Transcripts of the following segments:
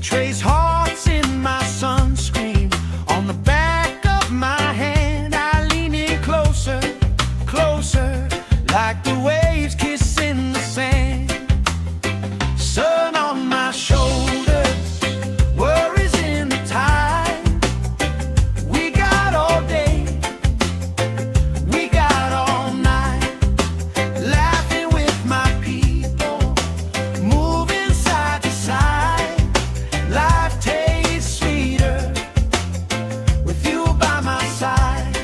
trace hearts in my sunscreen. On the back of my hand, I lean in closer, closer, like the waves kissing the sand. Sun on my shoulders, worries in the tide. We got all day, we got all night, laughing with my people, moving side to side. Life tastes sweeter with you by my side.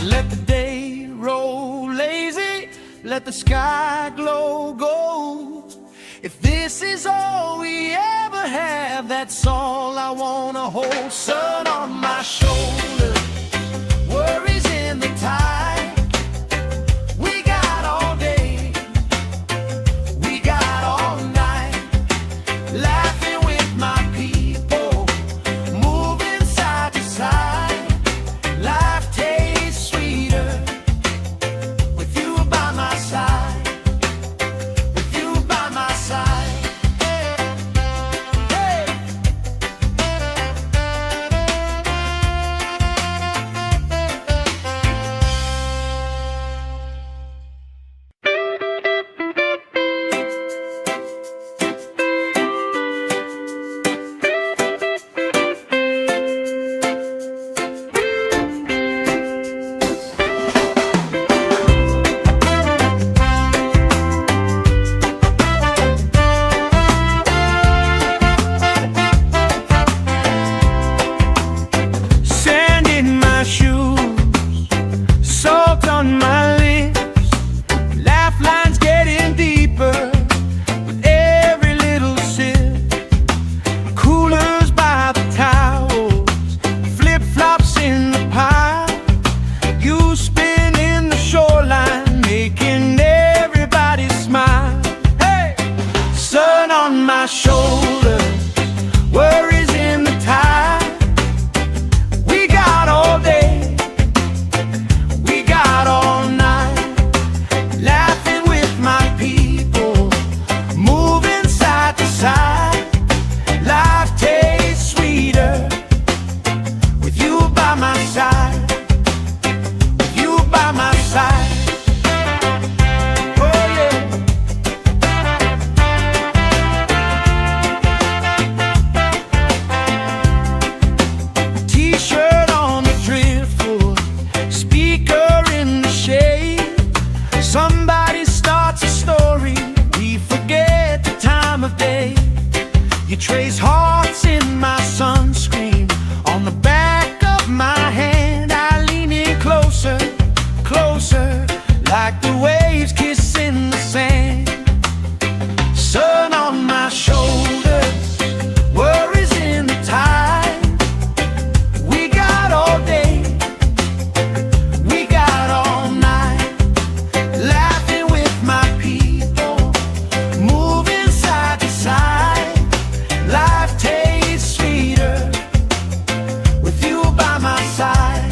Let the day roll lazy, let the sky glow gold. If this is all we ever have, that's all I wanna hold. Sun on my shoulders, worries in the tide. We got all day, we got all night, laughing with my people, moving side to side. Life tastes sweeter with you by my side, with you by my side. Hey. Sand in my shoes, salt on my lips, laugh lines getting deeper with every little sip. Coolers by the towels, flip-flops in the pile. You spin in the shoreline, making everybody smile. Hey! Sun on my shoulders, worries in the tide. We got all day, we got all night, laughing with my people, moving side to side. Life tastes sweeter with you by my side, with you by my side. Oh yeah. T-shirt on the driftwood, speaker in the shade. Somebody starts a story, we forget the time of day. You trace hearts in my sunscreen. On the back of my hand, I lean in closer, closer, like the waves kissing the sand. Sun on my shoulders, worries in the tide. We got all day, we got all night, laughing with my people, moving side to side. Life tastes sweeter with you by my side.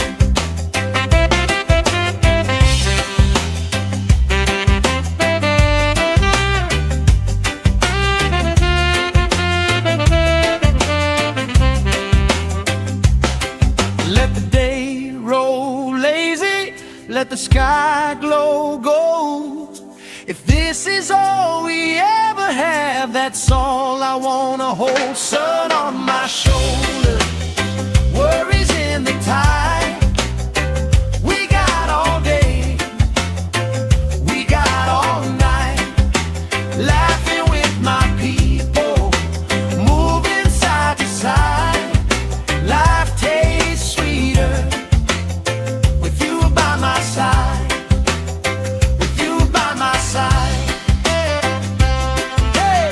Let the day roll lazy, let the sky glow gold. If this is all we ever have, that's all I wanna hold. Sun on my shoulders, worries in the tide. We got all day, we got all night, laughing with my people, moving side to side. Life tastes sweeter with you by my side, with you by my side. Hey.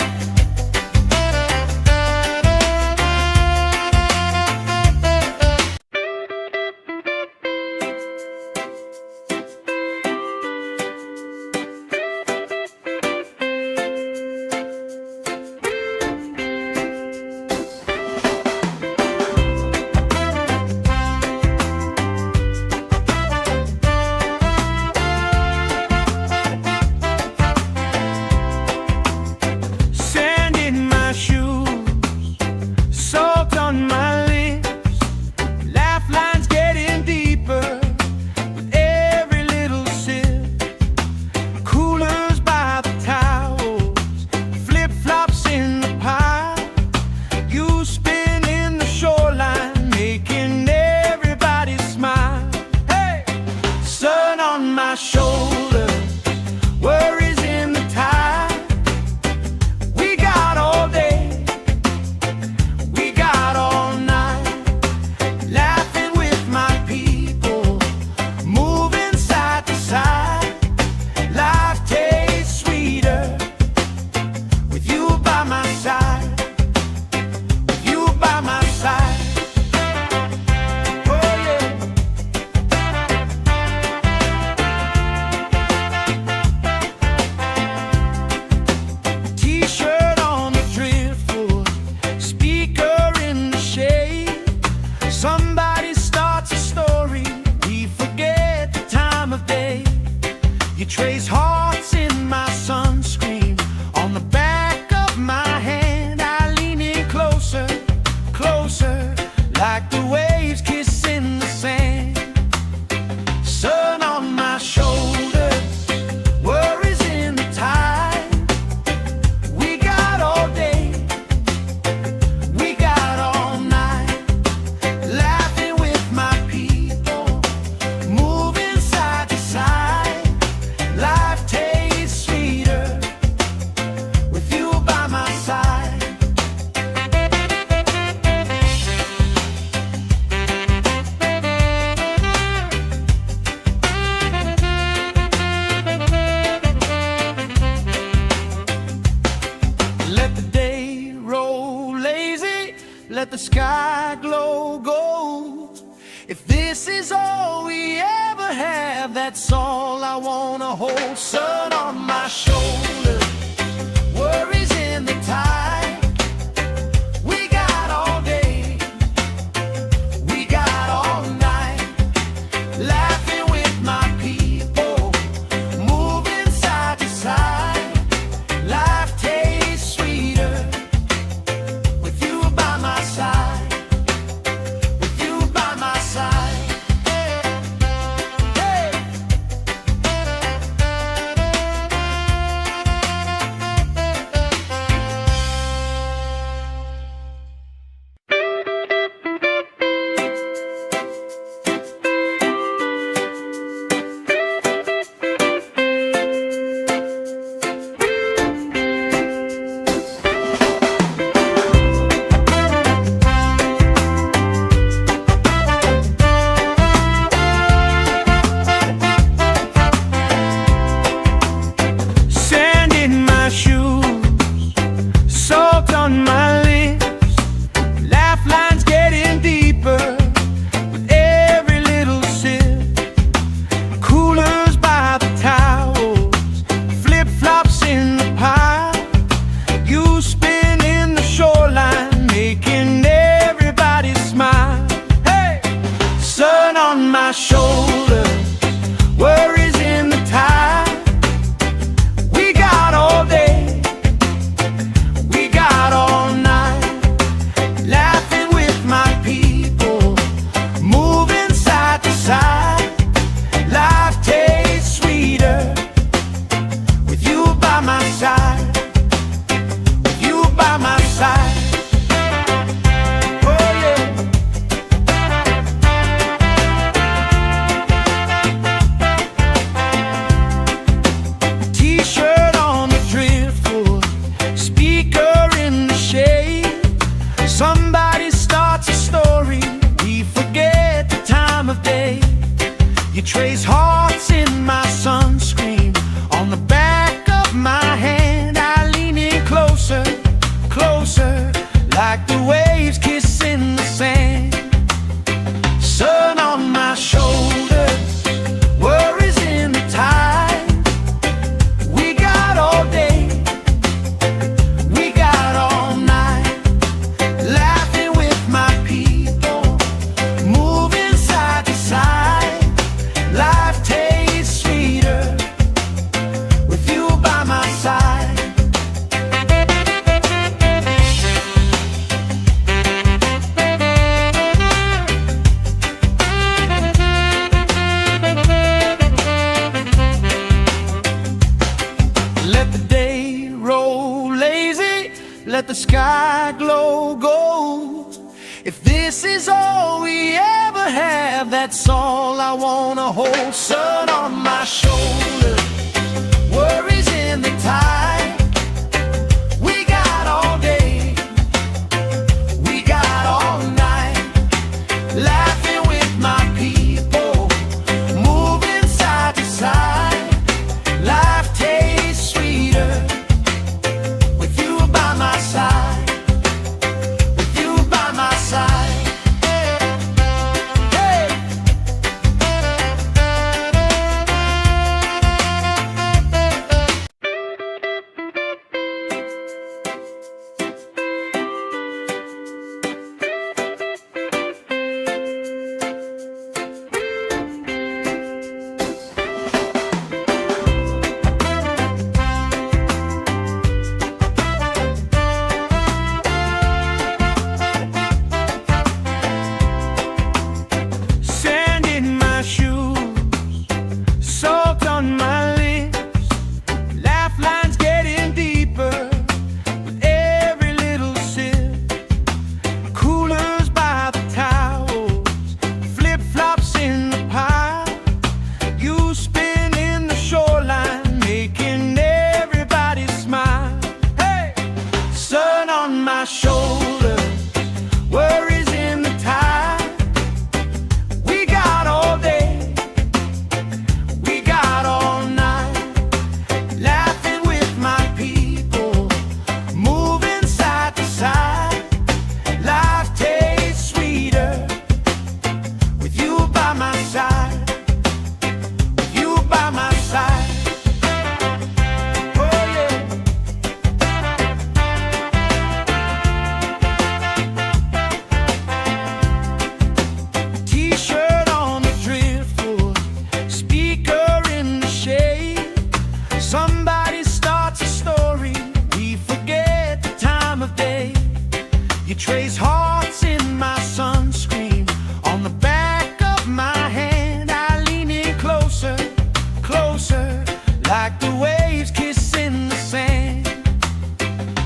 let the sky glow gold. If this is all we ever have, that's all I wanna hold. Sun on my shoulder, worries in the tide. We got all day, we got all night, laughing with my people, moving side to side. Life tastes sweeter with you by my side. My shoulder, worries in the tide. We got all day, we got all night, laughing with my people, moving side to side. Life tastes sweeter with you by my side, with you by my side. Somebody starts a story, we forget the time of day. You trace hearts in my sunscreen, on the back of my hand. I lean in closer, closer, like the waves kissing the sand. Sun on my shoulders, worries in the tide. We got all day, we got all night, laughing with my people, moving side to side. Life tastes sweeter with you by my side. Let the day roll lazy, let the sky glow gold. If this is all we ever have, that's all I wanna hold. Sun on my shoulder, worries in the tide. We got all day, we got all night, laughing with my people, moving side to side. Life tastes sweeter with you by my side, with you by my side. Hey. trace hearts in my sunscreen. On the back of my hand, I lean in closer, closer, like the waves kissing the sand.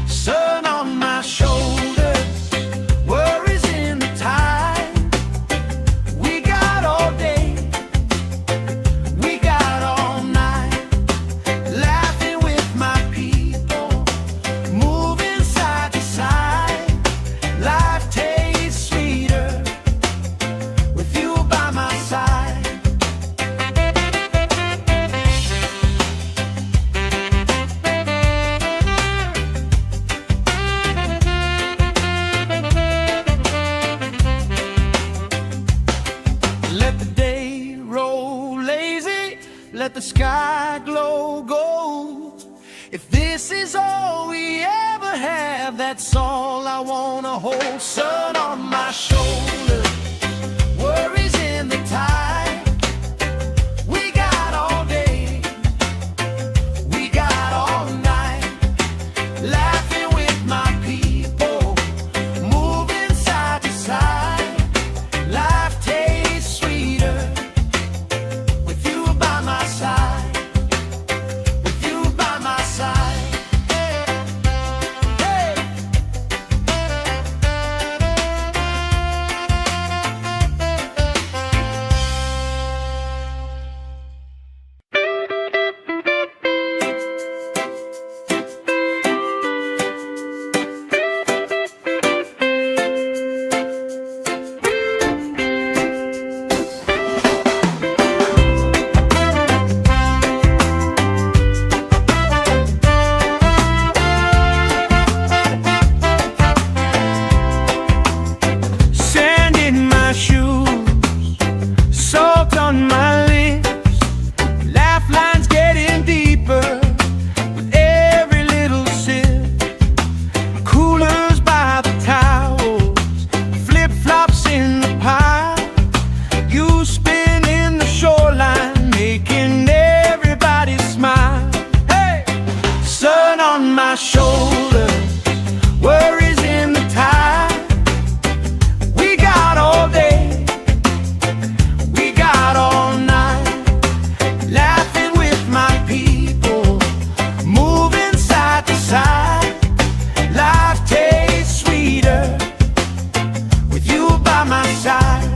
Sun on my shoulders, worries in the tide. We got all day, we got all night, laughing with my people, moving side to side. Life tastes sweeter with you by my side. Let the day roll lazy, let the sky glow gold. If this is all we ever have, that's all I wanna hold. Sun on my shoulders, worries in the tide. We got all day, we got all night, laughing with my people, moving side to side. Life tastes sweeter with you by my side, with you by my side. Hey. Sand in my shoes, salt on my lips, laugh lines getting deeper with every little sip. Coolers by the towels, flip-flops in the pile. You spin in the shoreline, making everybody smile. Hey! Sun on my shoulders, worries in the tide. We got all day, we got all night, laughing with my people, moving side to side. Life tastes sweeter with you by my side,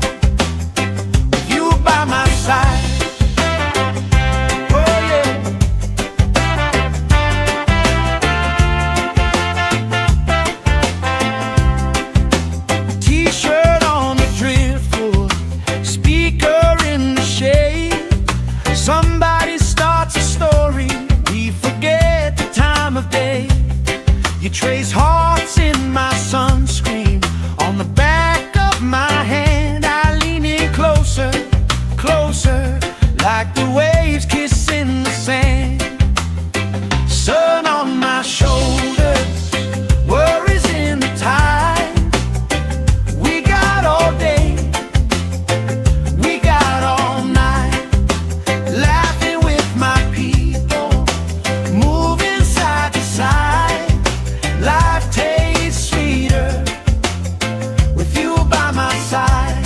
with you by my side. Oh yeah. T-shirt on the driftwood, speaker in the shade. Somebody starts a story, we forget the time of day. You trace hearts in my sunscreen. On the back of my hand, I lean in closer, closer, like the waves kissing the sand. Sun on my shoulders, worries in the tide. We got all day, we got all night, laughing with my people, moving side to side. Life tastes sweeter with you by my side.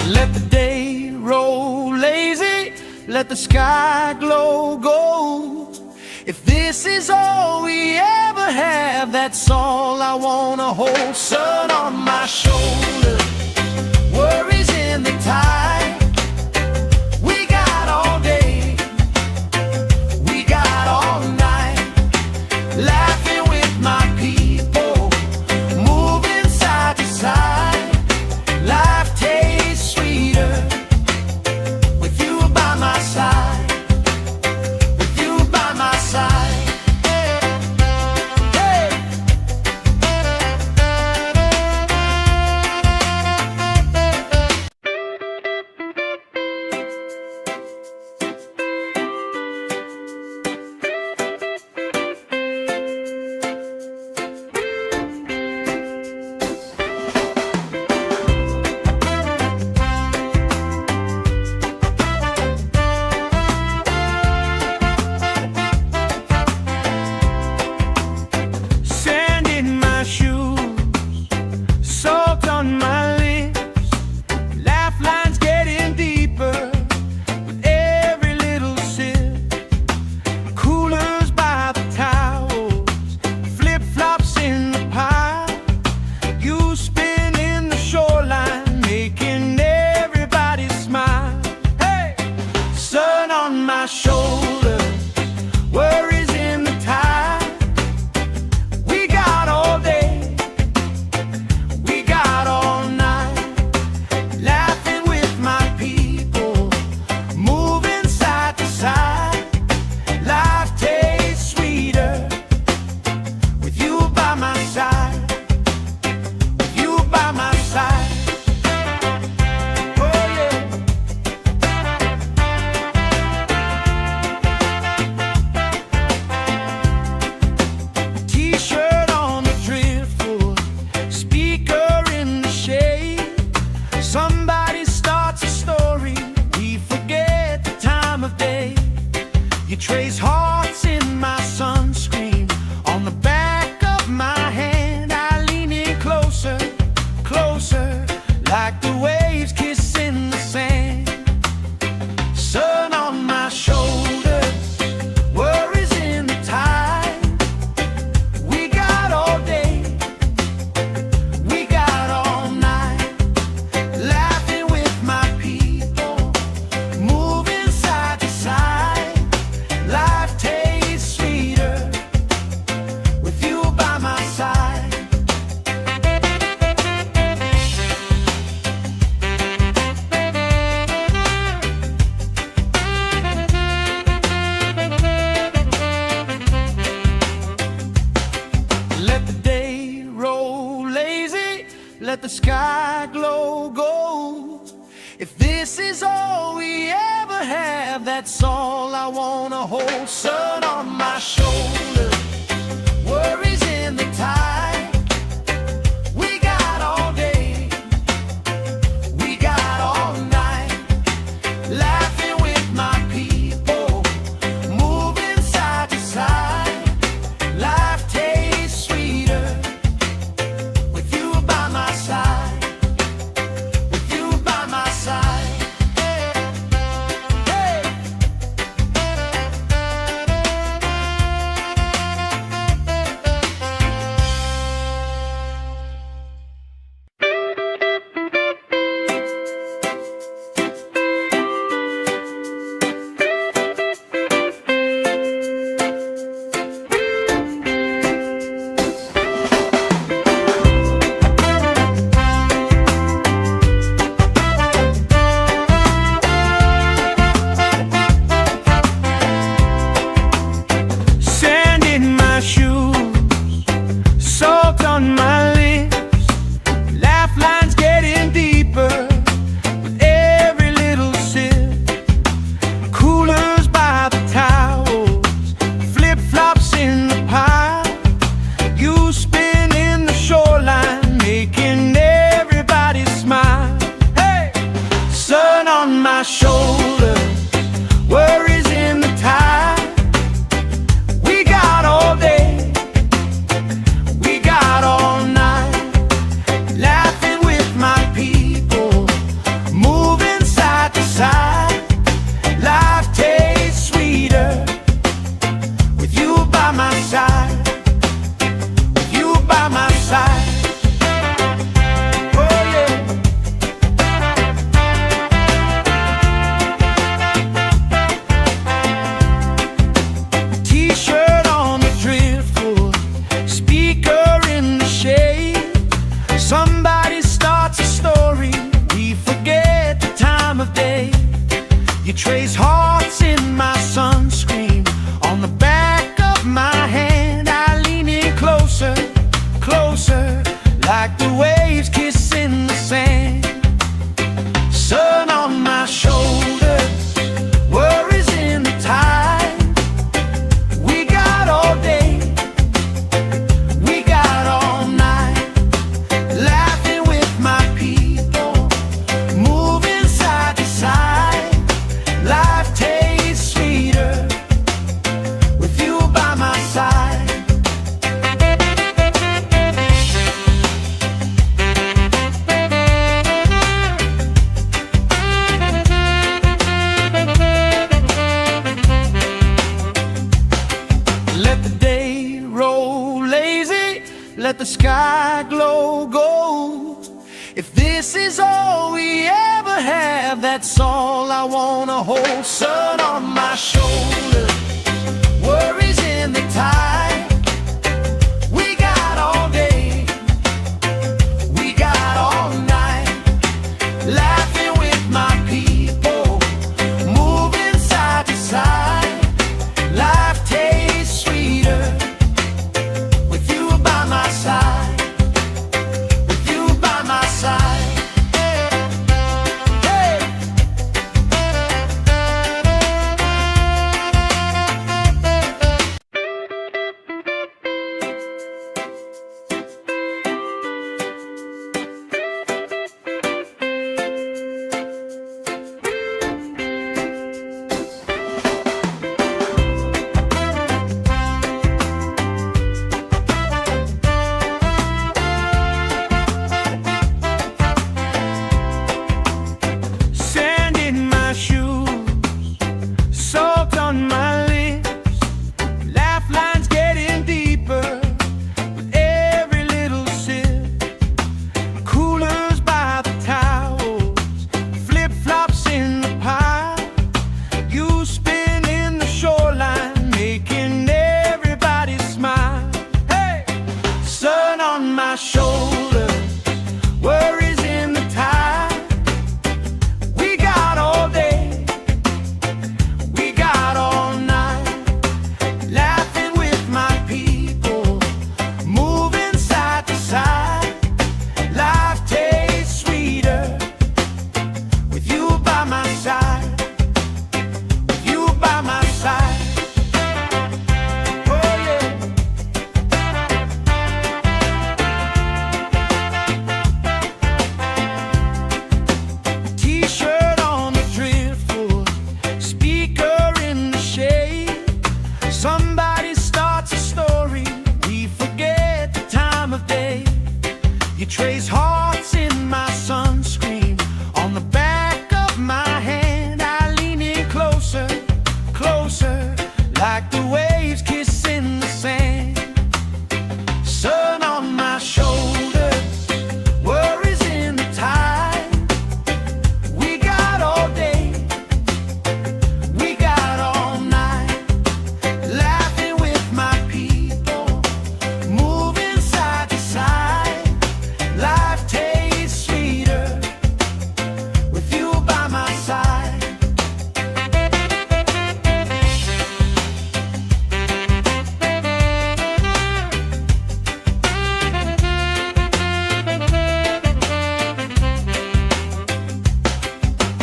Let the day roll lazy, let the sky glow gold. If this is all we ever have, that's all I wanna hold. Sun on my shoulders, worries in the tide. We got all day, we got all night, laughing with my people, moving side to side. Life tastes sweeter with you by my side, with you by my side. Hey! let the sky glow gold. If this is all we ever have, that's all I wanna hold. Sun on my shoulder, worries in the tide. We got all day, we got all night, laughing with my people, moving side to side. Life tastes sweeter with you by my side, with you by my side. Hey. Sand in my shoes, salt on my lips, laugh lines getting deeper with every little sip. Coolers by the towels, flip-flops in the pile, you spin in the shoreline, making everybody smile. Hey! Sun on my shoulder, worries in the tide. We got all day, we got all night, laughing with my people, moving side to side. Life tastes sweeter with you by my side, with you by my side. Oh yeah. T-shirt on the driftwood, speaker in the shade. Somebody starts a story, we forget the time of day. You trace hearts in my sunscreen, on the back of my hand. I lean in closer, closer, like the waves kissing the sand. Sun on my shoulders, worries in the tide. We got all day, we got all night, laughing with my people, moving side to side. Life tastes sweeter with you by my side. Let the day roll lazy, let the sky glow gold. If this is all we ever have, that's all I wanna hold. Sun on my shoulder, worries in the tide. We got all day, we got all night, laughing with my people, moving side to side. Life tastes sweeter with you by my side, with you by my side. Hey. You trace hearts in my sunscreen. On the back of my hand, I lean in closer, closer, like the waves kissing the sand. Sun on my shoulders, worries in the tide. We got all day, we got all night, laughing with my people, moving side to side. Life tastes sweeter with you by my side.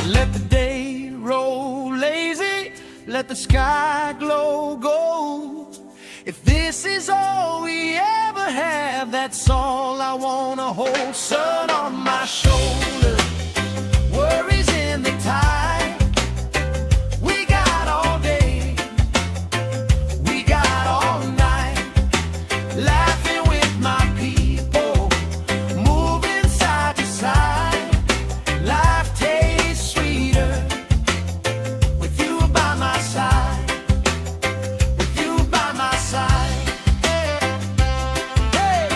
Let the day roll lazy, let the sky glow gold. If this is all we ever have, that's all I wanna hold. Sun on my shoulders, worries in the tide. We got all day, we got all night, laughing with my people, moving side to side. Life tastes sweeter with you by my side, with you by my side. Hey!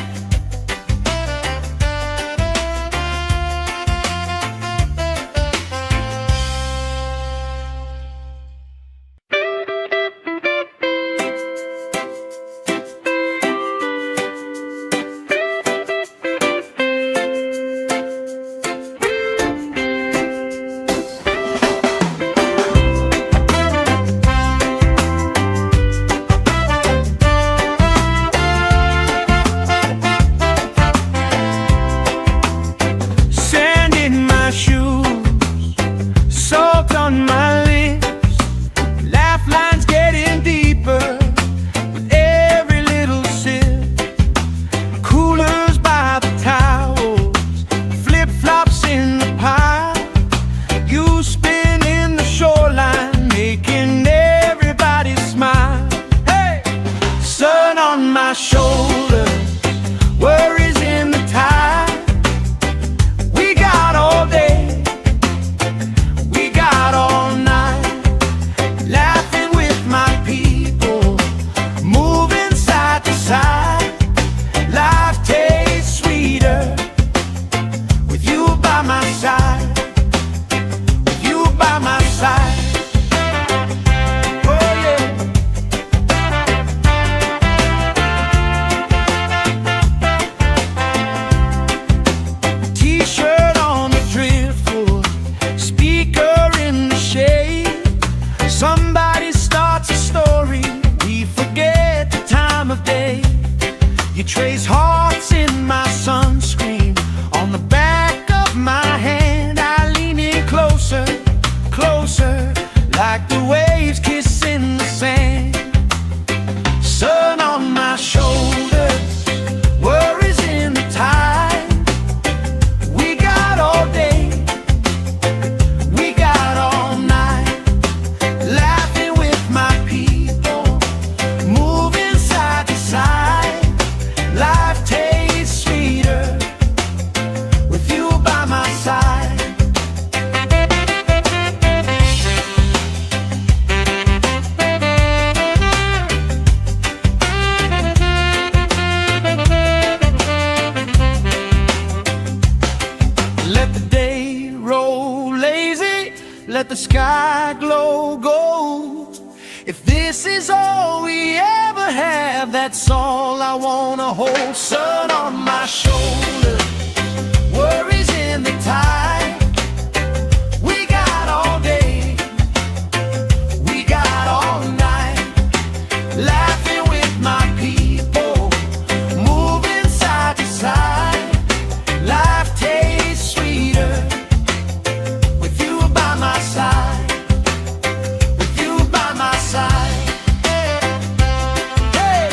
Sand in my shoes, salt on my lips, laugh lines getting deeper with every little sip. Coolers by the towels, flip-flops in the pile. You spin in the shoreline, making everybody smile. Hey! Sun on my shoulders, worries in the tide. We got all day, we got all night, laughing with my people, moving side to side. Life tastes sweeter with you by my side, with you by my side. Oh yeah. T-shirt on the driftwood, speaker in the shade. Somebody starts a story, we forget the time of day. You trace hearts in my sunscreen. On the back of my hand, I lean in closer, closer, like the waves kissing the sand. Sun on my shoulders, worries in the tide. We got all day, we got all night, laughing with my people, moving side to side. Life tastes sweeter with you by my side. Let the day roll lazy, let the sky glow gold. If this is all we ever have, that's all I wanna hold. Sun on my shoulders, worries in the tide. We got all day, we got all night, laughing with my people, moving side to side. Life tastes sweeter with you by my side, with you by my side. Hey!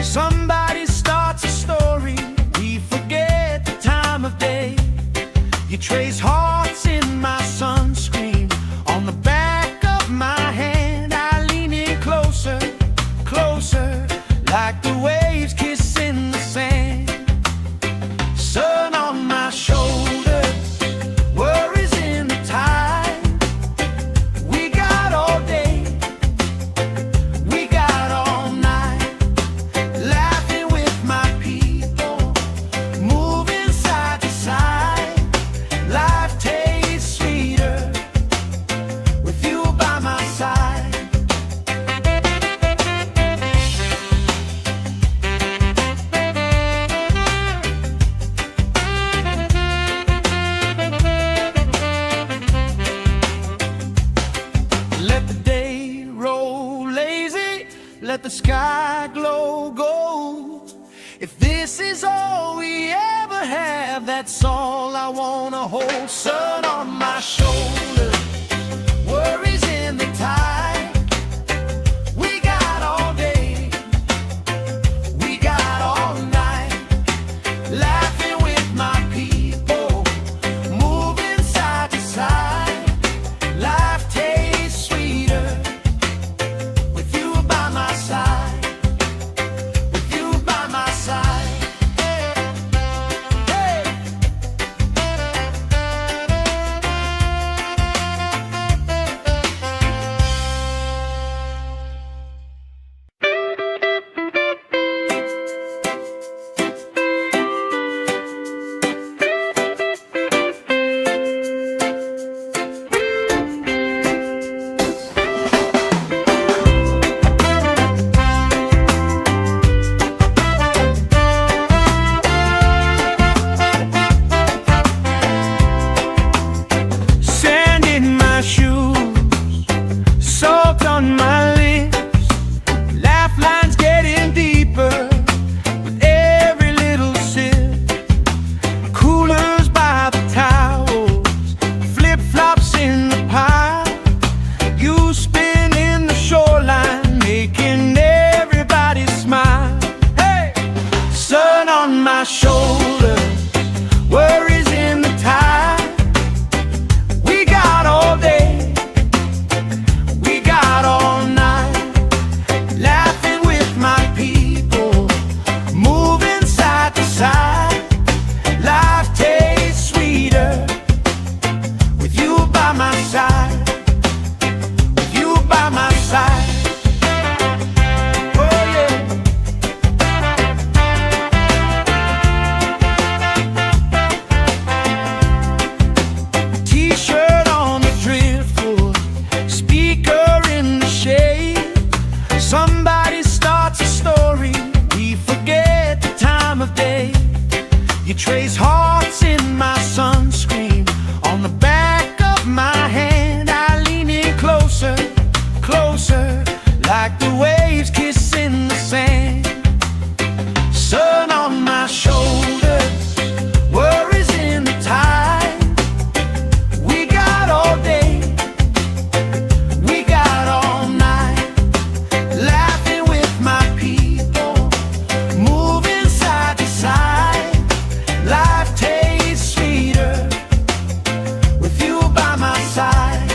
Somebody starts a story, we forget the time of day. You trace hearts in my sunscreen, on the back of my hand. I lean in closer, closer, like the waves kissing the sand. Sun on my shoulders, worries in the tide. We got all day, we got all night, laughing with my people, moving side to side. Life tastes sweeter with you by my side. Let the day roll lazy, let the sky glow gold. If this is all we ever have, that's all I wanna hold. Sun on my shoulders, worries in the tide. We got all day, we got all night, laughing with my people, moving side to side. Life tastes sweeter with you by my side, with you by my side. Hey! Sand in my shoes, salt on my lips, laugh lines getting deeper with every little sip. Coolers by the towels, flip-flops in the pile. You spin in the shoreline, making everybody smile. Hey! Sun on my shoulders, worries in the tide. We got all day, we got all night, laughing with my people, moving side to side. Life tastes sweeter with you by my side, with you by my side. Oh yeah. T-shirt on the driftwood, speaker in the shade. Somebody starts a story, we forget the time of day. You trace hearts in my sunscreen, on the back of my hand. I lean in closer, closer, like the waves kissing the sand. Sun on my shoulders, worries in the tide. We got all day, we got all night, laughing with my people, moving side to side. Life tastes sweeter with you by my side.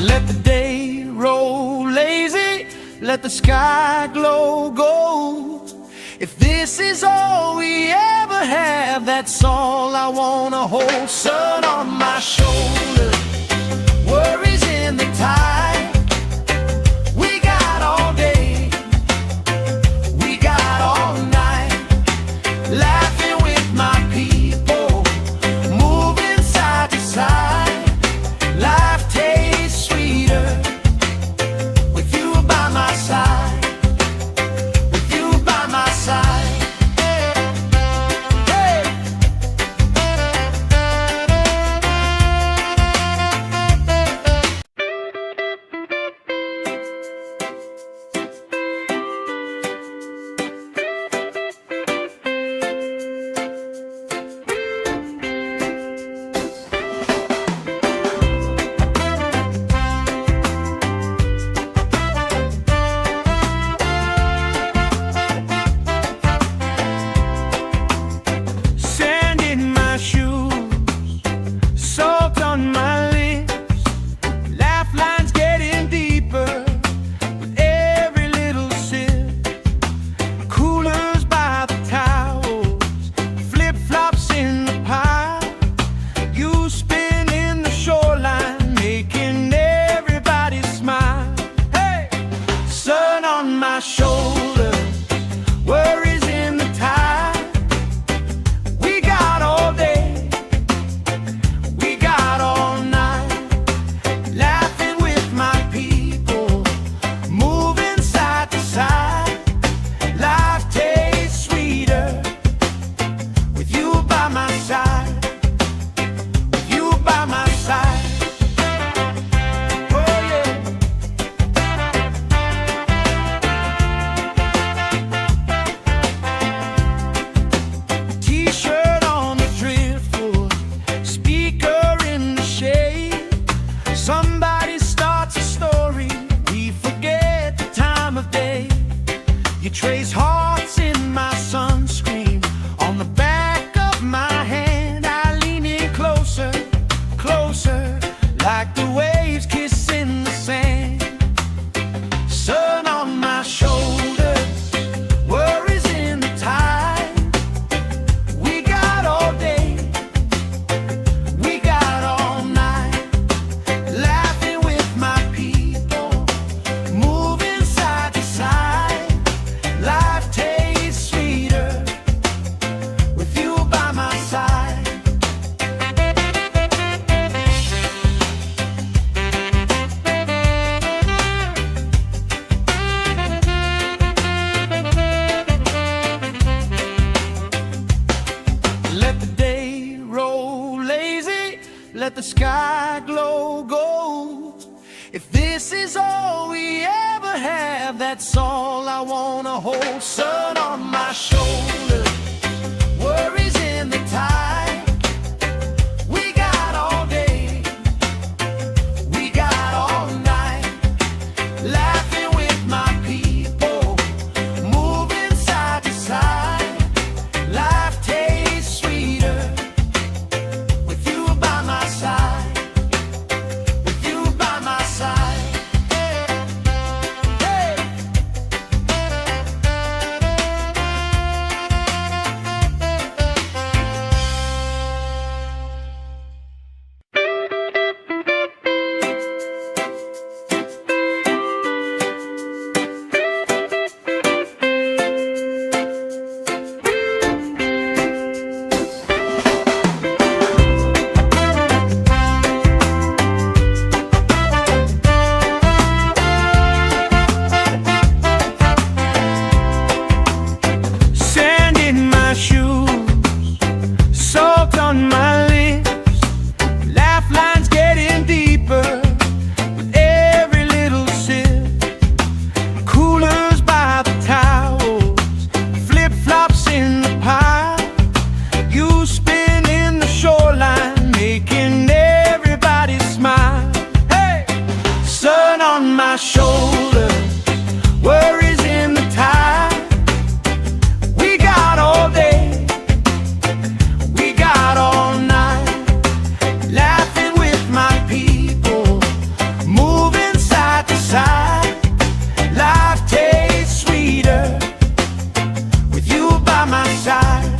Let the day roll lazy, let the sky glow gold. If this is all we ever have, that's all I wanna hold. Sun on my shoulders, worries in the tide. We got all day, we got all night, laughing with my people, moving side to side. Life tastes sweeter with you by my side, with you by my side. Hey! let the sky glow gold. If this is all we ever have, that's all I wanna hold. Sun on my shoulder, worries in the tide. We got all day, we got all night, laughing with my people, moving side to side. Life tastes sweeter with you by my side, with you by my side. Hey! Sand in my shoes, salt on my lips, laugh lines getting deeper with every little sip. Coolers by the towels, flip-flops in the pile. You spin in the shoreline, making everybody smile. Hey! Sun on my shoulder, worries in the tide. We got all day, we got all night, laughing with my people, moving side to side. Life tastes sweeter with you by my side,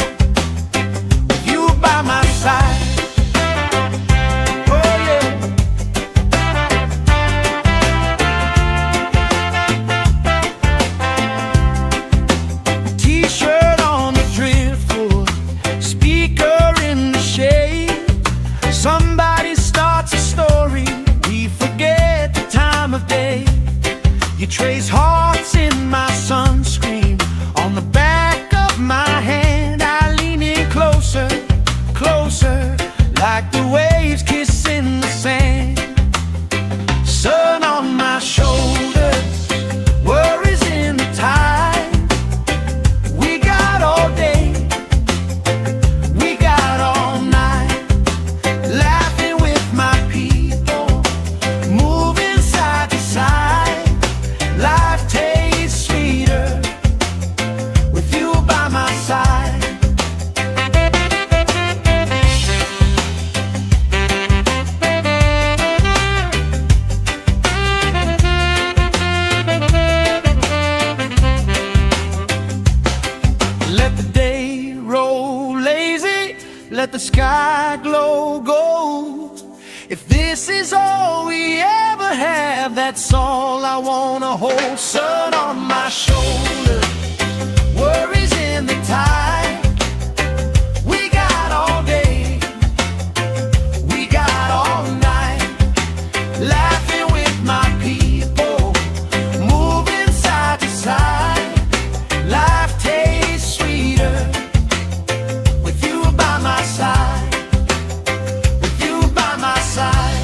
with you by my side. Oh yeah. T-shirt on the driftwood, speaker in the shade. Somebody starts a story, we forget the time of day. You trace hearts in my sunscreen, on the back of my hand. I lean in closer, closer, like the waves kissing the sand. Sun on my shoulders, worries in the tide. We got all day, we got all night, laughing with my people, moving side to side. Life tastes sweeter with you by my side. Let the day roll lazy, let the sky glow gold. If this is all we ever have, that's all I wanna hold. Sun on my shoulder, worries in the tide. We got all day, we got all night, laughing with my people, moving side to side. Life tastes sweeter with you by my side, with you by my side.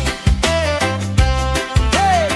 Hey!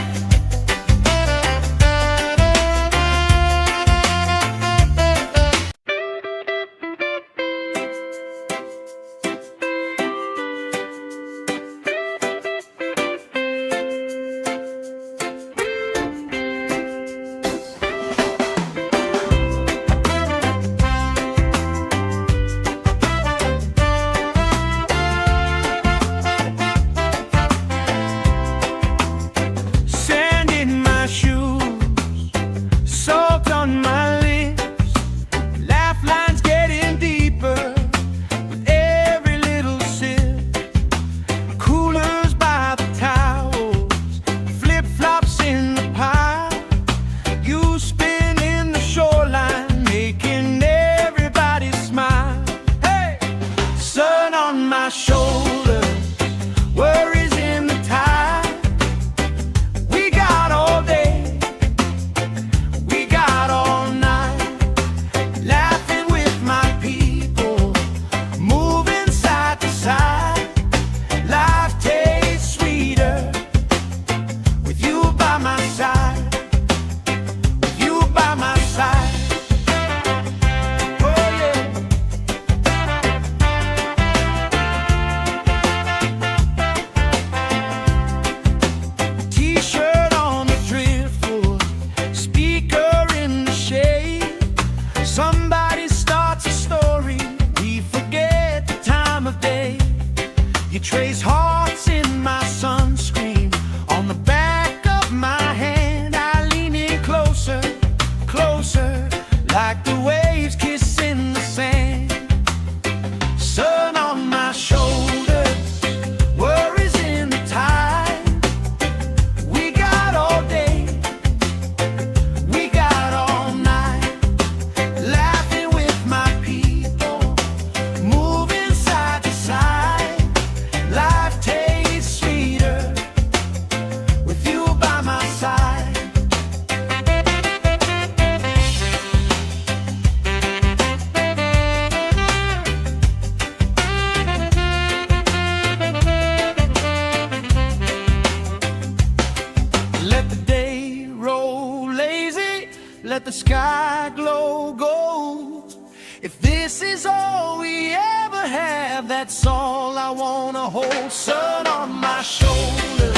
this is all we ever have, that's all I wanna hold. Sun on my shoulder,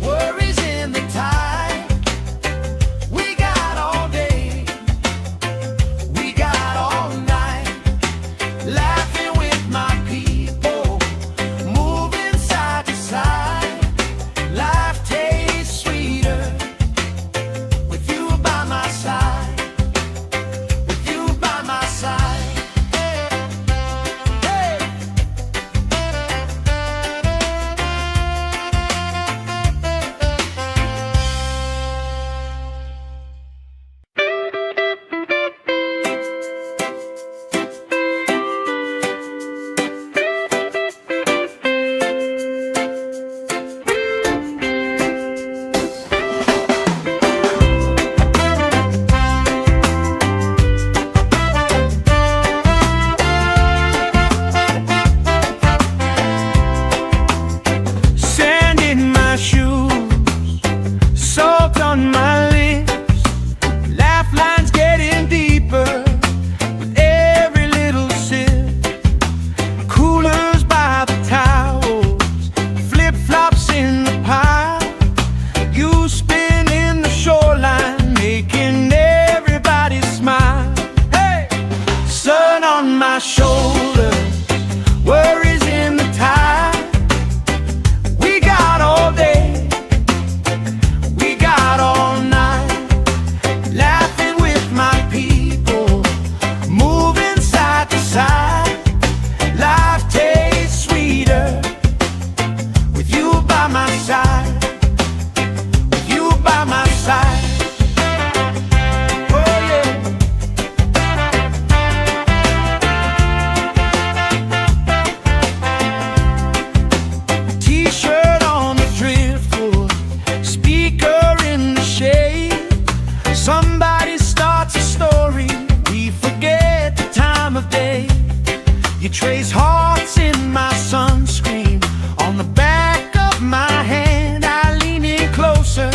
worries in the tide. We got all day, we got all night, laughing with my people, moving side to side. Life tastes sweeter with you by my side. My shoulders, worries in the tide. We got all day, we got all night, laughing with my people, moving side to side. Life tastes sweeter with you by my side, with you by my side. Somebody starts a story, we forget the time of day. You trace hearts in my sunscreen, on the back of my hand. I lean in closer,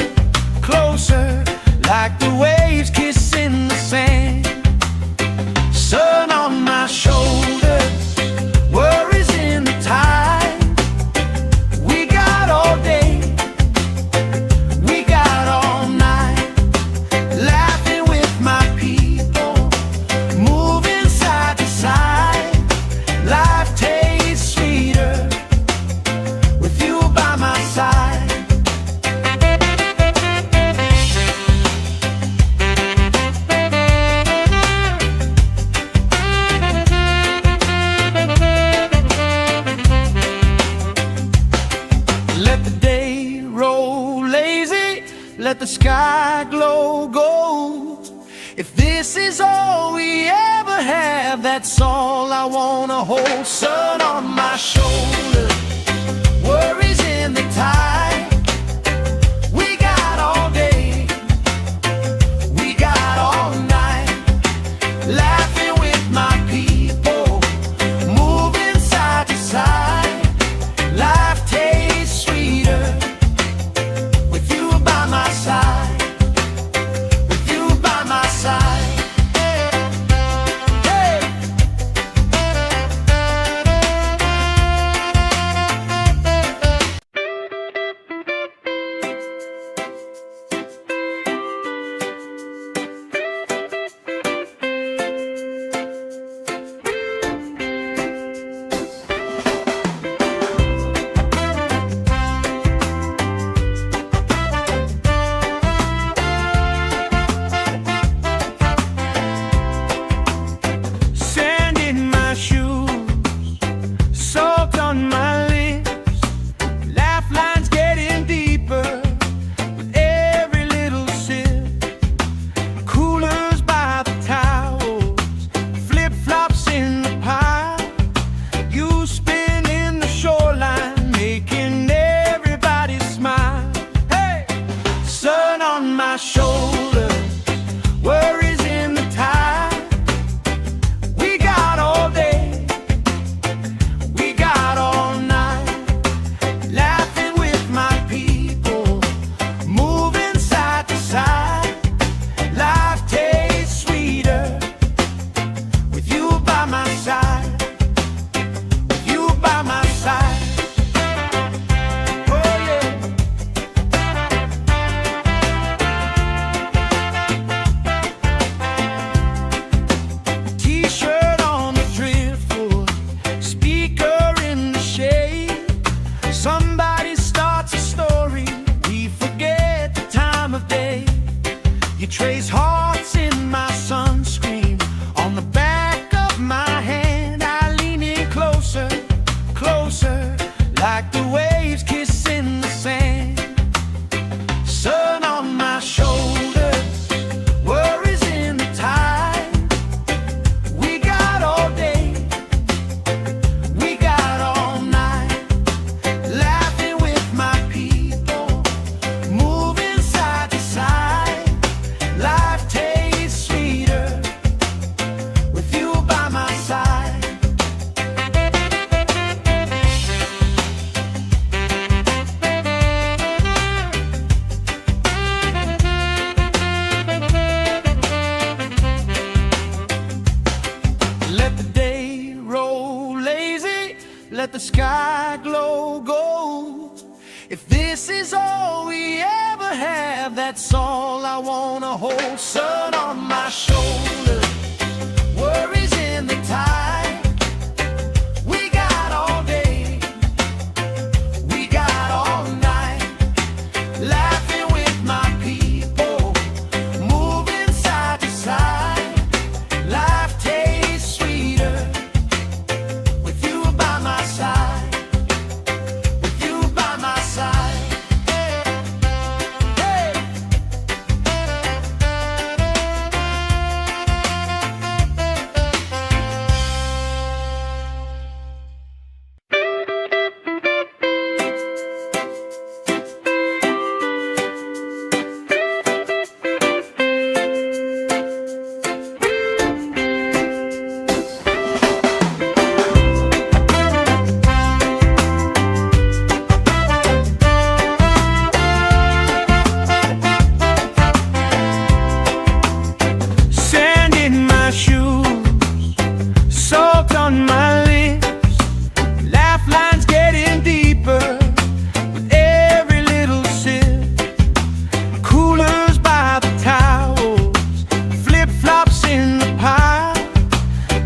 closer, like the waves kissing the sand. Sun on my shoulders, worries in the tide. We got all day, we got all night, laughing with my people, moving side to side. Life tastes sweeter with you by my side. Let the day roll lazy, let the sky glow gold. If this is all we ever have, that's all I wanna hold. Sun on my shoulder, worries in the tide. We got all day, we got all night, laughing with my people, moving side to side. Life tastes sweeter with you by my side, with you by my side. let the sky glow gold. If this is all we ever have, that's all I wanna hold. Sun on my shoulder, worries in the tide. We got all day, we got all night, laughing with my people, moving side to side. Life tastes sweeter with you by my side, with you by my side. Hey. Sand in my shoes, salt on my lips, laugh lines getting deeper with every little sip. Coolers by the towels, flip-flops in the pile.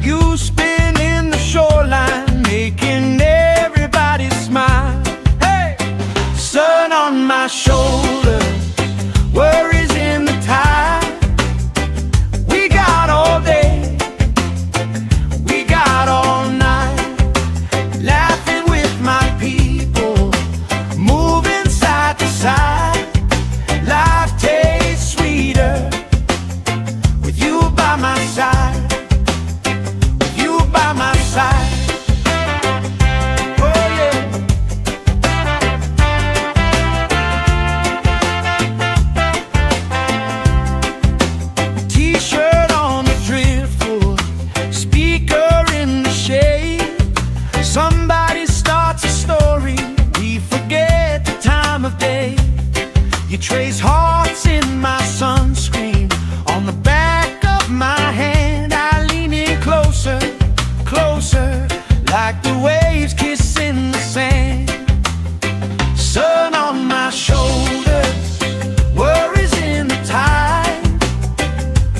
You spin in the shoreline, making everybody smile. Hey! Sun on my shoulders, worries in the tide. We got all day, we got all night, laughing with my people, moving side to side. Life tastes sweeter with you by my side, with you by my side. Oh yeah. T-shirt on the driftwood, speaker in the shade. Somebody starts a story, we forget the time of day. You trace hearts in my sunscreen, on the back of my hand. I lean in closer, closer, like the waves kissing the sand. Sun on my shoulders, worries in the tide.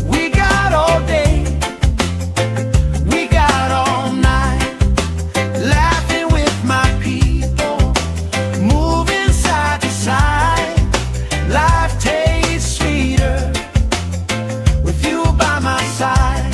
We got all day, we got all night, laughing with my people, moving side to side. Life tastes sweeter with you by my side.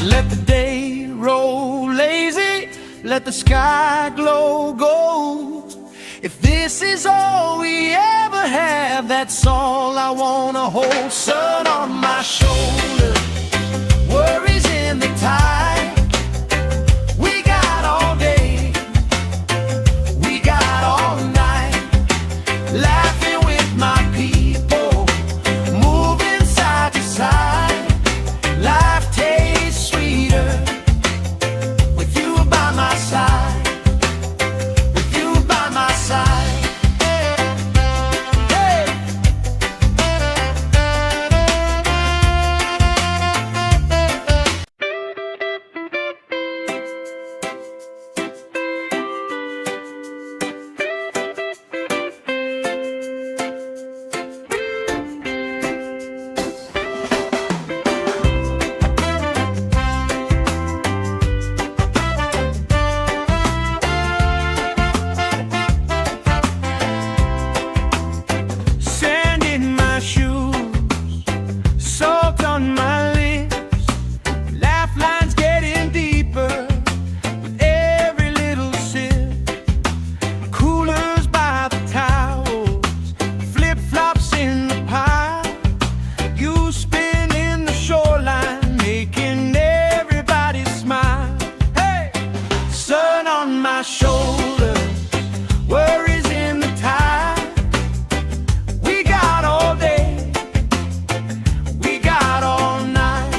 Let the day roll lazy, let the sky glow gold. If this is all we ever have, that's all I wanna hold. Sun on my shoulder, worries in the tide. We got all day, we got all night, laughing with my people, moving side to side. Life tastes sweeter with you by my side, with you by my side. Hey. Sand in my shoes, salt on my lips, laugh lines getting deeper with every little sip. Coolers by the towels, flip-flops in the pile. You spin in the shoreline, making everybody smile. Hey! Sun on my shoulders, worries in the tide. We got all day, we got all night,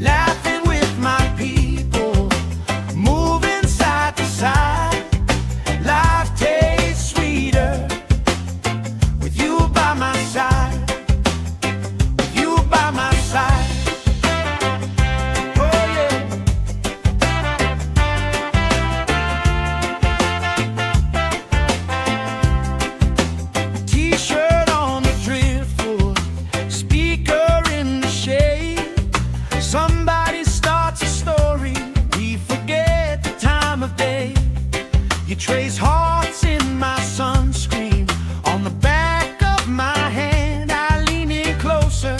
laughing with my people, moving side to side. Life trace hearts in my sunscreen. On the back of my hand, I lean in closer,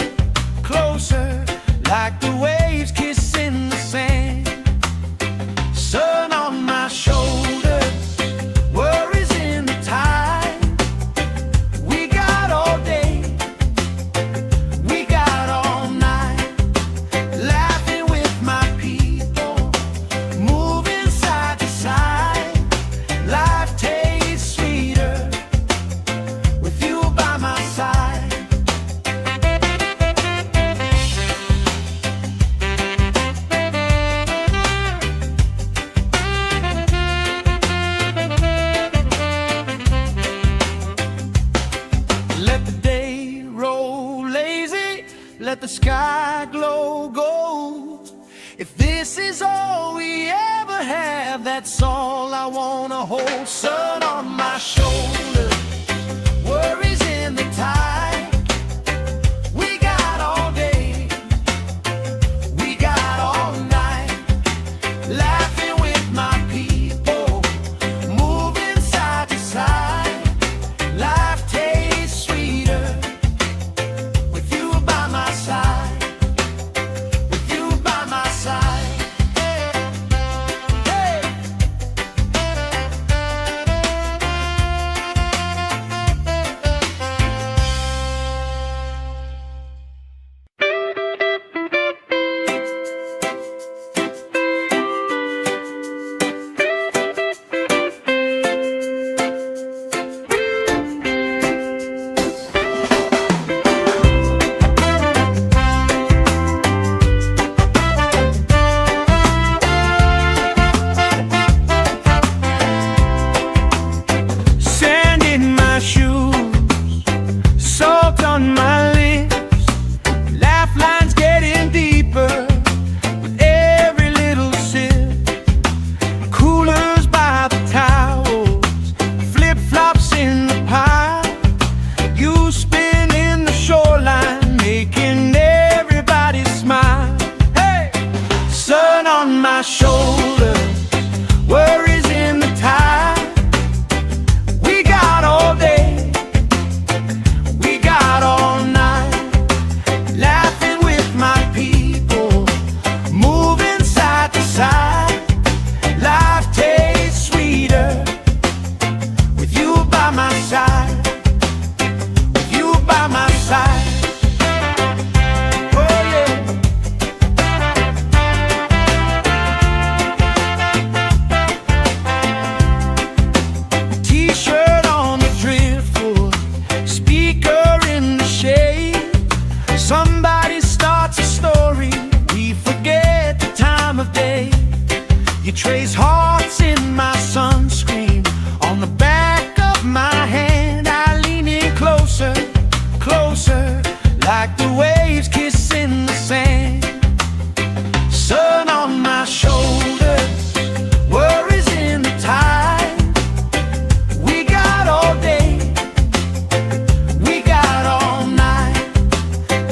closer, like the waves kissing the sand. Sun on my shoulders, worries in the tide. We got all day, we got all night, laughing with my people, moving side to side. Life tastes sweeter with you by my side. Let the day roll lazy, let the sky glow gold. If this is all we ever have, that's all I wanna hold. Sun on my shoulders, worries in the tide. We got all day, we got all night, laughing with my people, moving side to side. Life tastes sweeter with you by my side, with you by my side. Hey. Sand in my shoes, salt on my lips, laugh lines getting deeper with every little sip. Coolers by the towels, flip-flops in the pile. You spin in the shoreline, making everybody smile. Hey! Sun on my shoulders, worries in the tide. We got all day, we got all night, laughing with my people, moving side to side. Life tastes sweeter with you by my side, with you by my side. Oh yeah. T-shirt on the driftwood, speaker in the shade. Somebody starts a story, we forget the time of day. You trace hearts in my sunscreen. On the back of my hand, I lean in closer, closer, like the waves kissing the sand. Sun on my shoulders, worries in the tide. We got all day, we got all night,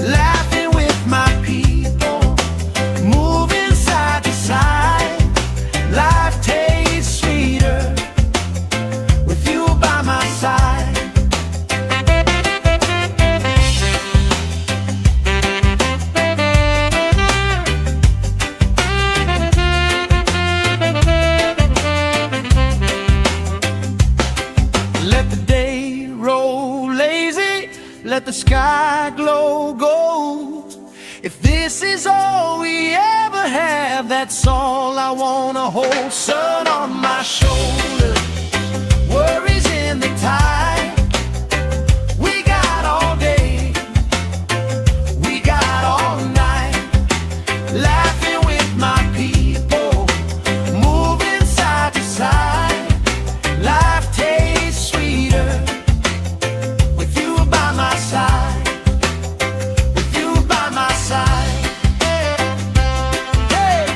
laughing with my people, moving side to side. Life tastes sweeter with you by my side. Let the day roll lazy, let the sky glow gold. If this is all we ever have, that's all I wanna hold. Sun on my shoulders, worries in the tide. We got all day, we got all night, laughing with my people, moving side to side. Life tastes sweeter with you by my side, with you by my side. Hey.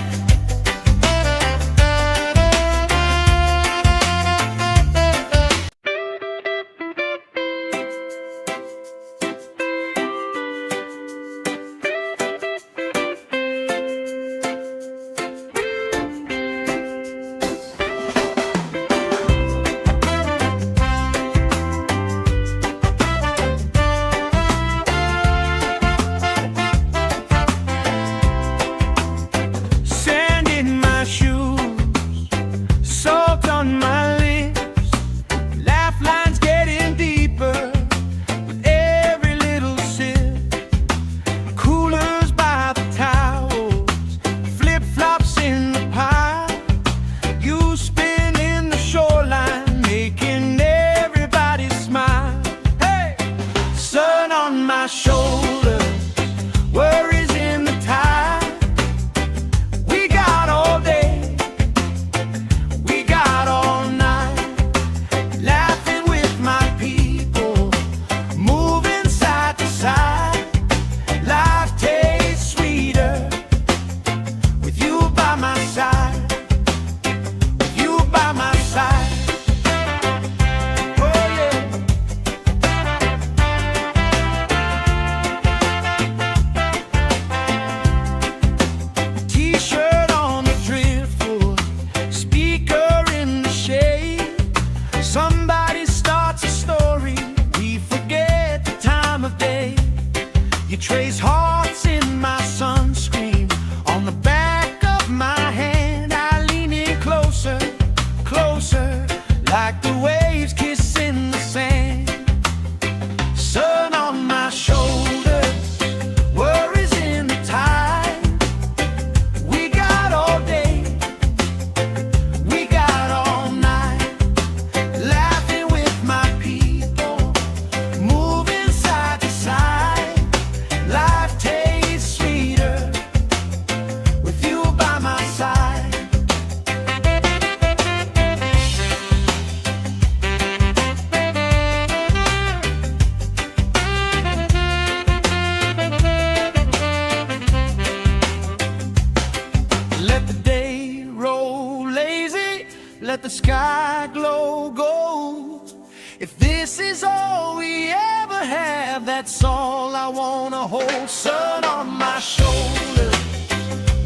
let the sky glow gold. If this is all we ever have, that's all I wanna hold. Sun on my shoulder,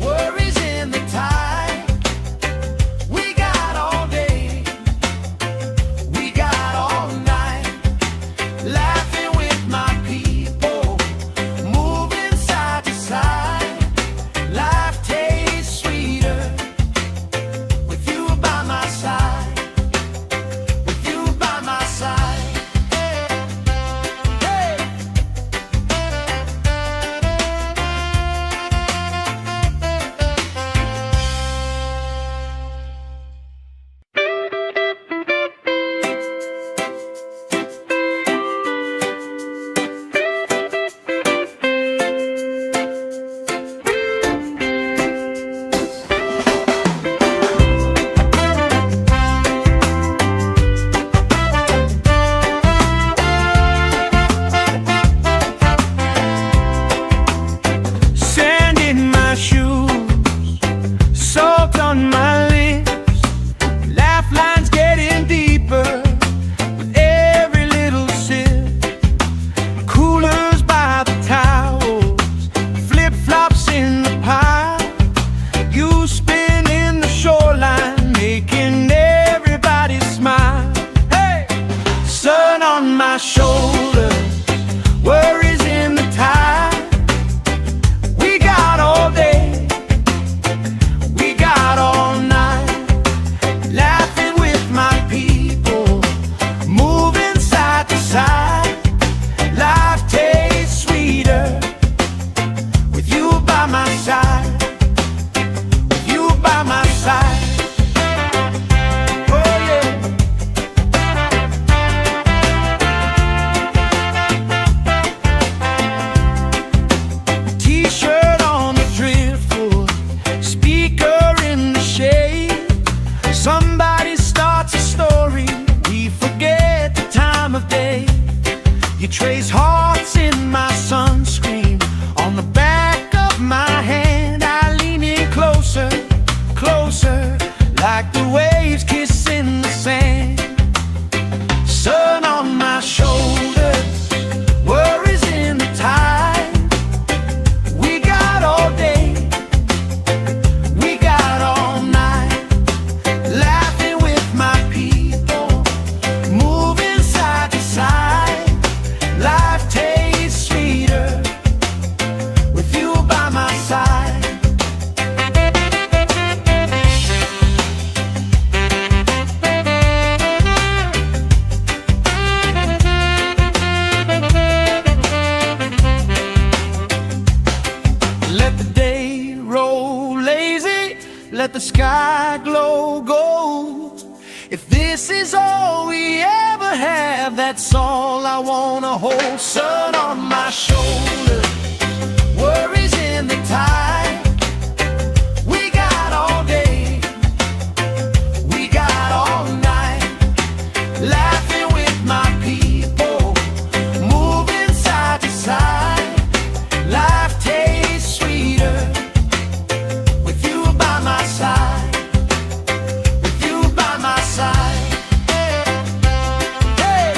worries in the tide. We got all day, we got all night, laughing with my people, moving side to side. Life tastes sweeter with you by my side, with you by my side. Hey. Sand in my shoes, salt on my lips, laugh lines getting deeper with every little sip. Coolers by the towels, flip-flops in the pile. You spinning the shoreline, making everybody smile. Hey! Sun on my shoulders, worries in the tide. We got all day, we got all night, laughing with my people, moving side to side. Life tastes sweeter with you by my side, with you by my side. Oh yeah. T-shirt on the driftwood, speaker in the shade. Somebody starts a story, we forget the time of day. You trace hearts in my sunscreen, on the back of my hand. I lean in closer, closer, like the waves kissing the sand. Sun on my shoulders, worries in the tide. We got all day, we got all night, laughing with my people, moving side to side. Life tastes sweeter with you by my side. Let the day roll lazy, let the sky glow gold. If this is all we ever have, that's all I wanna hold. Sun on my shoulder, worries in the tide. We got all day, we got all night, laughing with my people, moving side to side. Life tastes sweeter with you by my side, with you by my side. Hey!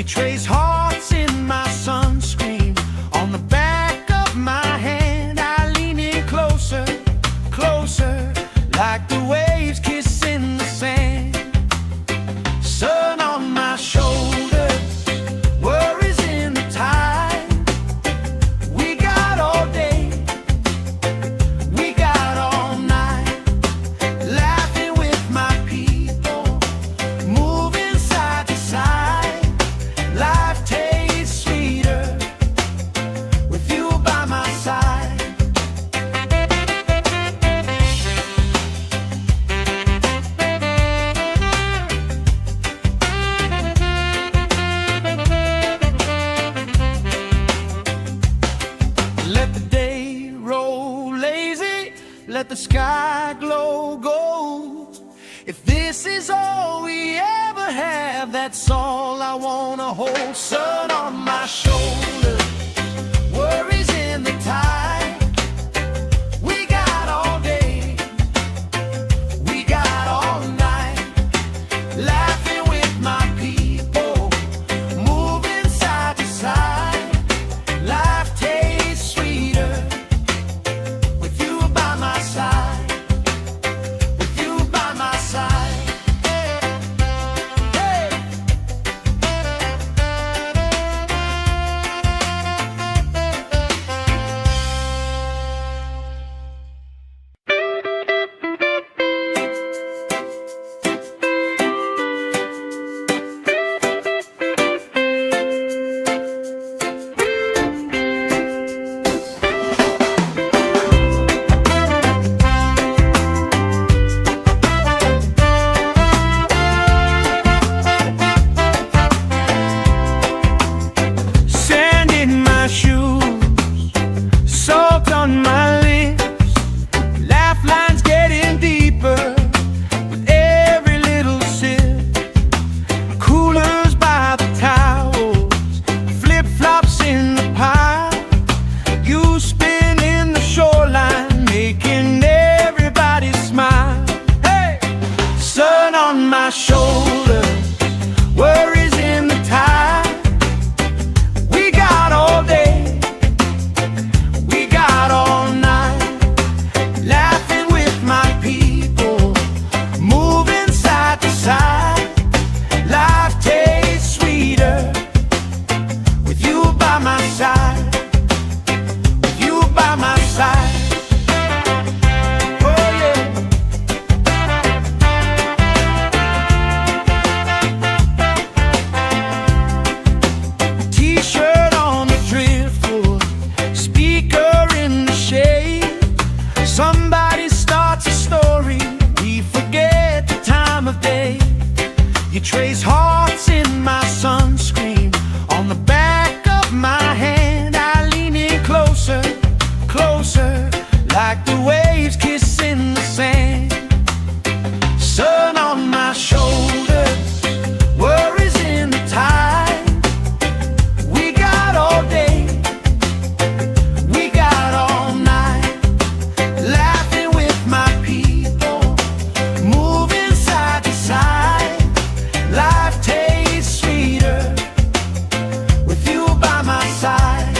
trace hearts in my sunscreen. On the back of my hand, I lean in closer, closer, like the waves kissing the sand. Sun on my shoulders, worries in the tide. We got all day, we got all night, laughing with my people, moving side to side. Life tastes sweeter with you by my side. Let the day roll lazy, let the sky glow gold. If this is all we ever have, that's all I wanna hold. Sun on my shoulders, worries in the tide. We got all day, we got all night, laughing with my people, moving side to side. Life tastes sweeter with you by my side, with you by my side. Hey. Sand in my shoes, salt on my lips, laugh lines getting deeper with every little sip. Coolers by the towels, flip-flops in the pile. You spin in the shoreline, making everybody smile. Hey! Sun on my shoulders, worries in the tide. We got all day, we got all night, laughing with my people, moving side to side. Life tastes sweeter with you by my side, with you by my side. Oh yeah. T-shirt on the driftwood, speaker in the shade. Somebody starts a story, we forget the time of day. You trace hearts in my sunscreen. On the back of my hand, I lean in closer, closer, like the waves kissing the sand. Sun on my shoulders, worries in the tide. We got all day, we got all night, laughing with my people, moving side to side. Life tastes sweeter with you by my side.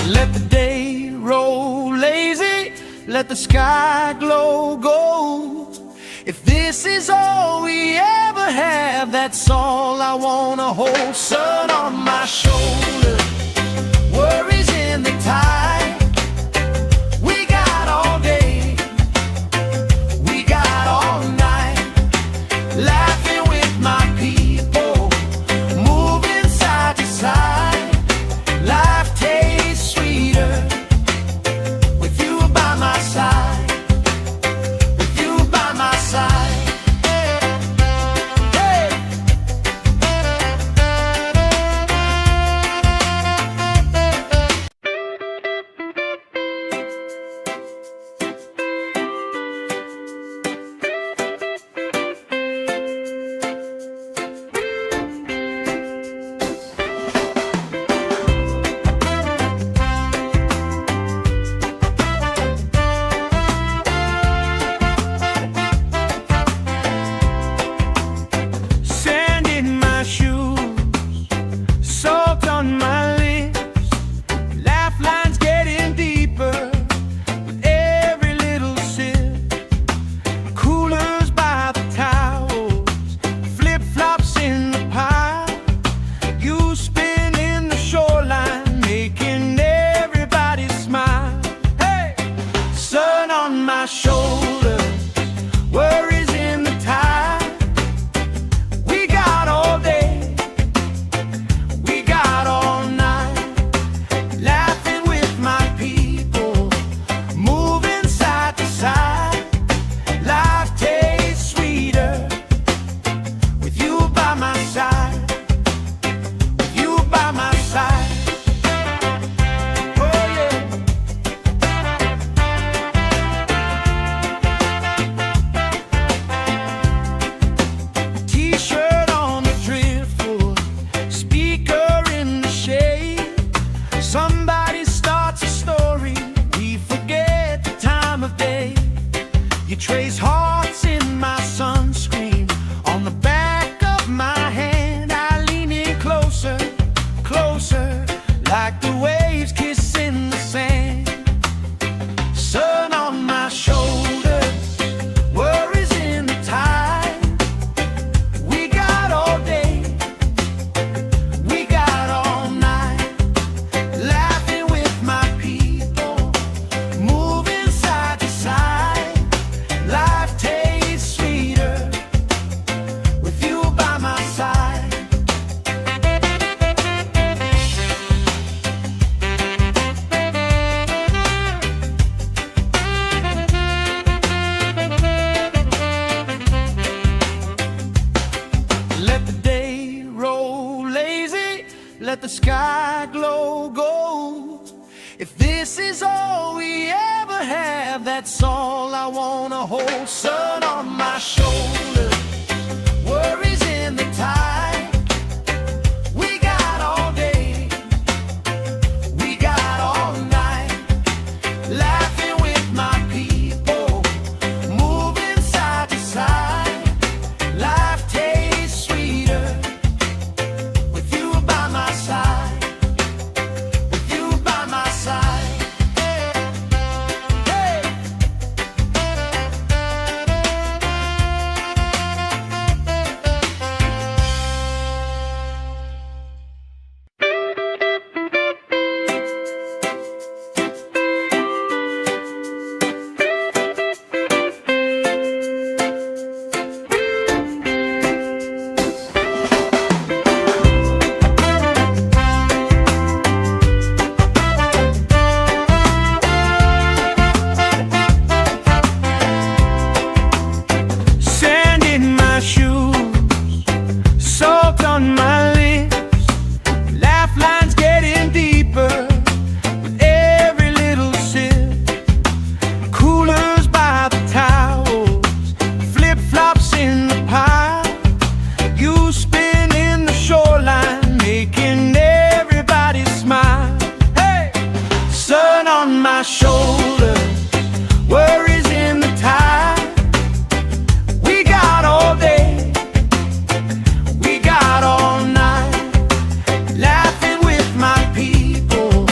Let the day roll lazy, let the sky glow gold. If this is all we ever have, that's all I wanna hold. Sun on my shoulders, worries in the tide. We got all day, we got all night, laughing with my people, moving side to side. Life tastes sweeter with you by my side, with you by my side. Hey. Somebody starts a story, we forget the time of day. You trace hearts in my sunscreen on the back of my hand. I lean in closer, closer, like the waves kissing the sand. Sun on my shoulders, worries in the tide. We got all day, we got all night, laughing with my people, moving side to side. Life tastes sweeter with you by my side. Let the day roll lazy, let the sky glow gold. If this is all we ever have, that's all I wanna hold. Sun on my shoulders, worries in the tide. We got all day, we got all night, laughing with my people, moving side to side. Life tastes sweeter with you by my side, with you by my side. Hey. Sand in my shoes, salt on my lips, laugh lines getting deeper with every little sip. Coolers by the towels, flip-flops in the pile. You spinning the shoreline, making everybody smile. Hey! Sun on my shoulders, worries in the tide. We got all day, we got all night, laughing with my people,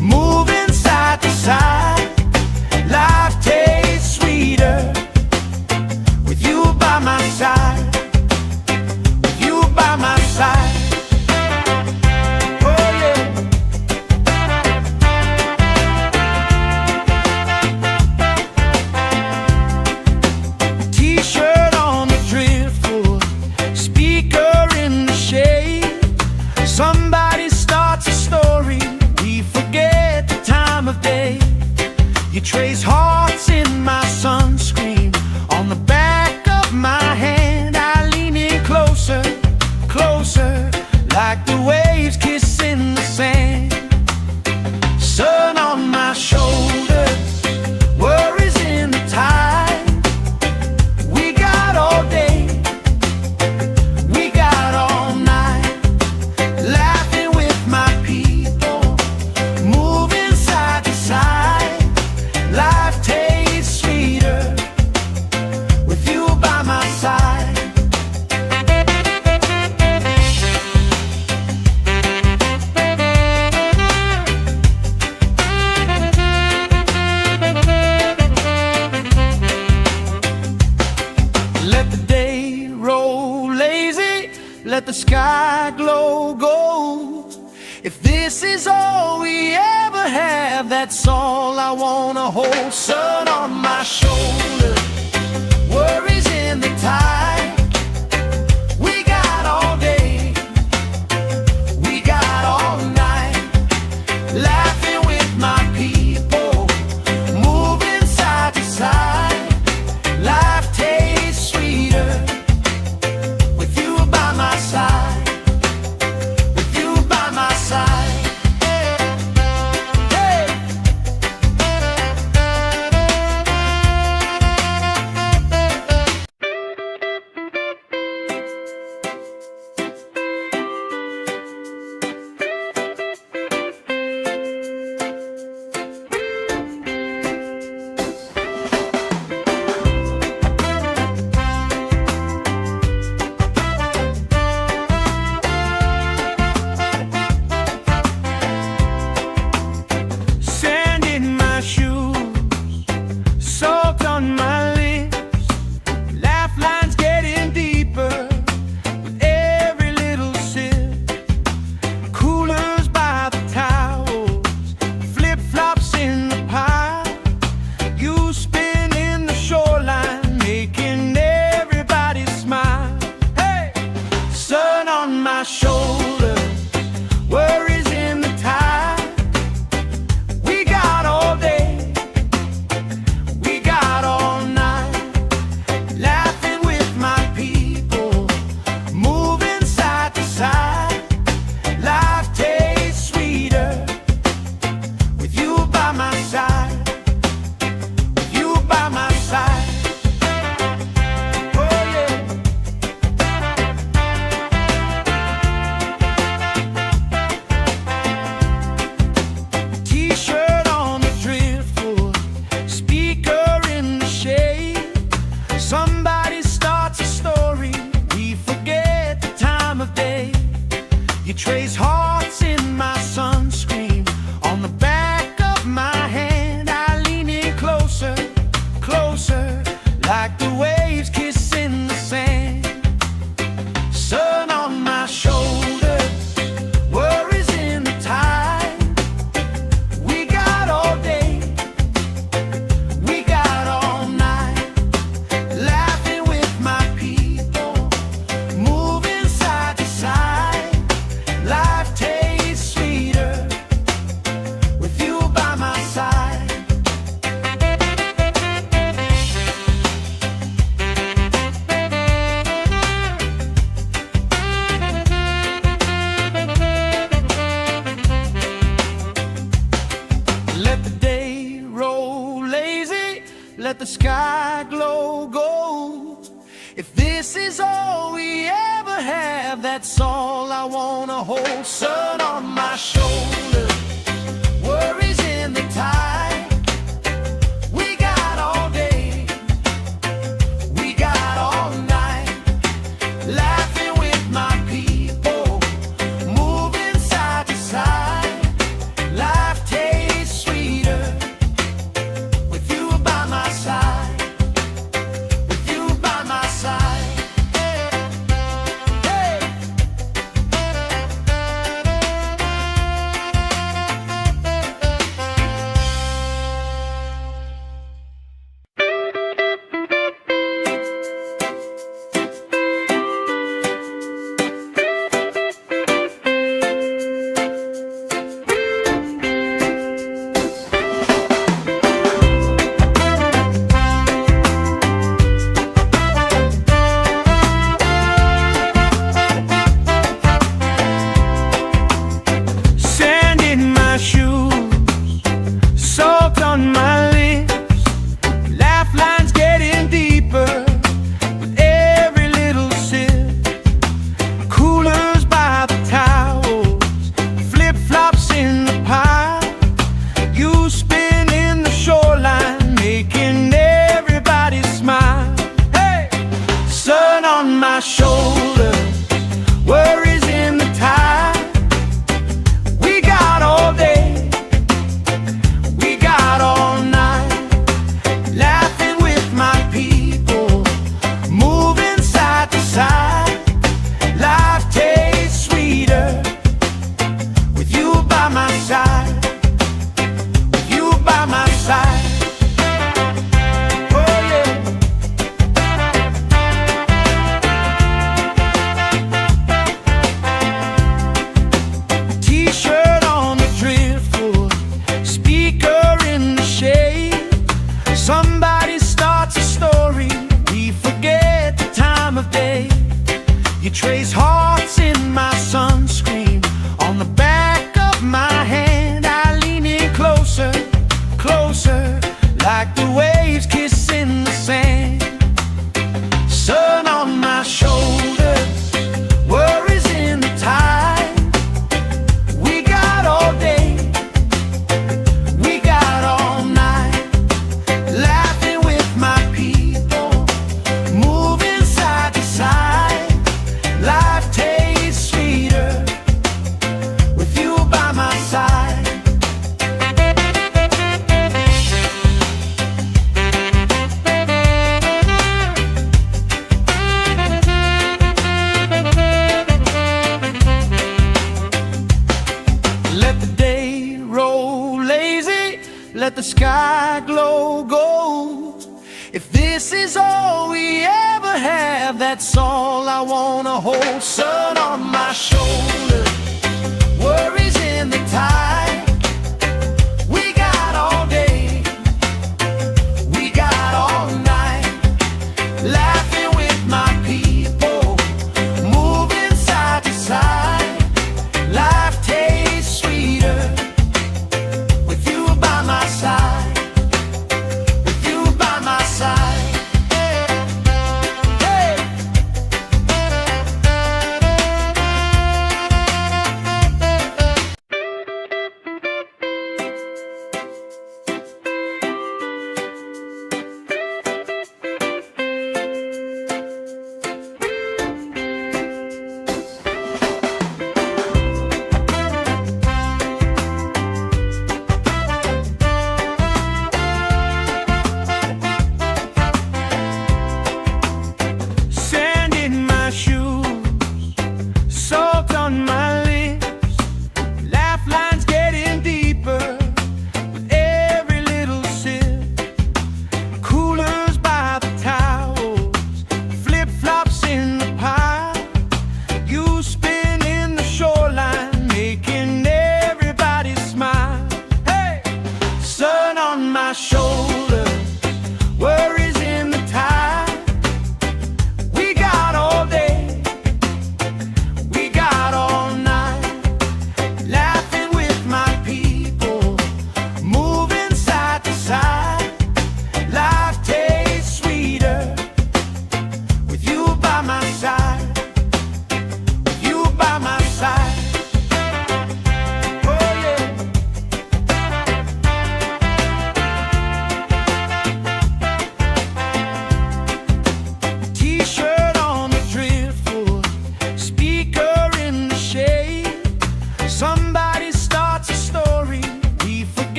moving side to side. Life tastes sweeter with you by my side, with you by my side. Oh yeah. T-shirt on the driftwood, speaker in the shade. Somebody starts a story, we forget the time of day. You trace hearts in my sunscreen on the back of my hand. I lean in closer, closer, like the waves kissing the sand. Sun on my shoulders, worries in the tide. We got all day, we got all night, laughing with my people, moving side to side. Life tastes sweeter with you by my side. Let the day roll lazy, let the sky glow gold. If this is all we ever have, that's all I wanna hold. Sun on my shoulders, worries in the tide. We got all day, we got all night, laughing with my people, moving side to side. Life tastes sweeter with you by my side, with you by my side. Hey. let the sky glow gold. If this is all we ever have, that's all I wanna hold. Sun on my shoulder, worries in the tide. We got all day, we got all night, laughing with my people, moving side to side. Life tastes sweeter with you by my side, with you by my side. Hey. Sand in my shoes, salt on my lips, laugh lines getting deeper with every little sip. Coolers by the towels, flip-flops in the pile, you spinning the shoreline, making everybody smile. Hey! Sun on my shoulders, worries in the tide. We got all day, we got all night, laughing with my people, moving side to side. Life tastes sweeter with you by my side, with you by my side. Oh yeah. T-shirt on the driftwood, speaker in the shade. Somebody starts a story, we forget the time of day. You trace hearts in my sunscreen, on the back of my hand. I lean in closer, closer, like the waves kissing the sand. Sun on my shoulders, worries in the tide. We got all day, we got all night, laughing with my people, moving side to side. Life tastes sweeter with you by my side. Let the day roll lazy, let the sky glow gold. If this is all we ever have, that's all I wanna hold. Sun on my shoulder, worries in the tide. We got all day, we got all night, laughing with my people, moving side to side. Life tastes sweeter with you by my side, with you by my side. Hey.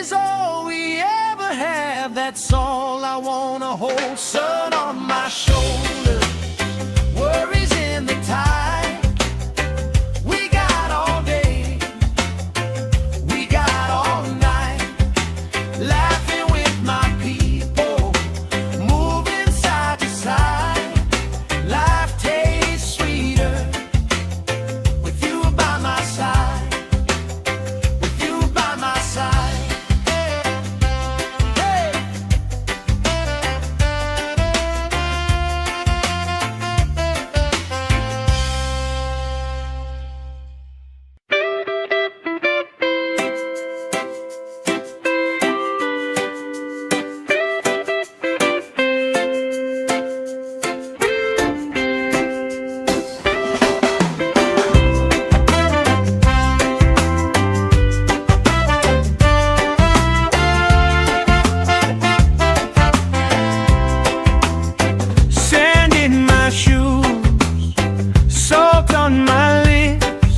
is all we ever have, that's all I wanna hold. Sun on my shoulder, worries in the tide. We got all day, we got all night, laughing with my people, moving side to side. Life tastes sweeter with you by my side, with you by my side. Hey. Sand in my shoes, salt on my lips,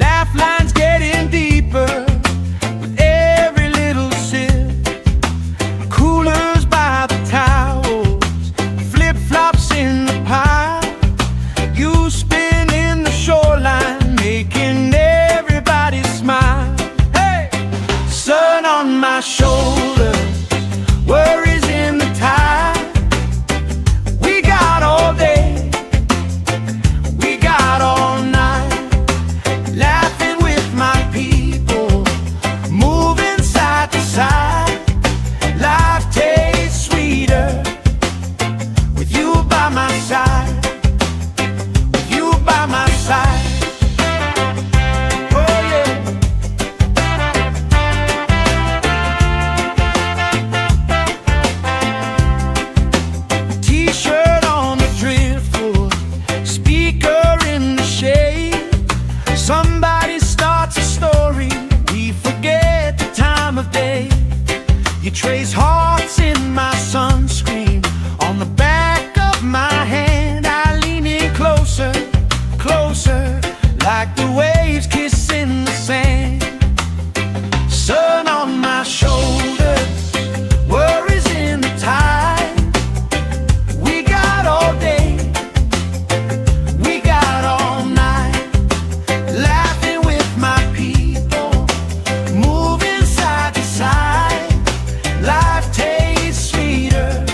laugh lines getting deeper with every little sip. Coolers by the towels, flip-flops in the pile, you spinning the shoreline, making everybody smile. Hey! Sun on my shoulders, worries in the tide. We got all day, we got all night, laughing with my people, moving side to side. Life tastes sweeter with you by my side, with you by my side. Oh yeah. T-shirt on the driftwood, speaker in the shade. Somebody starts a story, we forget the time of day. You trace hearts in my sunscreen, on the back of my hand. I lean in closer, closer, like the waves kissing the sand. Sun on my shoulders, worries in the tide. We got all day, we got all night, laughing with my people, moving side to side. Life tastes sweeter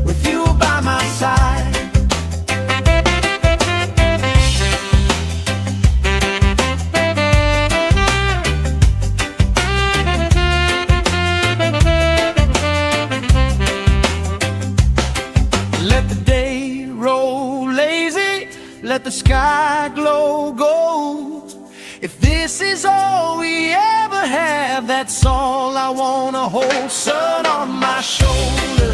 with you by my side. Let the day roll lazy, let the sky glow gold. If this is all we ever have, that's all I wanna hold. Sun on my shoulder,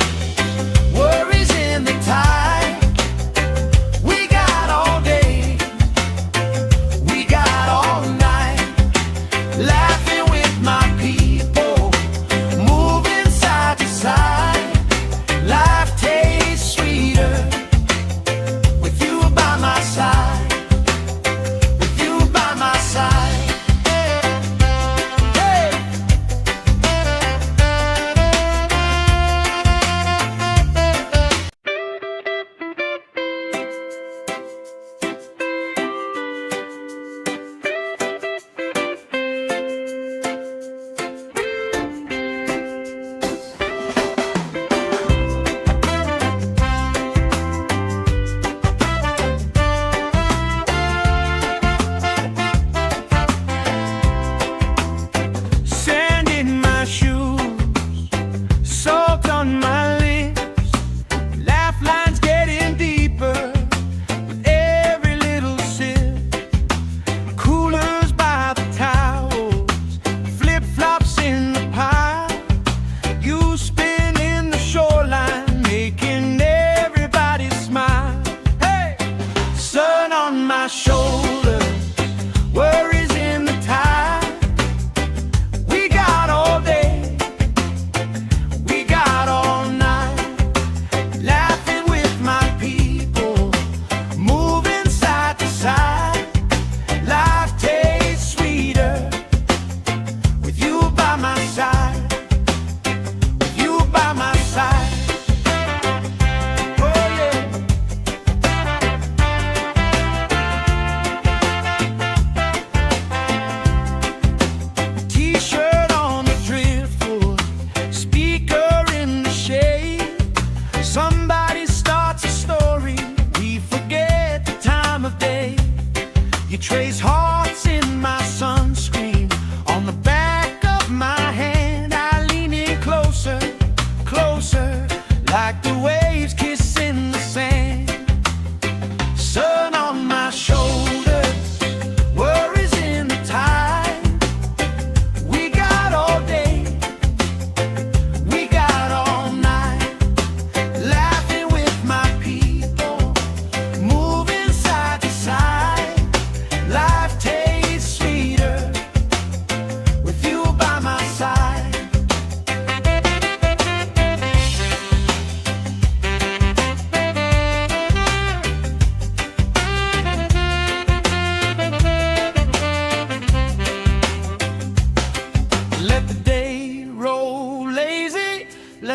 worries in the tide. We got all day, we got all night, laughing with my people, moving side to side. Life tastes sweeter with you by my side, with you by my side. Hey.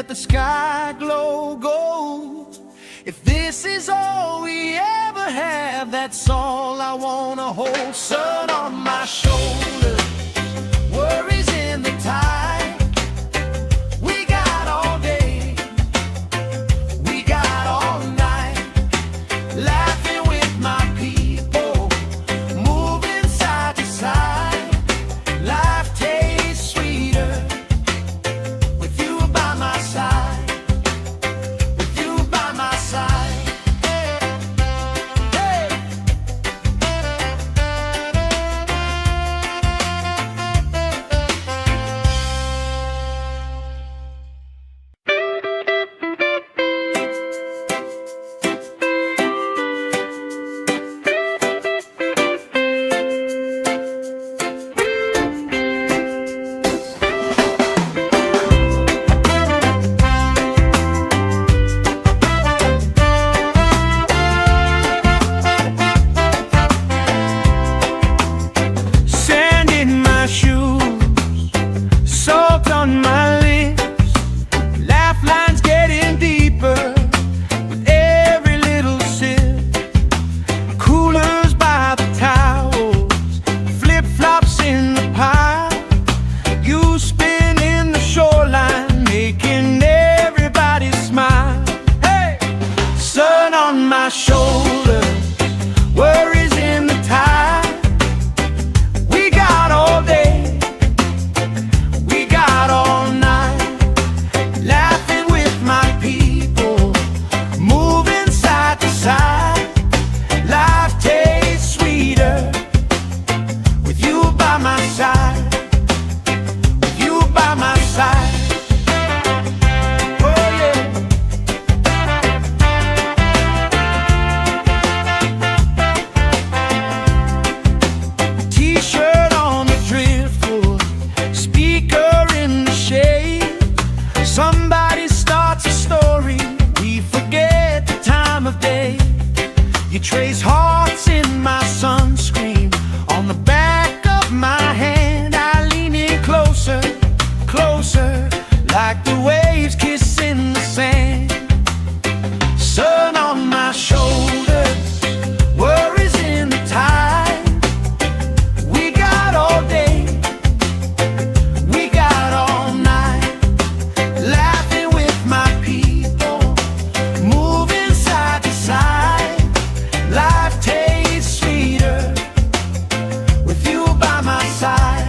let the sky glow gold. If this is all we ever have, that's all I wanna hold. Sun on my shoulder, worries in the tide. We got all day, we got all night, laughing with my people, moving side to side. Life tastes sweeter with you by my side, with you by my side. Hey. Sand in my shoes, salt on my lips, laugh lines getting deeper with every little sip. Coolers by the towels, flip-flops in the pile. You spinning the shoreline, making everybody smile. Hey! Sun on my shoulder, worries in the tide. We got all day, we got all night, laughing with my people, moving side to side. Life tastes sweeter with you by my side, with you by my side. Oh yeah. T-shirt on the driftwood, speaker in the shade. Somebody starts a story, we forget the time of day. You trace hearts in my sunscreen, on the back of my hand. I lean in closer, closer, like the waves kissing the sand. Sun on my shoulders, worries in the tide. We got all day, we got all night, laughing with my people, moving side to side. Life tastes sweeter with you by my side.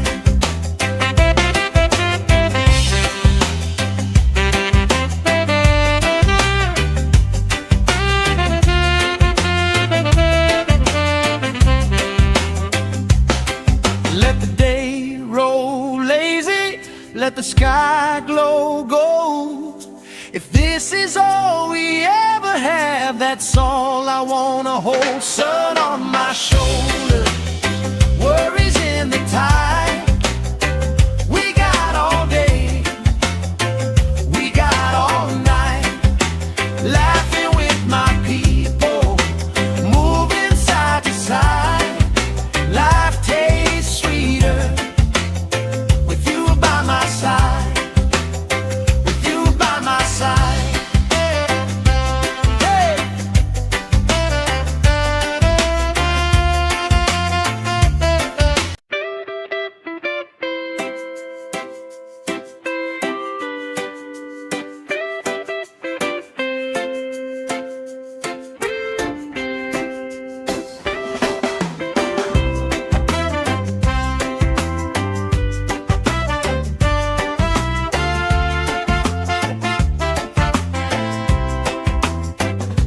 Let the day roll lazy, let the sky glow gold. If this is all we ever have, that's all I wanna hold. Sun on my shoulder, worries in the tide. We got all day, we got all night, laughing with my people, moving side to side. Life tastes sweeter with you by my side, with you by my side. Hey.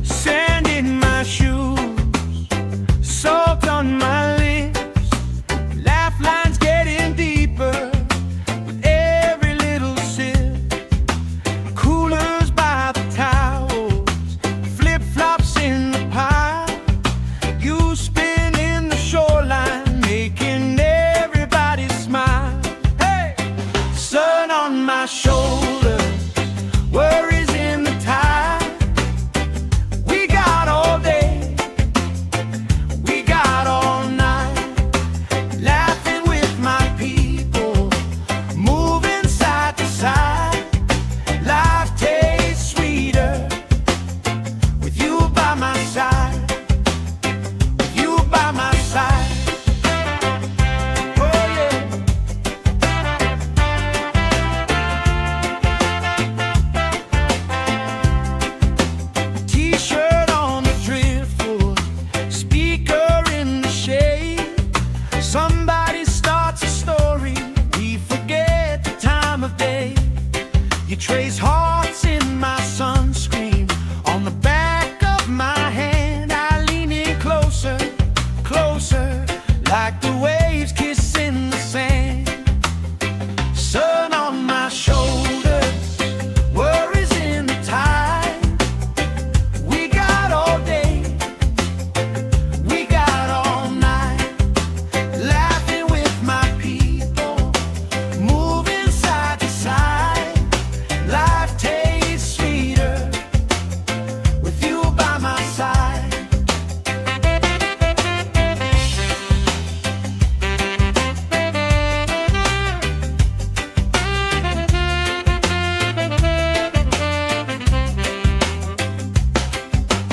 Sand in my shoes, salt on my lips, laugh lines getting deeper with every little sip. Coolers by the towels, flip-flops in the pile. You spinning the shoreline, making everybody smile. Hey! Sun on my shoulder, worries in the tide. We got all day, we got all night, laughing with my people, moving side to side. Life You trace hearts in my sunscreen on the back of my hand. I lean in closer, closer, like the waves kissing the sand. Sun on my shoulders, worries in the tide. We got all day, we got all night, laughing with my people, moving side to side. Life tastes sweeter with you by my side.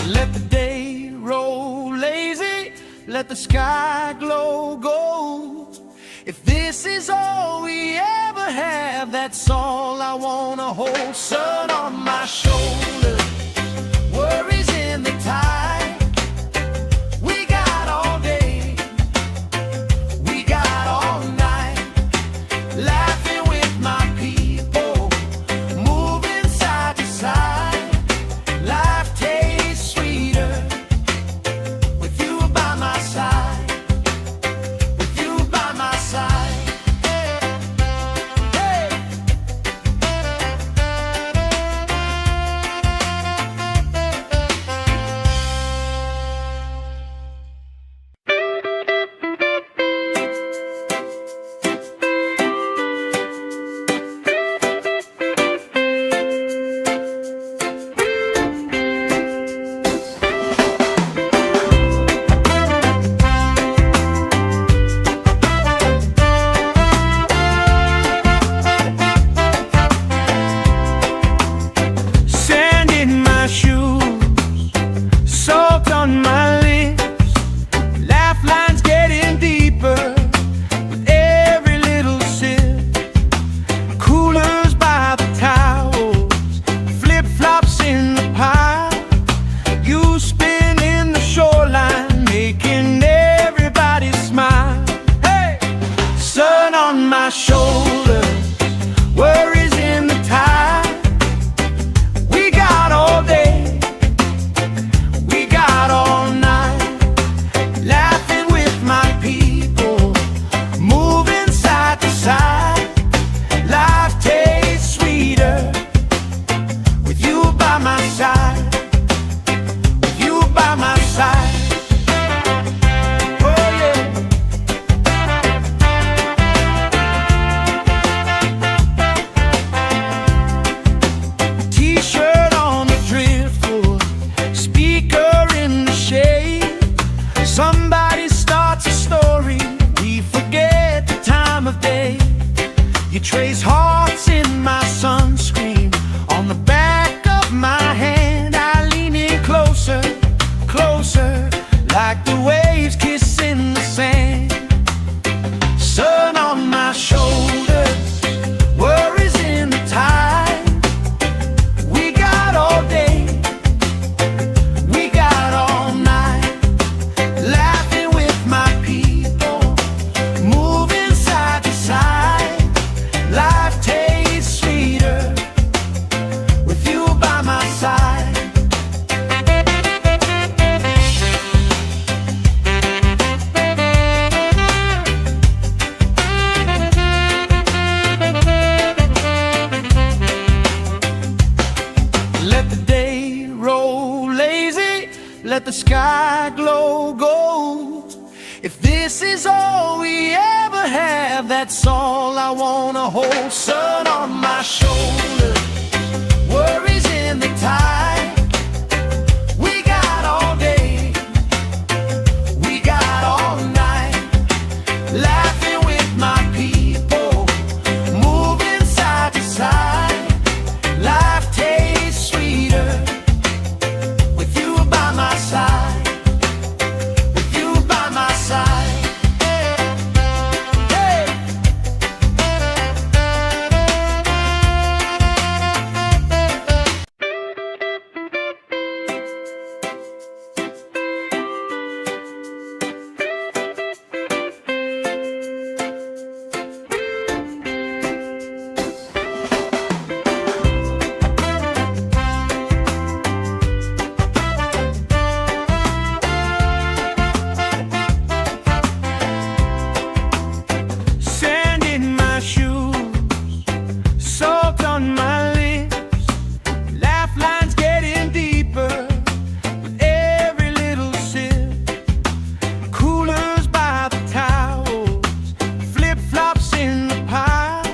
Let the day roll lazy, let the sky glow gold. If this is all we ever have, that's all I wanna hold. Sun on my shoulders, worries in the tide. We got all day, we got all night, laughing with my people, moving side to side. Life tastes sweeter with you by my side, with you by my side. Hey. Sand in my shoes, salt on my lips, laugh lines getting deeper with every little sip. Coolers by the towels, flip-flops in the pile. You spinning the shoreline, making everybody smile. Hey! Sun on my shoulders, worries in the tide. We got all day, we got all night, laughing with my people, moving side to side. Life tastes sweeter with you by my side, with you by my side. Oh yeah. T-shirt on the driftwood, speaker in the shade. Somebody starts a story, we forget the time of day. You trace hearts in my sunscreen on the back of my hand. I lean in closer, closer, like the waves kissing the sand. Sun on my shoulders, worries in the tide. We got all day, we got all night, laughing with my people, moving side to side. Life tastes sweeter with you by my side. Let the day roll lazy, let the sky glow gold. If this is all we ever have, that's all I wanna hold. Sun on my shoulders, worries in the tide. We got all day, we got all night, laughing with my people, moving side to side. Life tastes sweeter with you by my side, with you by my side. Hey. salt on my lips, laugh lines getting deeper with every little sip. Coolers by the towels, flip-flops in the pile.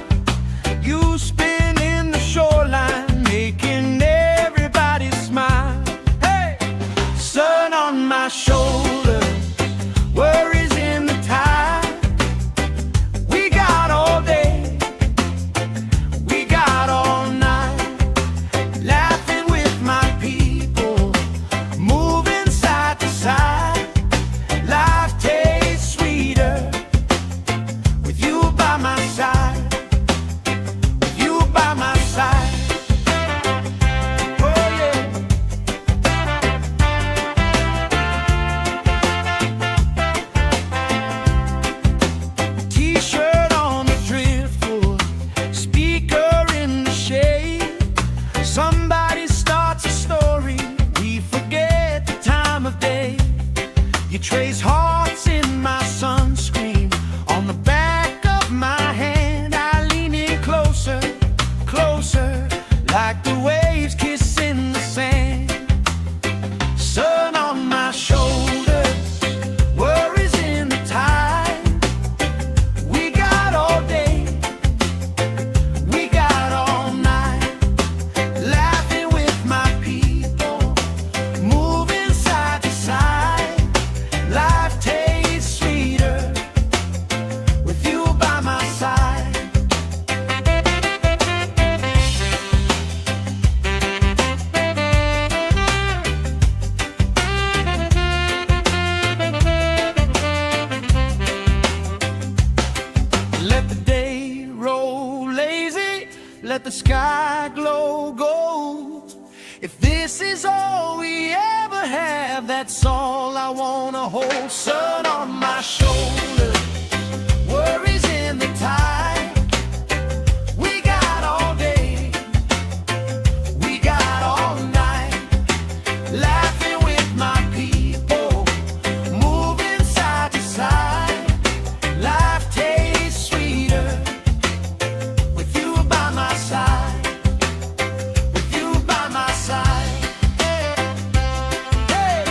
You spin in the shoreline, making everybody smile. Hey! Sun on my shoulders, worries in the tide. We got all day, we got all night, laughing with my people, moving side to side. Life tastes sweeter with you by my side, with you by my side. Oh yeah. T-shirt on the driftwood, speaker in the shade. Somebody starts a story, we forget the time of day. You trace hearts in my sunscreen, on the back of my hand. I lean in closer, closer, like the waves kissing the sand. Sun on my shoulders, worries in the tide. We got all day, we got all night, laughing with my people, moving side to side. Life tastes sweeter with you by my side. Let the day roll lazy, let the sky glow gold. If this is all we ever have, that's all I wanna hold. Sun on my shoulders, worries in the tide. We got all day, we got all night, laughing with my people, moving side to side. Life tastes sweeter with you by my side, with you by my side. Hey!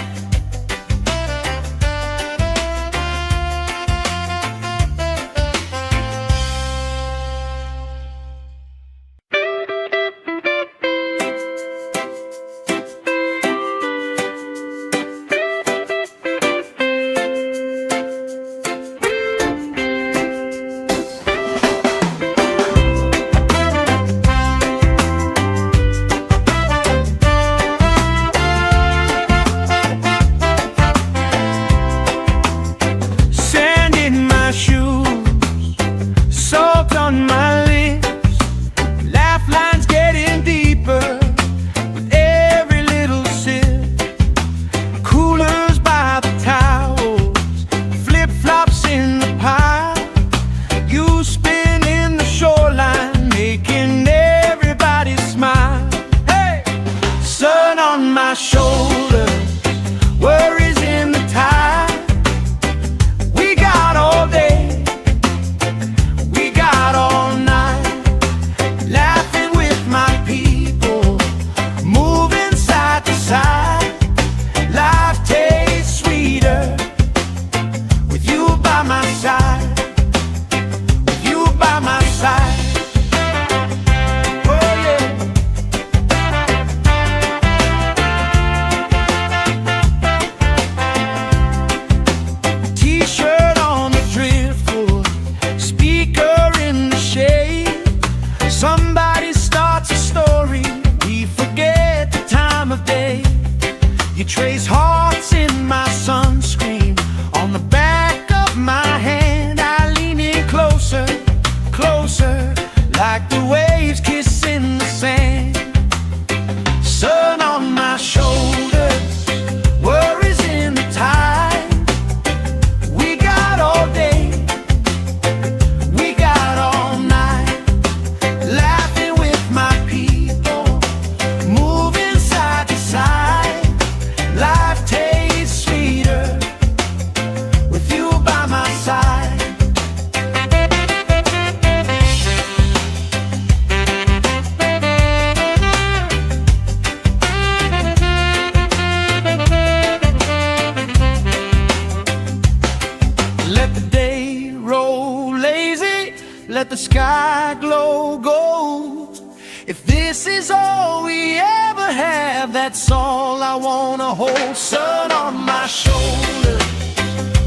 If this is all we ever have, that's all I wanna hold. Sun on my shoulder,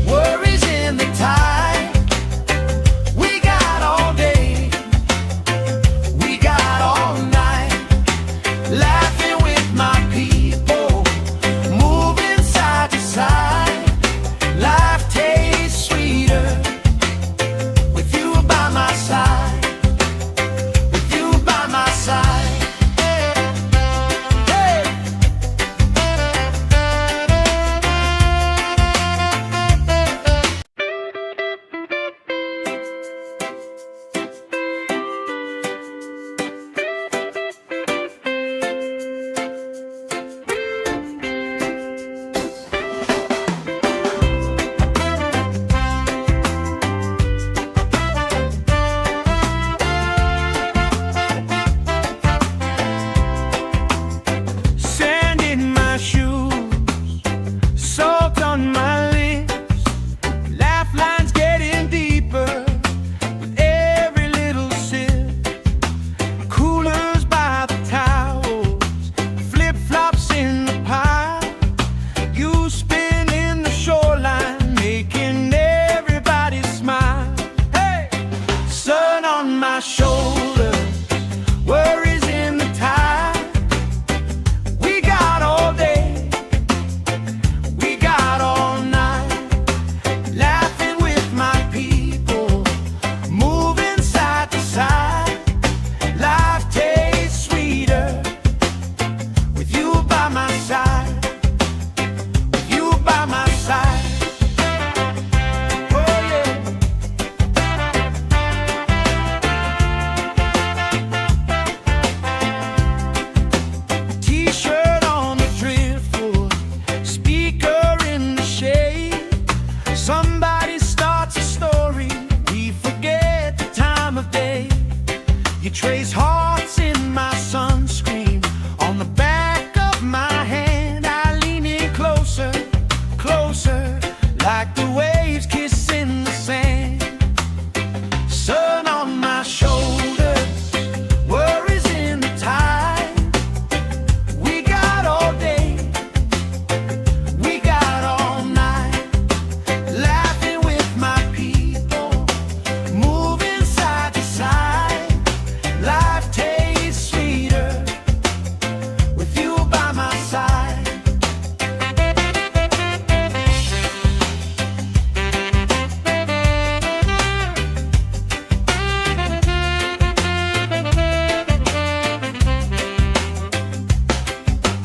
worries in the tide. We got all day, we got all night, laughing with my people, moving side to side. Life tastes sweeter with you by my side. My shoulder, worries in the tide. We got all day, we got all night, laughing with my people, moving side to side. Life tastes sweeter with you by my side, with you by my side. You trace hearts in my sunscreen on the back of my hand. I lean in closer, closer, like the waves kissing the sand. Sun on my shoulders, worries in the tide. We got all day, we got all night, laughing with my people, moving side to side. Life tastes sweeter with you by my side.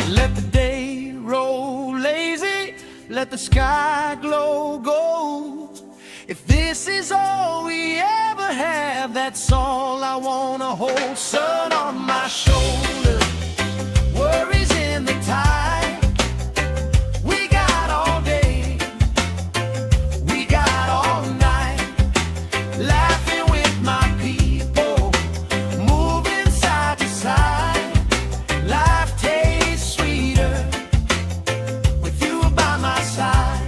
Let the day roll lazy, let the sky glow gold. If this is all we ever have, that's all I wanna hold. Sun on my shoulder, worries in the tide. We got all day, we got all night, laughing with my people, moving side to side. Life tastes sweeter with you by my side.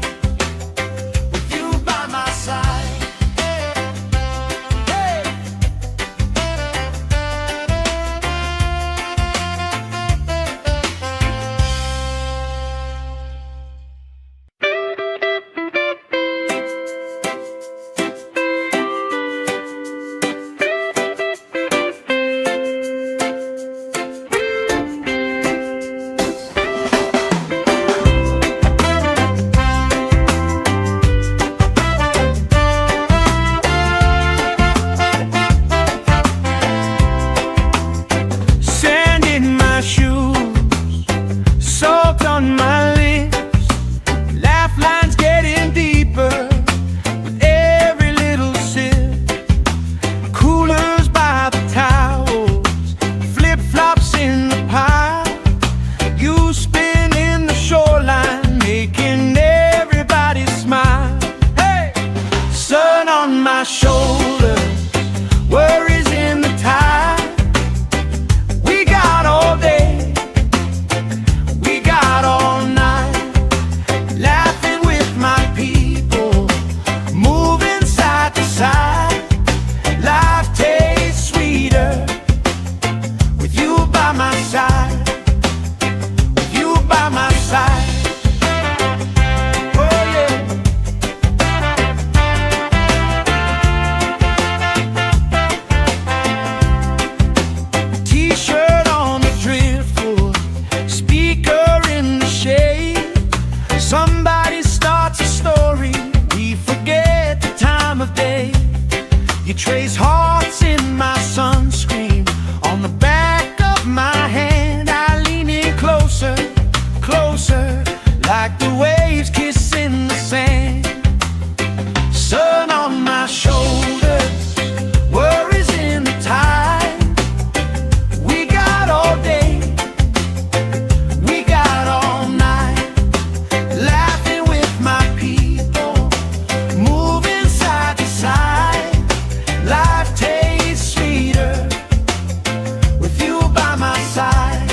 by my side, with you by my side. Oh yeah. T-shirt on the driftwood, speaker in the shade. Somebody starts a story, we forget the time of day. You trace hearts in my sunscreen, on the back of my hand. I lean in closer, closer, like the waves kissing the sand. Sun on my shoulders, worries in the tide. We got all day, we got all night, laughing with my people, moving side to side. Life tastes sweeter with you by my side.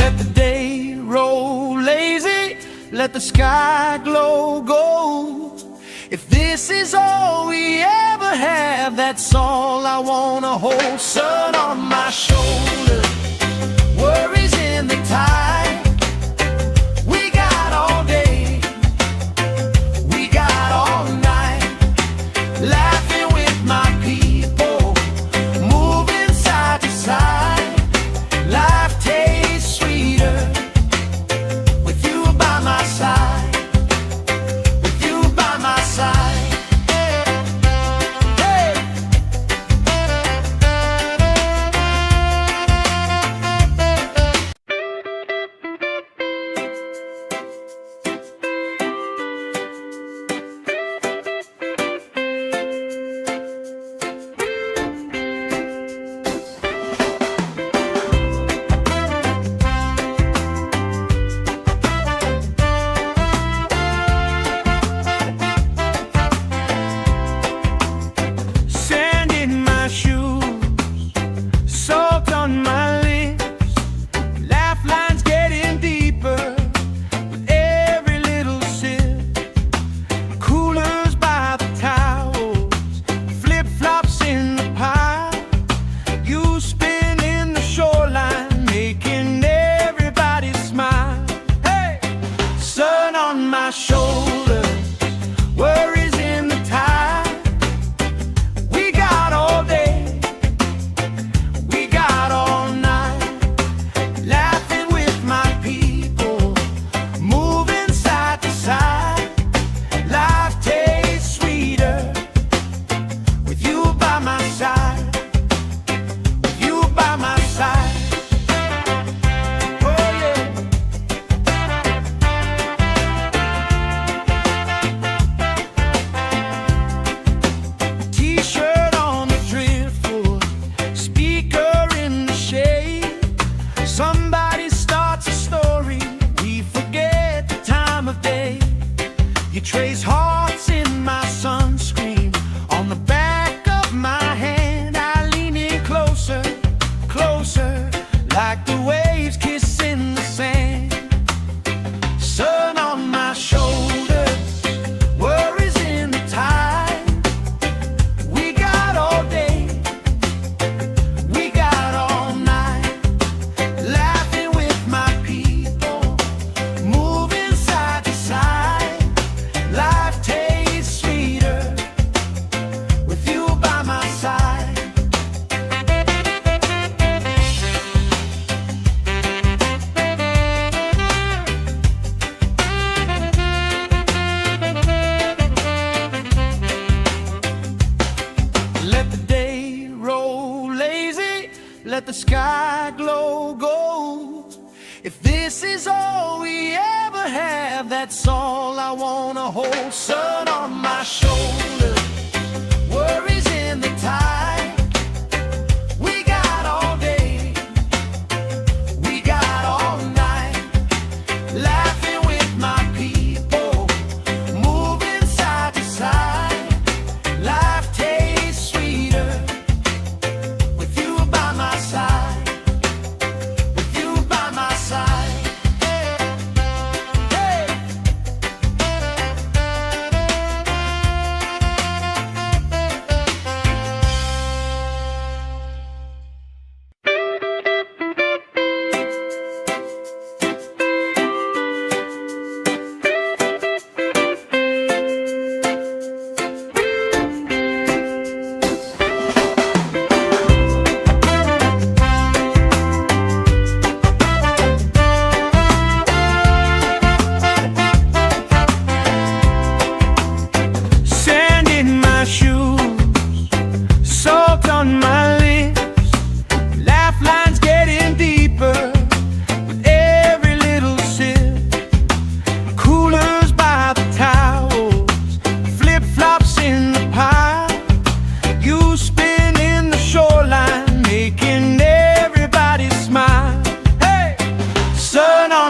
Let the day roll lazy, let the sky glow gold. If this is all we ever have, that's all I wanna hold. Sun on my shoulders, worries in the tide. We got all day, we got all night, laughing with my people, moving side to side. Life tastes sweeter with you by my side, with you by my side. Hey. Sand in my shoes, salt on my lips, laugh lines getting deeper with every little sip. Coolers by the towels, flip-flops in the pile. You spinning the shoreline, making everybody smile. Hey! Sun on my shoulders, worries in the tide. We got all day, we got all night, laughing with my people, moving side to side. Life tastes sweeter with you by my side, with you by my side. Oh yeah. T-shirt on the driftwood, speaker in the shade. Somebody starts a story, we forget the time of day. You trace hearts in my sunscreen, on the back of my hand. I lean in closer, closer, like the waves kissing the sand. Sun on my shoulders, worries in the tide. We got all day, we got all night, laughing with my people, moving side to side. Life tastes sweeter with you by my side. Let the day roll lazy, let the sky glow gold. If this is all we ever have, that's all I wanna hold. Sun on my shoulders, worries in the tide. We got all day, we got all night, laughing with my people, moving side to side. Life tastes sweeter with you by my side, with you by my side.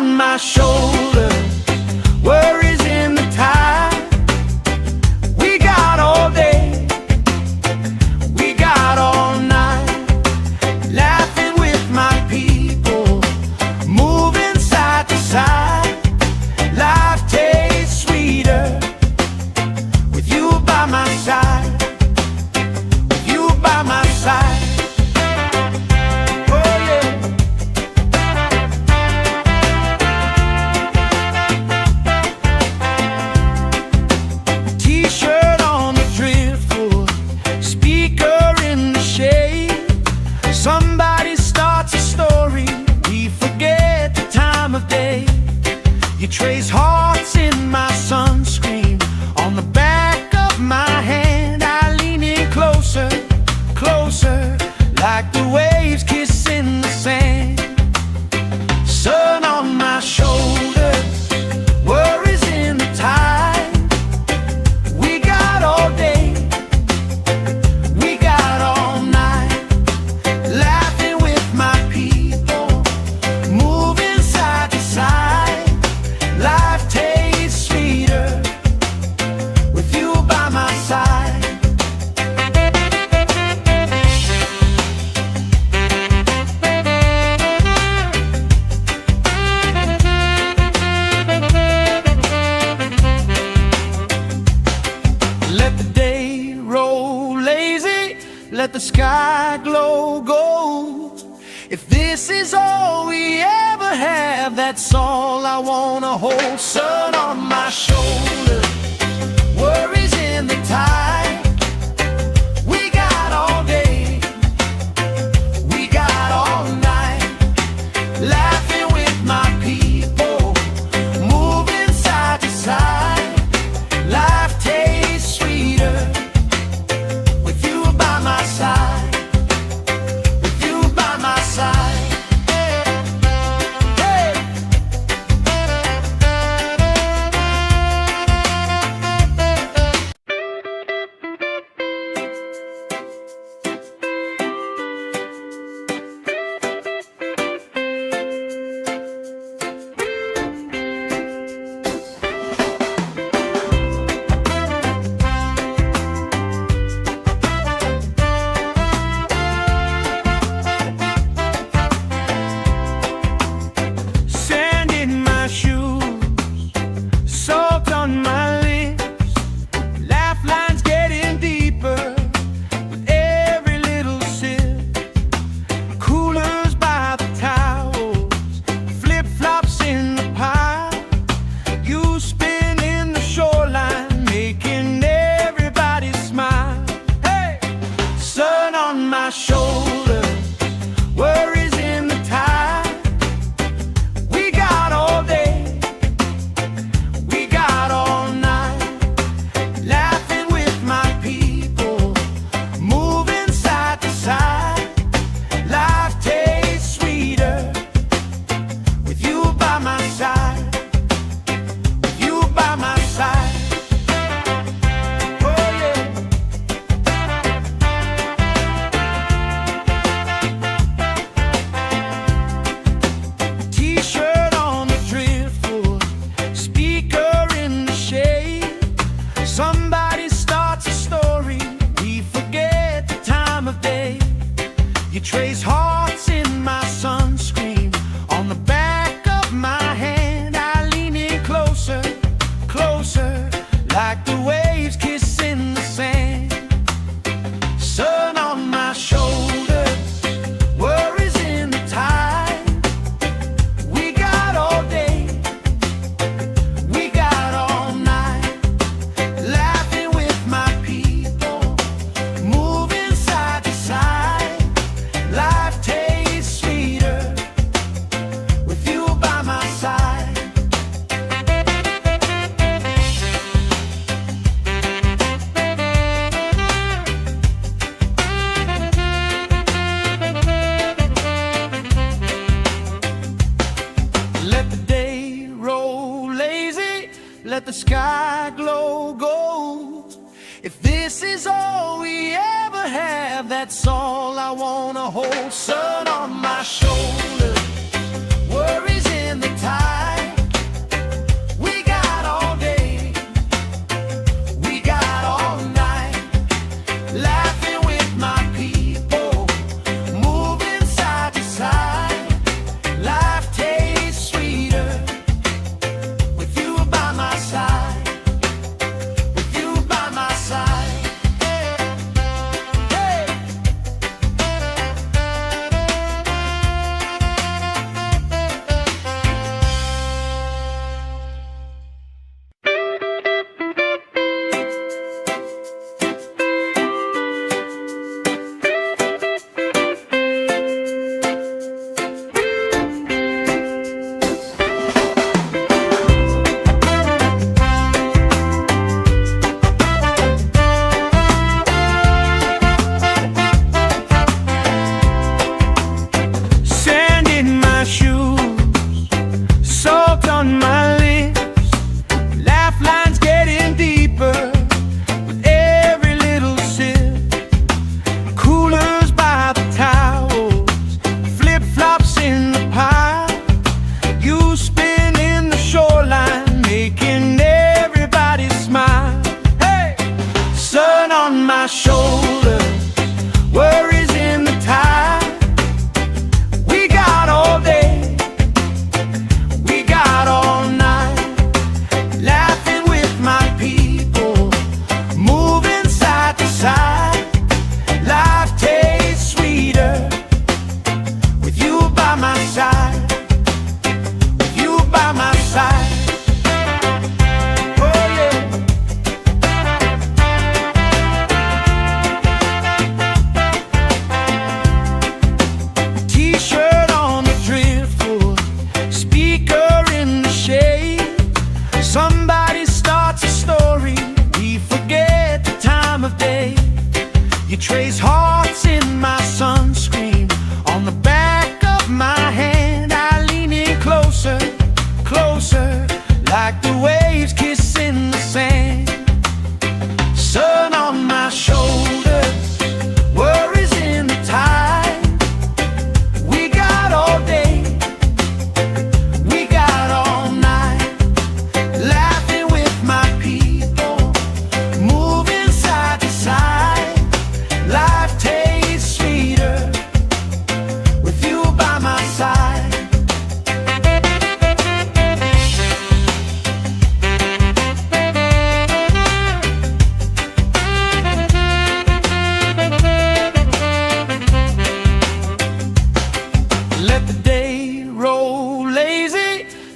on my shoulder, worries in the tide. We got all day, we got all night, laughing with my people, moving side to side. Life tastes sweeter with you by my side, with you by my side. Somebody starts a story, we forget the time of day. You trace hearts in my sunscreen, on the back of my hand. I lean in closer, closer, like the waves kissing the sand. Sun on my shoulders, worries in the tide. We got all day, we got all night, laughing with my people, moving side to side. Life tastes sweeter with you by my side. Let the day roll lazy, let the sky glow gold. If this is all we ever have, that's all I wanna hold. Sun on my shoulder, worries in the tide. We got all day, we got all night, laughing with my people, moving side to side. Life tastes sweeter with you by my side, with you by my side. Hey. Sand in my shoes, salt on my lips, laugh lines getting deeper with every little sip. Coolers by the towels, flip-flops in the pile. You spin in the shoreline, making everybody smile. Hey! Sun on my shoulder, worries in the tide. We got all day, we got all night, laughing with my people, moving side to side. Life tastes sweeter with you by my side, with you by my side. Oh yeah. T-shirt on the driftwood, speaker in the shade. Somebody starts a story, we forget the time of day. You trace hearts in my sunscreen, on the back of my hand. I lean in closer, closer, like the waves kissing the sand. Sun on my shoulders, worries in the tide. We got all day, we got all night, laughing with my people, moving side to side. Life tastes sweeter with you by my side. Let the day roll lazy, let the sky glow gold. If this is all we ever have, that's all I wanna hold. Sun on my shoulder, worries in the tide.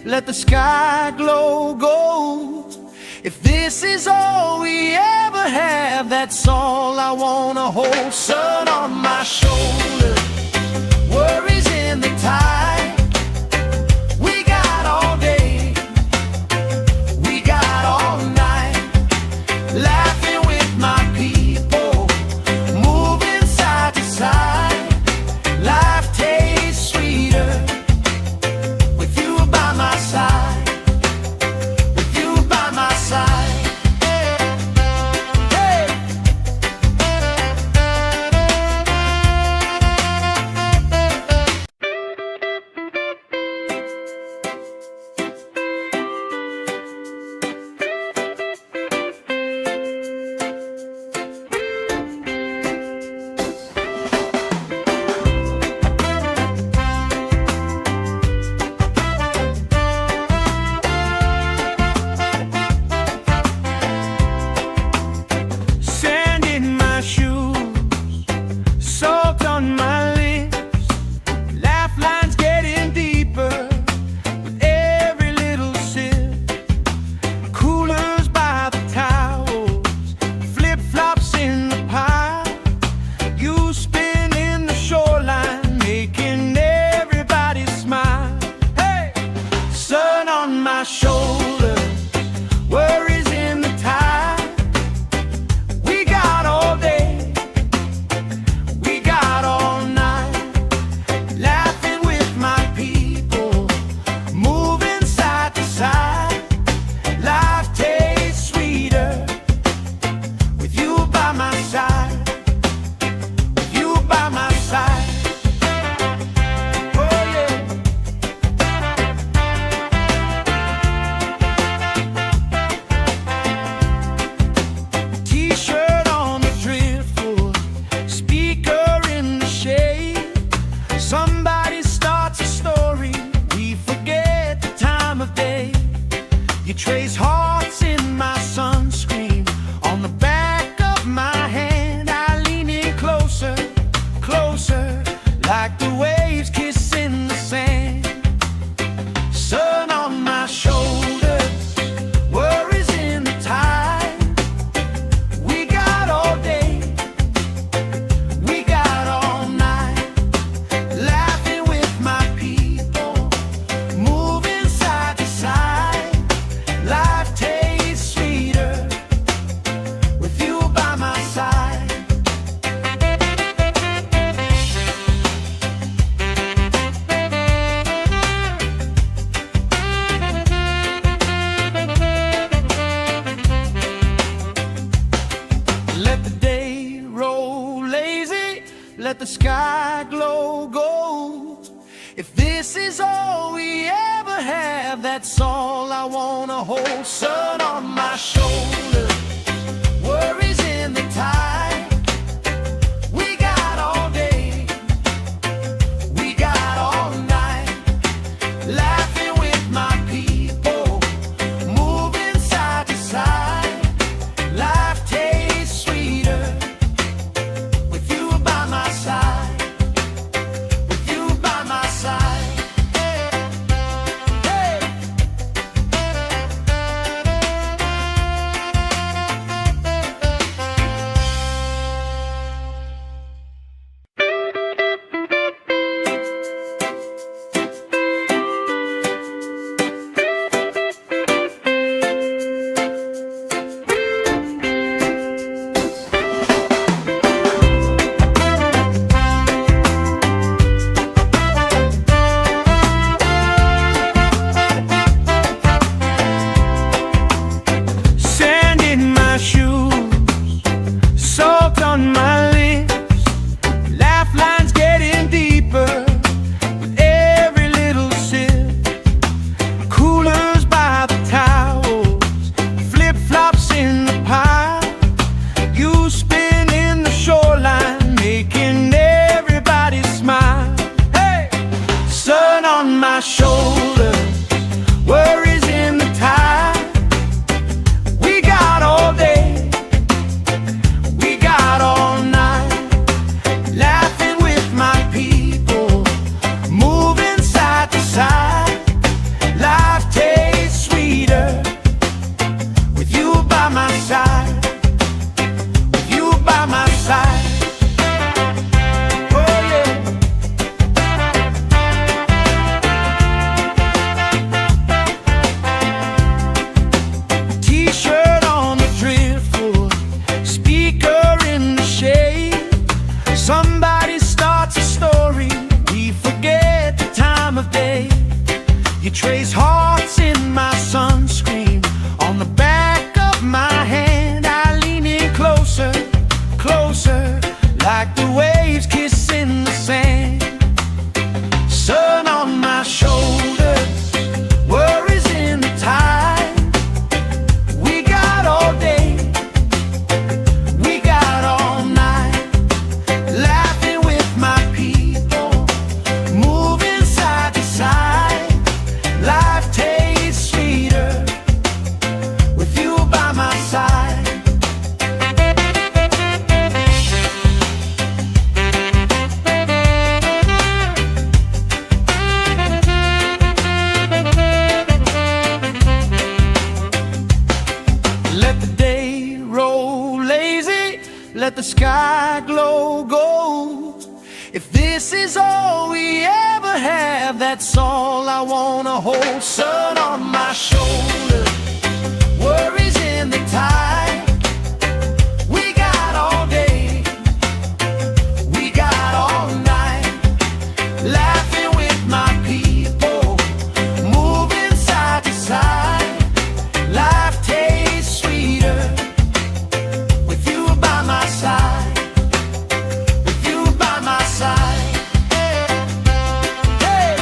let the sky glow gold. If this is all we ever have, that's all I wanna hold. Sun on my shoulder, worries in the tide. We got all day, we got all night, laughing with my people, moving side to side. Life tastes sweeter with you by my side, with you by my side. Hey! Sand in my shoes, salt on my lips, laugh lines getting deeper with every little sip. Coolers by the towels, flip-flops in the pile. You spinning the shoreline, making everybody smile. Hey! Sun on my shoulder, worries in the tide. We got all day, we got all night, laughing with my people, moving side to side. Life tastes sweeter with you by my side, with you by my side. Oh yeah. T-shirt on the driftwood, speaker in the shade. Somebody starts a story, we forget the time of day. You trace hearts in my sunscreen, on the back of my hand. I lean in closer, closer, like the waves kissing the sand. Sun on my shoulders, worries in the tide. We got all day, we got all night, laughing with my people, moving side to side. Life tastes sweeter with you by my side. Let the day roll lazy, let the sky glow gold. If this is all we ever have, that's all I wanna hold. Sun on my shoulder, worries in the tide. We got all day, we got all night, laughing with my people, moving side to side. Life tastes sweeter with you by my side, with you by my side. Hey! hearts in my sunscreen. On the back of my hand I lean in closer, closer, like the waves kissing the sand. Sun on my shoulders, worries in the tide. We got all day, we got all night, laughing with my people, moving side to side. Life tastes sweeter with you by my side. Let the day roll lazy, let the sky glow gold. If this is all we ever have, that's all I wanna hold. Sun on my shoulders, worries in the tide. We got all day, we got all night, laughing with my people, moving side to side. Life tastes sweeter with you by my side, with you by my side. Hey!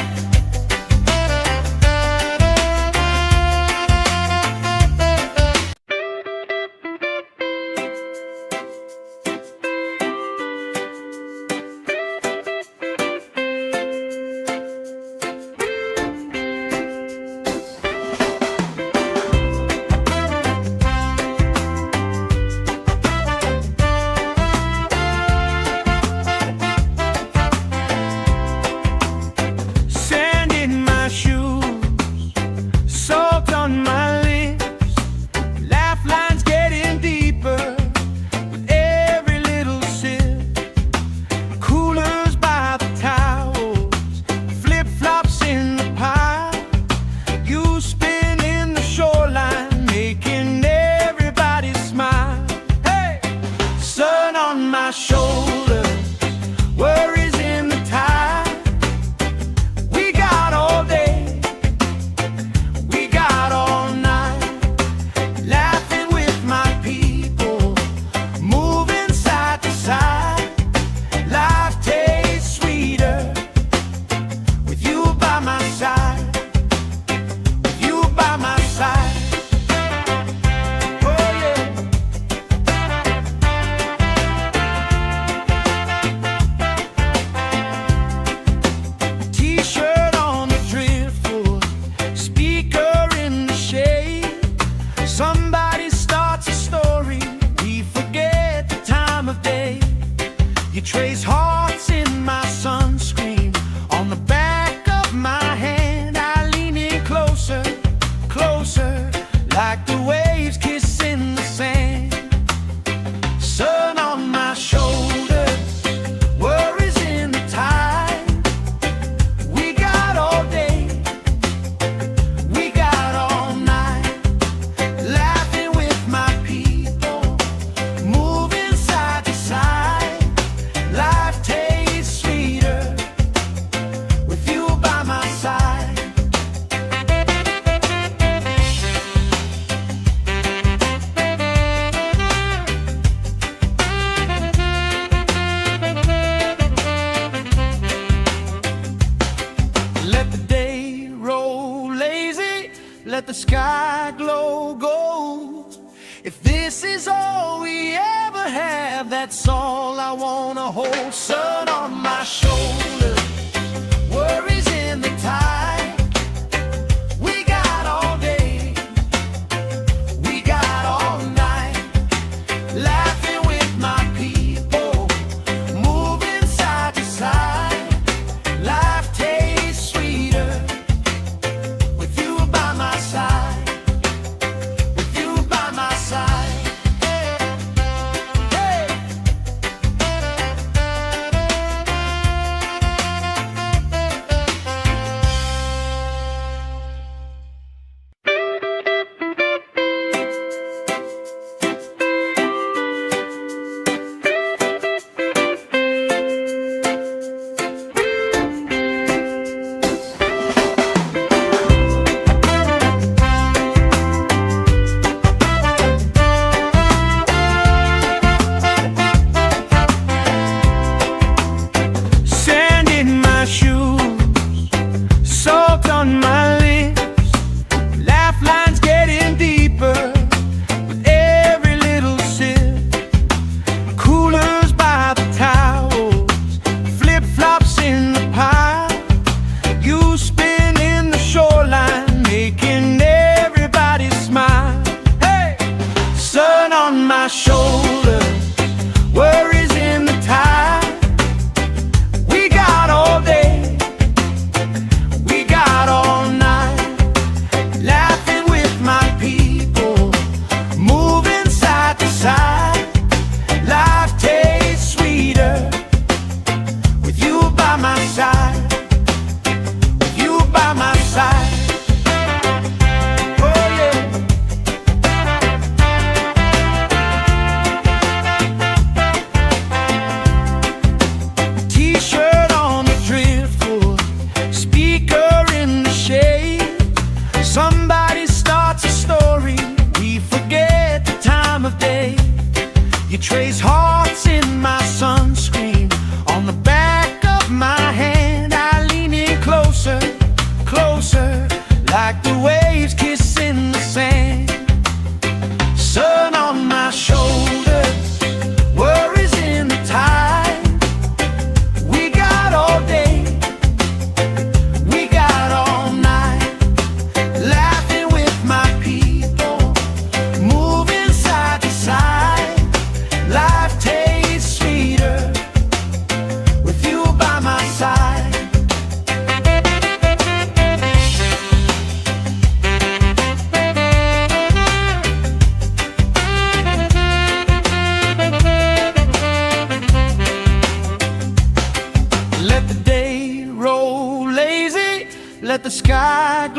Sand in my shoes, salt on my lips, laugh lines getting deeper with every little sip. Coolers by the towels, flip-flops in the pile. You spinning the shoreline, making everybody smile. Hey! Sun on my shoulders, worries in the tide. We got all day, we got all night, laughing with my people, moving side to side. Life tastes sweeter with you by my side, with you by my side. Oh yeah. T-shirt on the driftwood, speaker in the shade. Somebody starts a story, we forget the time of day. You trace hearts in my sunscreen. On the back of my hand I lean in closer, closer, like the waves kissing the sand. Sun on my shoulders, worries in the tide. We got all day, we got all night, laughing with my people, moving side to side. Life tastes sweeter with you by my side. Let the day roll lazy, let the sky glow gold. If this is all we ever have, that's all I wanna hold. Sun on my shoulders, worries in the tide. We got all day, we got all night, laughing with my people, moving side to side. Life tastes sweeter with you by my side, with you by my side. Hey!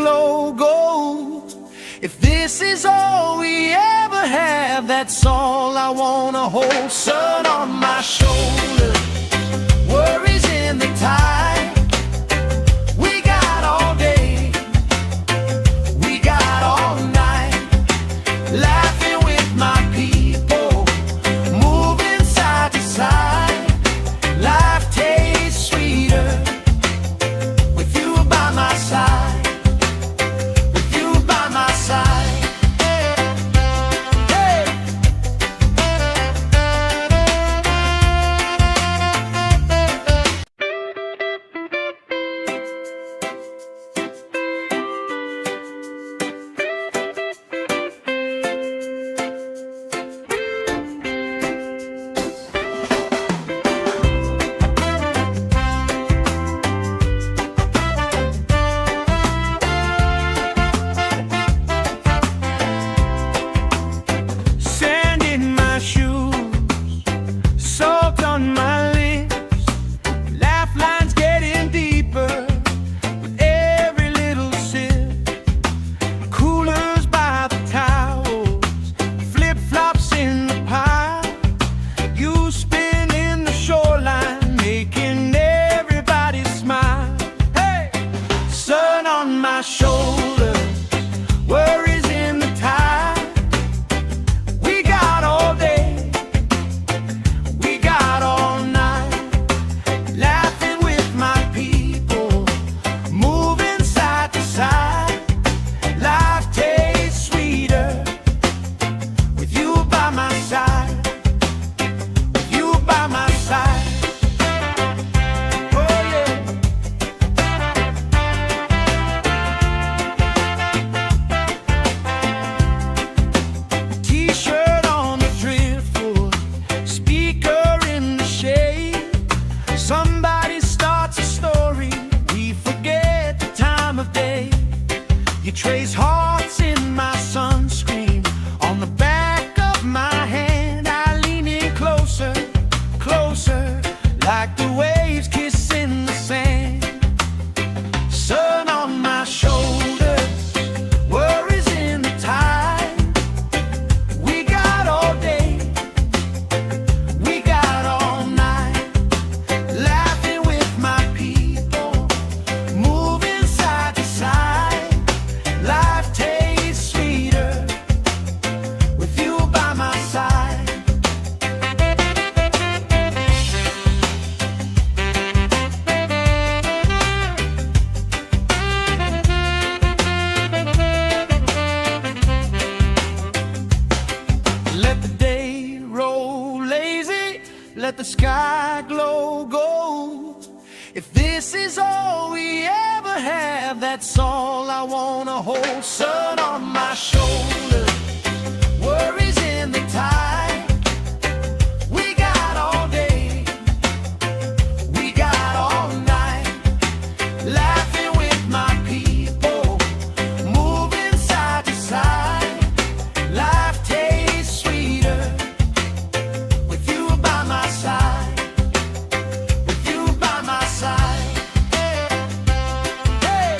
glow gold. If this is all we ever have, that's all I wanna hold. Sun on my shoulder, worries in the tide. We got all day, we got all night, laughing with my people, moving side to side. Life tastes sweeter with you by my side, with you by my side. Hey! Sand in my shoes, salt on my lips, laugh lines getting deeper with every little sip. Coolers by the towels, flip-flops in the pile. You spinning the shoreline, making everybody smile. Hey! Sun on my shoulder, worries in the tide. We got all day, we got all night, laughing with my people, moving side to side. Life tastes sweeter with you by my side, with you by my side. Oh yeah. T-shirt on the driftwood, speaker in the shade. Somebody starts a story, we forget the time of day. You trace hearts in my sunscreen, on the back of my hand. I lean in closer, closer, like the waves kissing the sand. Sun on my shoulders, worries in the tide. We got all day, we got all night, laughing with my people, moving side to side. Life tastes sweeter with you by my side. Let the day roll lazy, let the sky glow gold. If this is all we ever have, that's all I wanna hold. Sun on my shoulder, worries in the tide. We got all day, we got all night, laughing with my people, moving side to side. Life tastes sweeter with you by my side, with you by my side. Hey!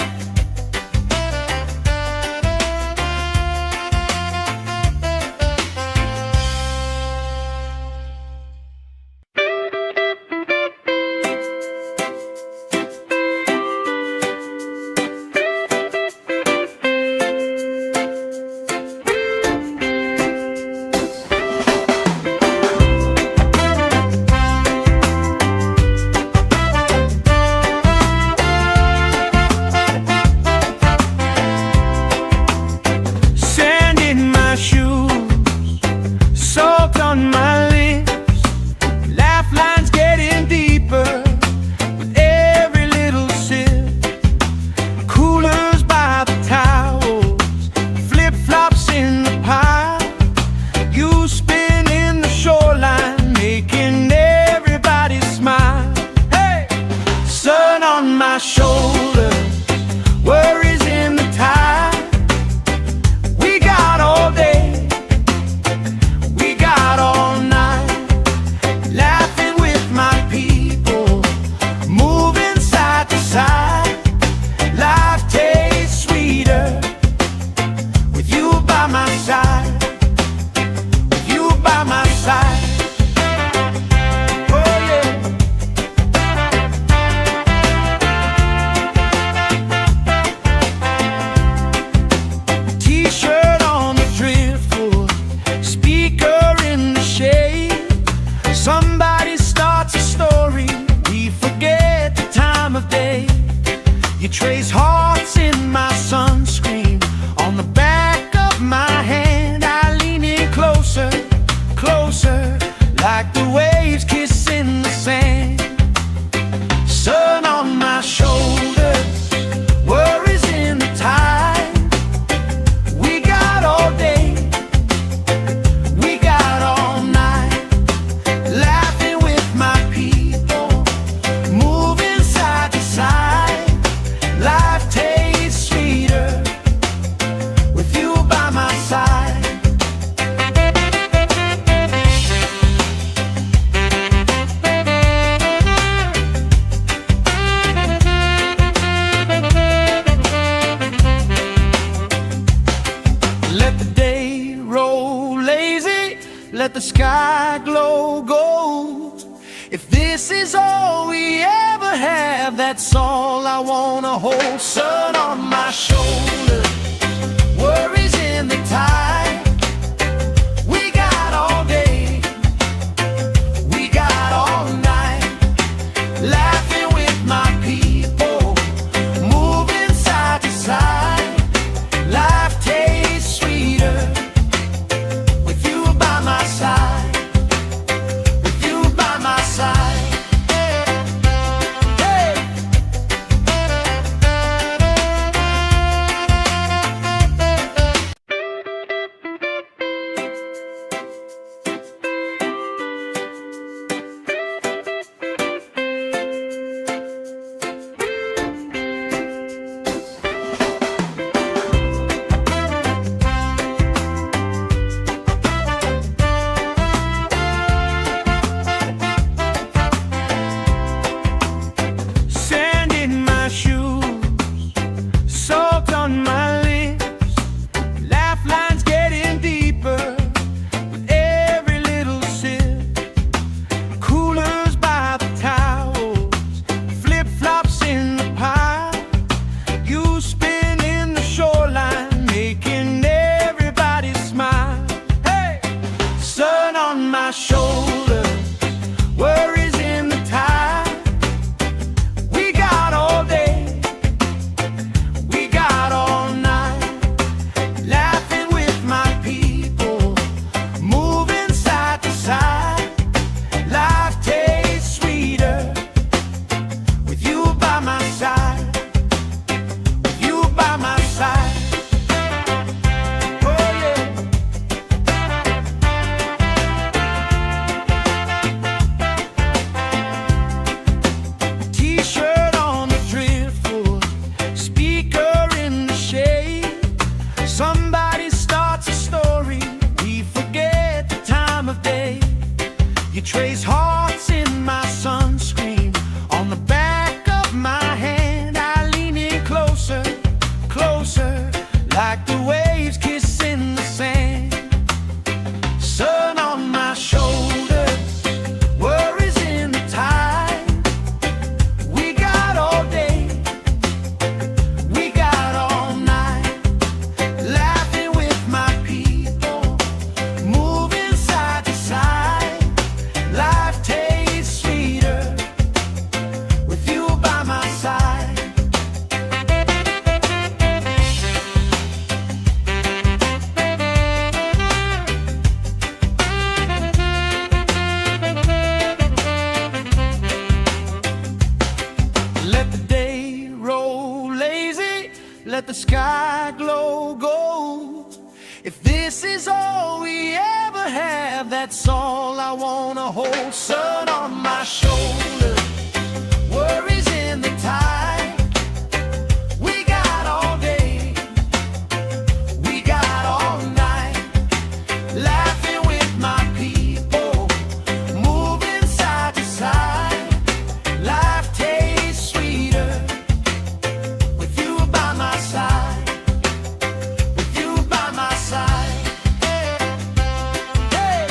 let the sky glow gold. If this is all we ever have, that's all I wanna hold. Sun on my shoulder, worries in the tide. We got all day, we got all night, laughing with my people, moving side to side. Life tastes sweeter with you by my side, with you by my side. Hey! Sand in my shoes, salt on my lips, laugh lines getting deeper with every little sip. Coolers by the towels, flip-flops in the pile. You spinning the shoreline, making everybody smile. Hey! Sun on my shoulder, worries in the tide. We got all day, we got all night, laughing with my people, moving side to side. Life tastes sweeter with you by my side, with you by my side. Oh yeah. T-shirt on the driftwood, speaker in the shade. Somebody starts a story, we forget the time of day. You trace hearts in my sunscreen, on the back of my hand. I lean in closer, closer, like the waves kissing the sand. Sun on my shoulders, worries in the tide. We got all day, we got all night, laughing with my people, moving side to side. Life tastes sweeter with you by my side. Let the day roll lazy, let the sky glow gold. If this is all we ever have, that's all I wanna hold. Sun on my shoulder, worries in the tide. We got all day, we got all night, laughing with my people, moving side to side. Life tastes sweeter with you by my side, with you by my side. Hey!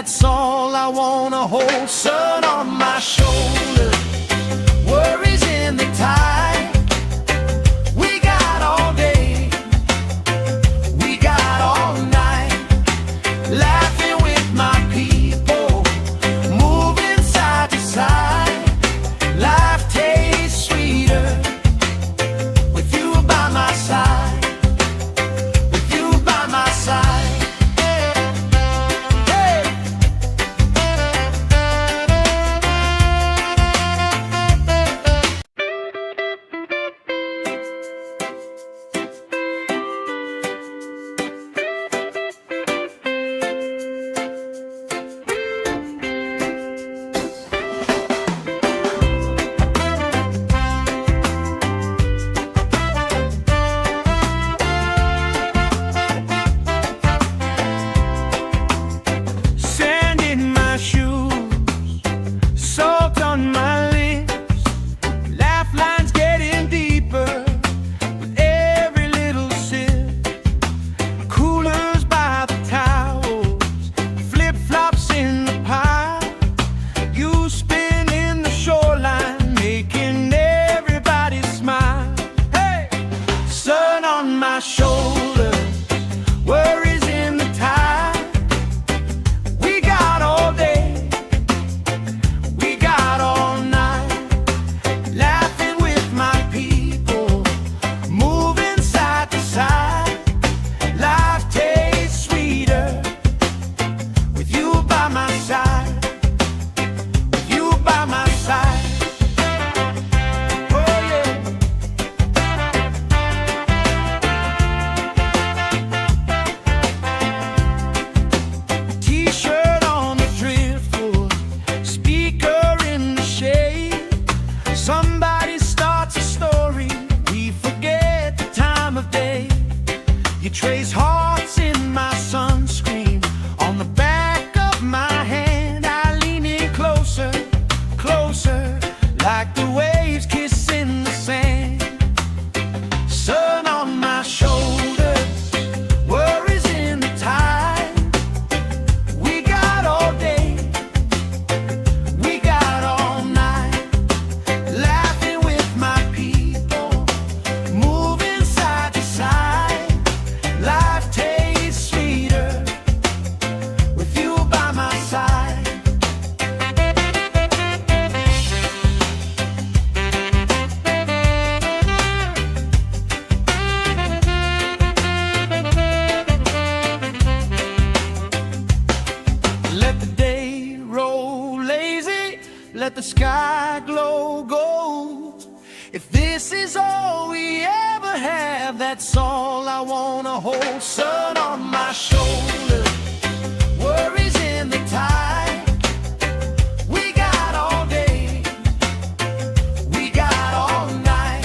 that's all I wanna hold. Sun on my shoulder, worries in the tide. We got all day, we got all night, laughing with my people, moving side to side. Life tastes sweeter with you by my side, with you by my side. Shoulder, worries in the tide. We got all day, we got all night, laughing with my people, moving side to side. Life tastes sweeter with you by my side, with you by my side. Somebody starts a story, we forget the time of day. You trace hearts in my sunscreen, on the back of my hand. I lean in closer, closer, like the waves kissing the sand. Sun on my shoulders, worries in the tide. We got all day, we got all night, laughing with my people, moving side to side. Life tastes sweeter with you by my side. Let the day roll lazy, let the sky glow gold. If this is all we ever have, that's all I wanna hold. Sun on my shoulder, worries in the tide. We got all day, we got all night,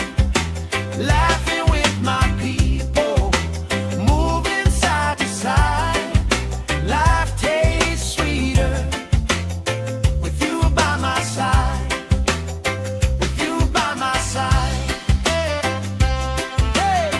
laughing with my people, moving side to side. Life tastes sweeter with you by my side, with you by my side. Hey.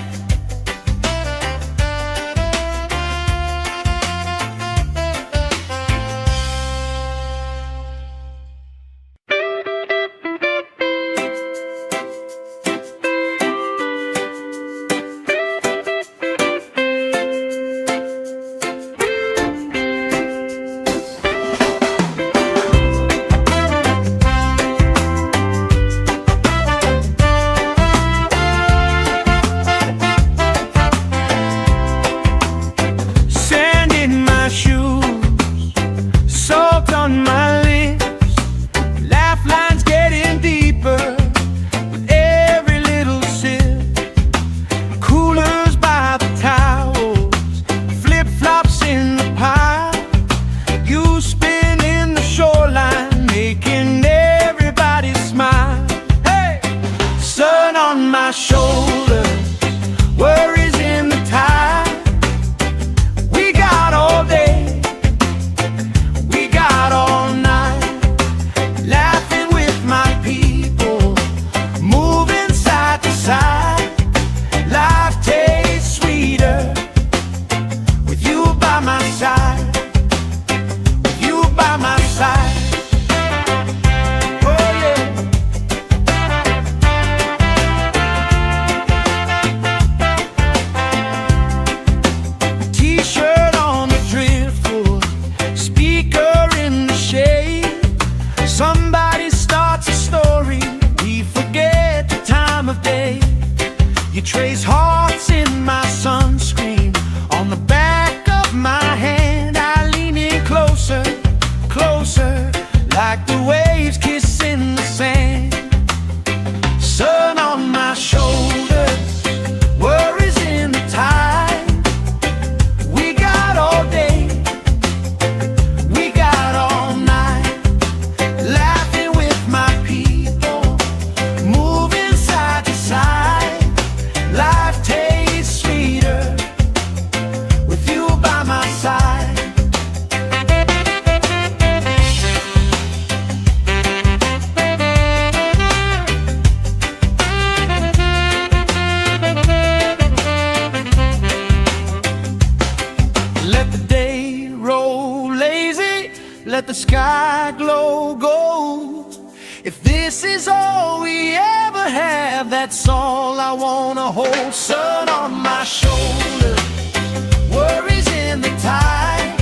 like the waves kissing the sand. Sun on my shoulders, worries in the tide. We got all day, we got all night, laughing with my people, moving side to side. Life tastes sweeter with you by my side. Let the day roll lazy, let the sky glow gold. If this is all we ever have, that's all I wanna hold. Sun on my shoulders, worries in the tide.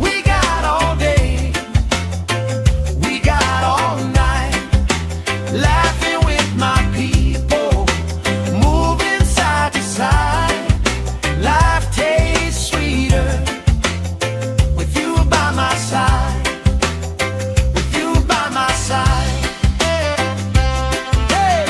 We got all day, we got all night, laughing with my people, moving side to side. Life tastes sweeter with you by my side, with you by my side. Hey!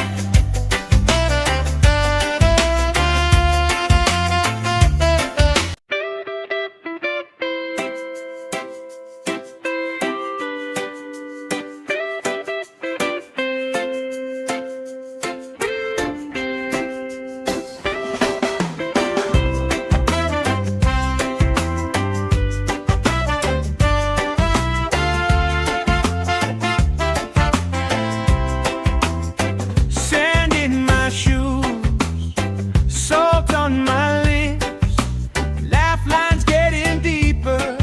Sand in my shoes, salt on my lips, laugh lines getting deeper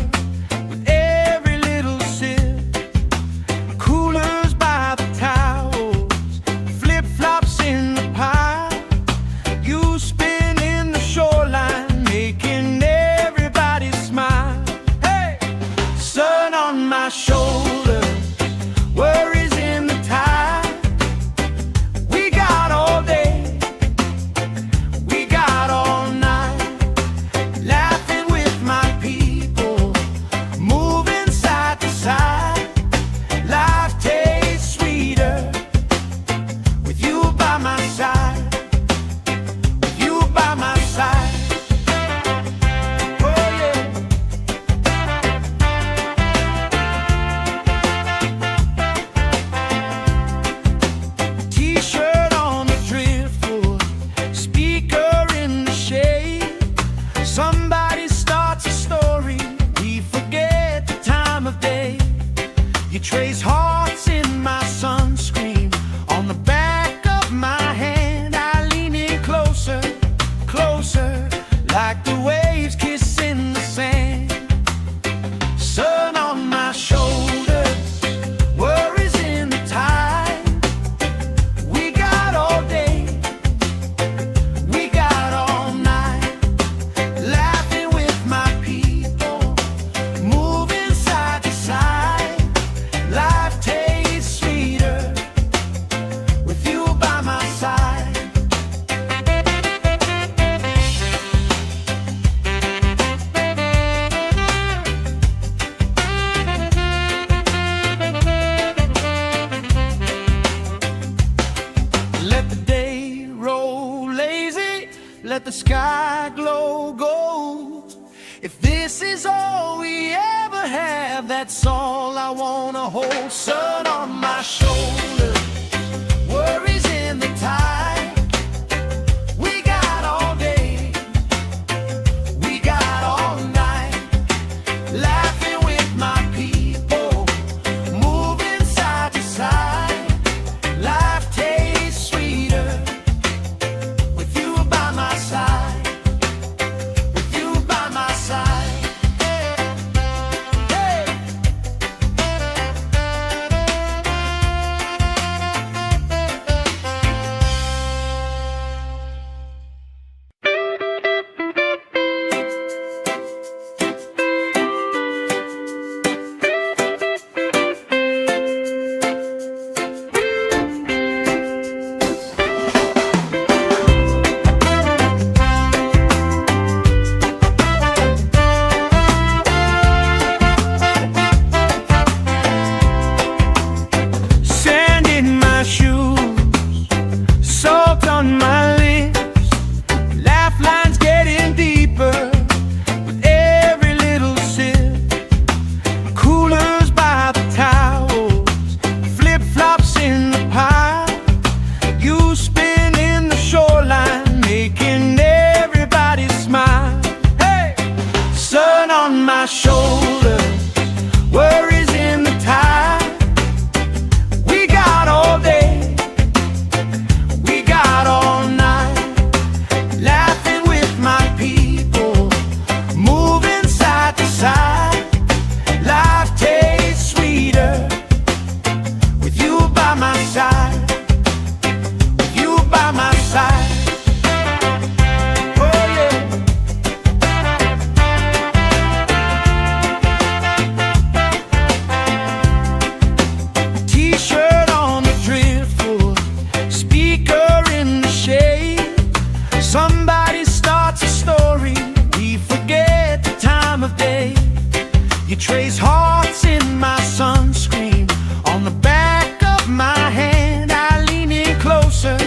with every little sip. Coolers by the towels, flip-flops in the pile. You spin in the shoreline, making everybody smile. Hey! Sun on my shoulders, worries in the tide. We got all day, we got all night, laughing with my people, moving side to side. Life tastes sweeter with you by my side, with you by my side. Oh yeah. T-shirt on the driftwood, speaker in the shade. Somebody starts a story, we forget the time of day. You trace hearts in my sunscreen, on the back of my hand. I lean in closer, closer, like the waves kissing the sand. Sun on my shoulders, worries in the tide. We got all day, we got all night, laughing with my people, moving side to side. Life tastes sweeter with you by my side. Let the day roll lazy, let the sky glow gold. If this is all we ever have, that's all I wanna hold. Sun on my shoulders, worries in the tide. We got all day, we got all night, laughing with my people, moving side to side. Life tastes sweeter with you by my side, with you by my side. Hey! my shoulders, worries in the tide. We got all day, we got all night, laughing with my people, moving side to side. Life tastes sweeter with you by my side, with you by my side. Somebody starts a story, we forget the time of day. You trace hearts in my sunscreen, on the back of my hand. I lean in closer,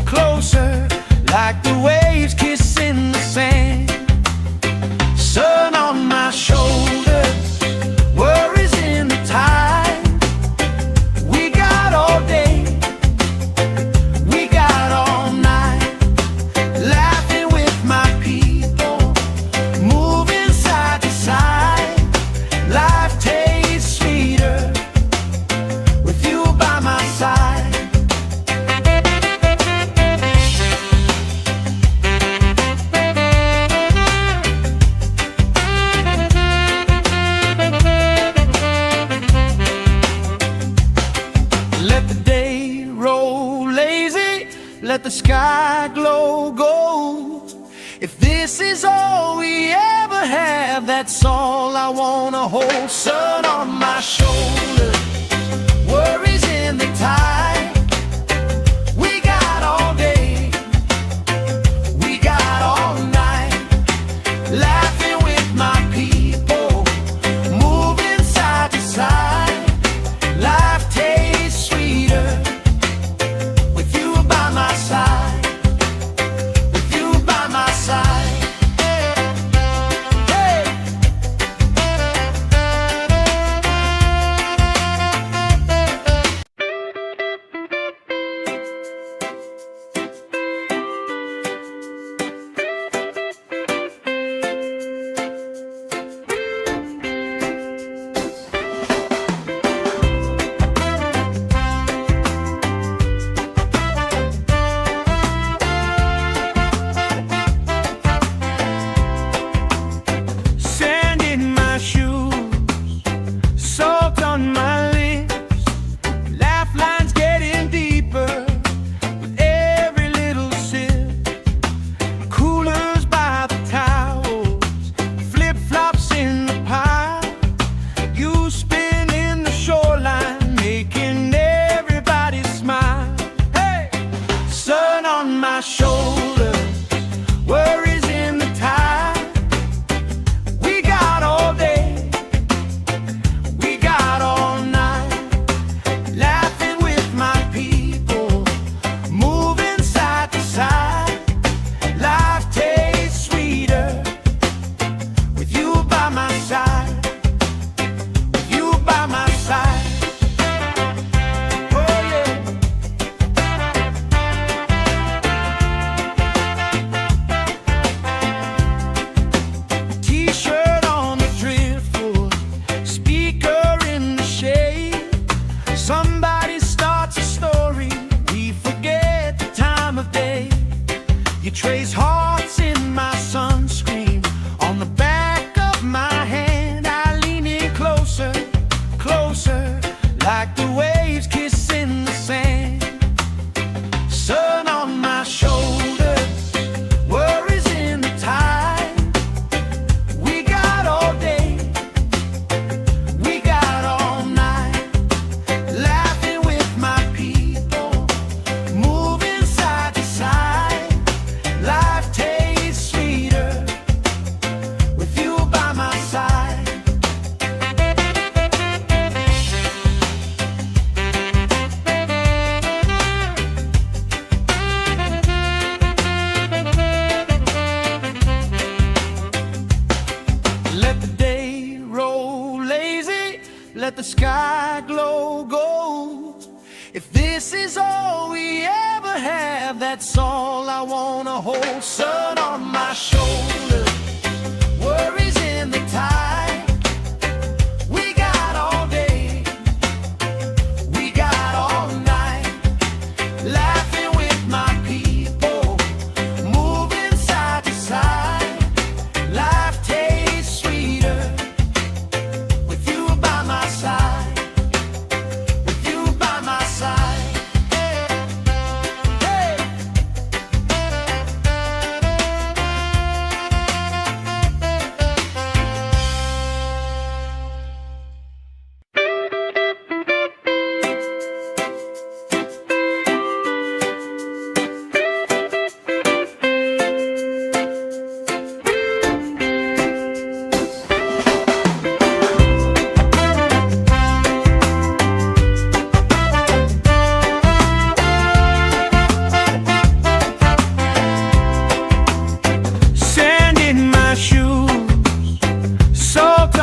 closer, like the waves kissing the sand. Sun on my shoulders, worries in the tide. We got all day, we got all night, laughing with my people, moving side to side. Life tastes sweeter with you by my side. Let the day roll lazy, let the sky glow gold. If this is all we ever have, that's all I wanna hold. Sun on my shoulders, worries in the tide. We got all day, we got all night, laughing with my people, moving side to side. Life tastes sweeter with you by my side, with you by my side. Hey! Sand in my shoes, salt on my lips, laugh lines getting deeper with every little sip. Coolers by the towels, flip-flops in the pile. You spin in the shoreline, making everybody smile. Hey! Sun on my shoulders, worries in the tide. We got all day, we got all night, laughing with my people, moving side to side. Life tastes sweeter with you by my side, with you by my side. Oh yeah. T-shirt on the driftwood, speaker in the shade. Somebody starts a story, we forget the time of day. You trace hearts in my sunscreen, on the back of my hand. I lean in closer, closer, like the waves kissing the sand. Sun on my shoulders, worries in the tide. We got all day, we got all night, laughing with my people, moving side to side. Life tastes sweeter with you by my side. Let the day roll lazy, let the sky glow gold. If this is all we ever have, that's all I wanna hold. Sun on my shoulders, worries in the tide.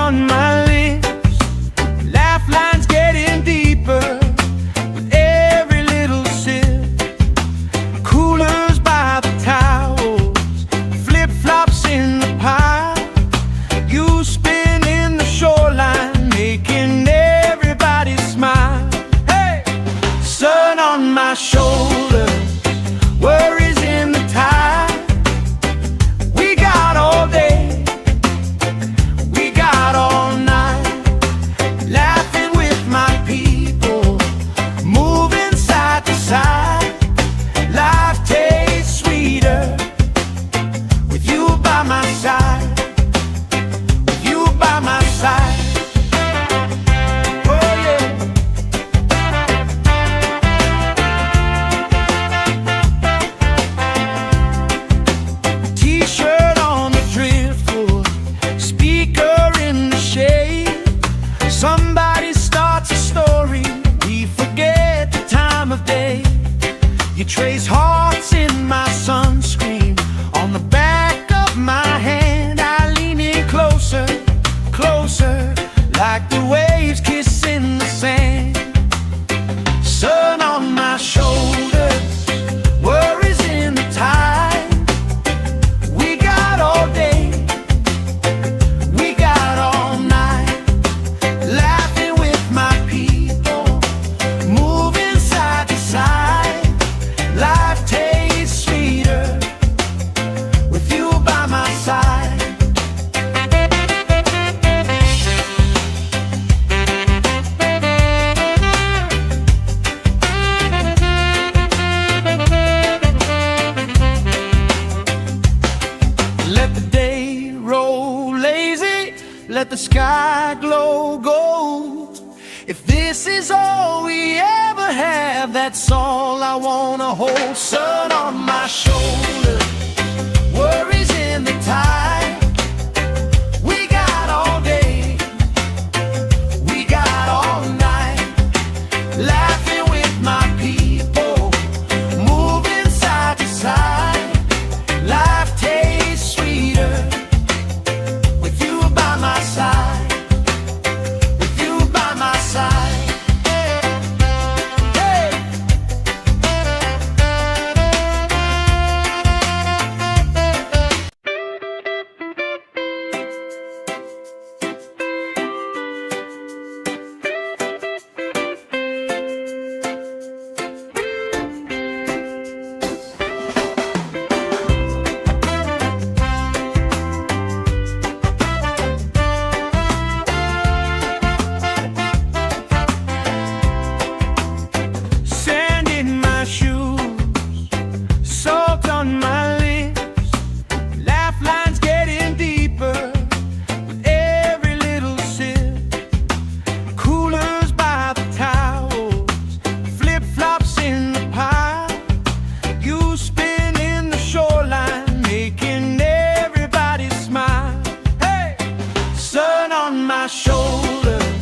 on my lips, laugh lines getting deeper with every little sip. Coolers by the towels, flip-flops in the pile. You spin in the shoreline, making everybody smile. Hey! Sun on my shoulders, worries in the tide. We got all day, we got all night, laughing with my people, moving side to side. Life tastes sweeter with you by my side, with you by my side. Oh yeah. T-shirt on the driftwood, speaker in the shade. Somebody starts a story, we forget the time of day. You trace hearts in my sunscreen, on the back of my hand. I lean in closer, closer, like the waves kissing the sand. Sun on my shoulders, worries in the tide. We got all day, we got all night, laughing with my people, moving side to side. Life tastes sweeter with you by my side. Let the day roll lazy, let the sky glow gold. If this is all we ever have, that's all I wanna hold. Sun on my shoulders, worries in the tide. We got all day, we got all night, laughing with my people, moving side to side. Life tastes sweeter with you by my side, with you by my side. Hey! Sand in my shoes, salt on my lips, laugh lines getting deeper with every little sip. Coolers by the towels, flip-flops in the pile. You spin in the shoreline, making everybody smile. Hey! Sun on my shoulders,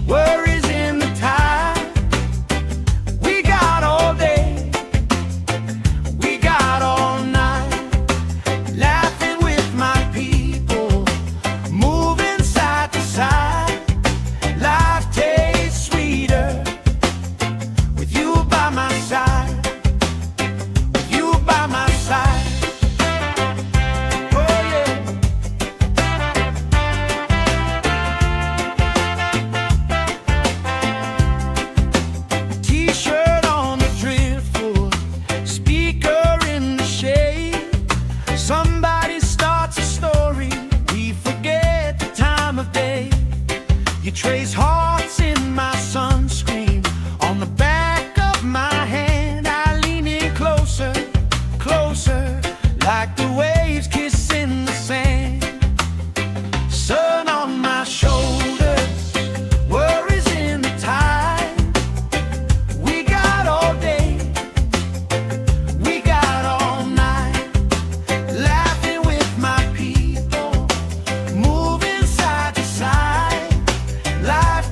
worries in the tide. We got all day, we got all night, laughing with my people, moving side to side. Life tastes sweeter with you by my side, with you by my side. Oh yeah. T-shirt on the driftwood, speaker in the shade. Somebody starts a story, we forget the time of day. You trace hearts in my sunscreen, on the back of my hand. I lean in closer, closer, like the waves kissing the sand. Sun on my shoulders, worries in the tide. We got all day, we got all night, laughing with my people, moving side to side. Life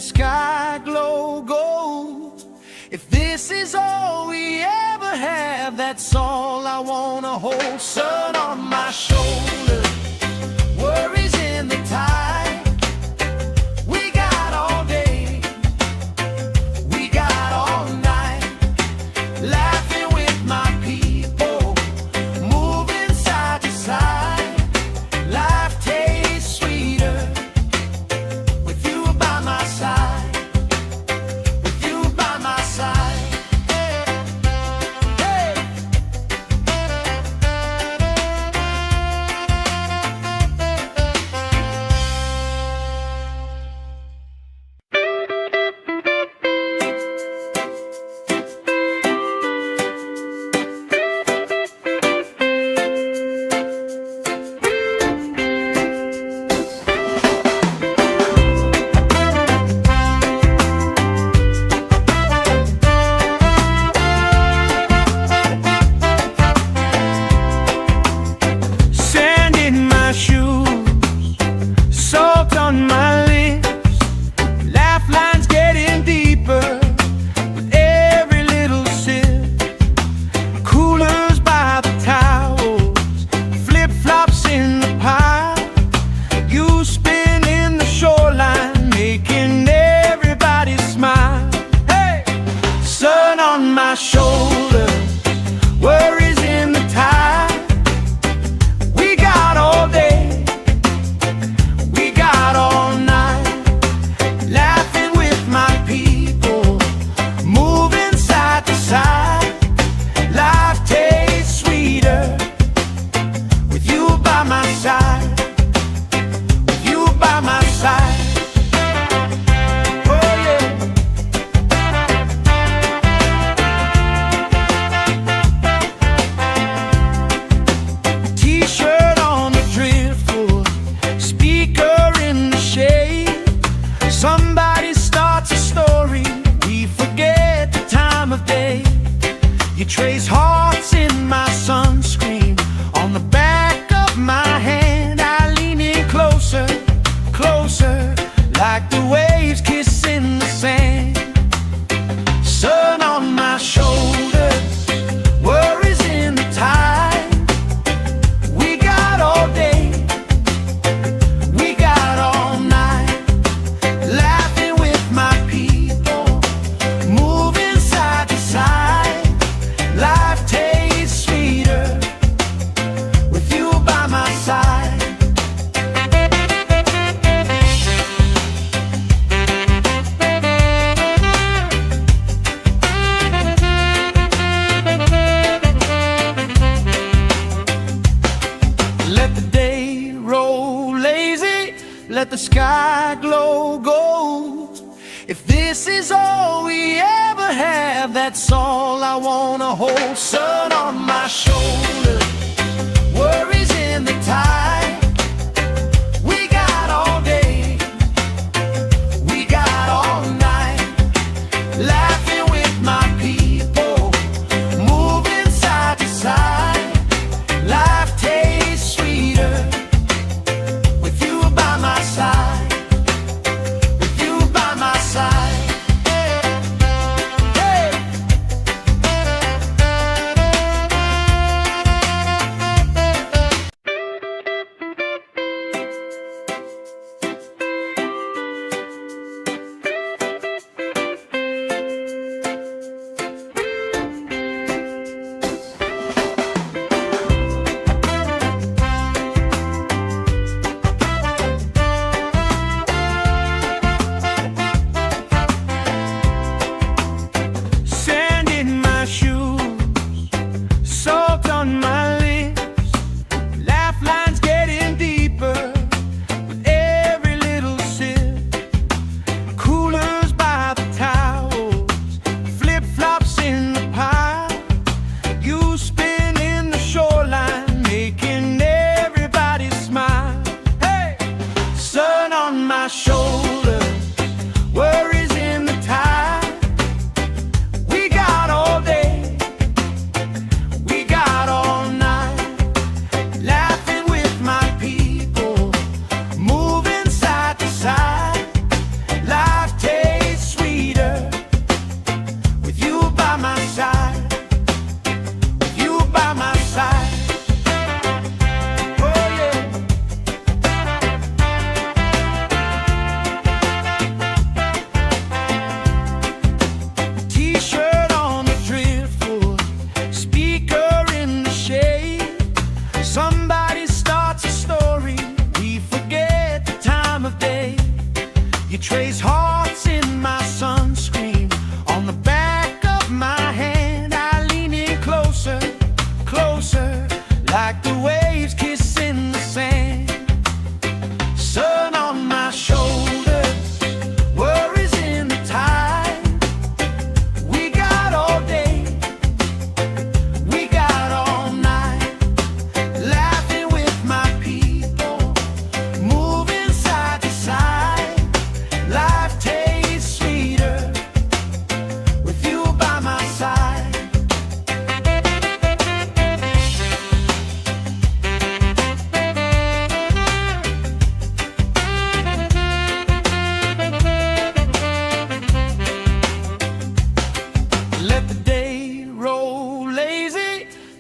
sky glow gold. If this is all we ever have, that's all I wanna hold. Sun on my shoulder, worries in the tide. We got all day, we got all night, laughing with my people, moving side to side. Life tastes sweeter with you by my side, with you by my side. Hey! Sand in my shoes, salt on my lips, laugh lines getting deeper with every little sip. Coolers by the towels, flip-flops in the pile. You spin in the shoreline, making everybody smile. Hey! Sun on my shoulders, worries in the tide. We got all day, we got all night, laughing with my people, moving side to side. Life tastes sweeter with you by my side, with you by my side. Oh yeah. T-shirt on the driftwood, speaker in the shade. Somebody starts a story, we forget the time of day. You trace hearts in my sunscreen, on the back of my hand. I lean in closer, closer, like the waves kissing the sand. Sun on my shoulders, worries in the tide. We got all day, we got all night, laughing with my people, moving side to side. Life tastes sweeter with you by my side. Let the day roll lazy, let the sky glow gold. If this is all we ever have, that's all I wanna hold. Sun on my shoulder, worries in the tide. We got all day, we got all night, laughing with my people, moving side to side. Life tastes sweeter with you by my side, with you by my side. Hey! Sand in my shoes, salt on my lips, laugh lines getting deeper with every little sip. Coolers by the towels, flip-flops in the pile. You spin in the shoreline, making everybody smile. Hey! Sun on my shoulders, worries in the tide. We got all day, we got all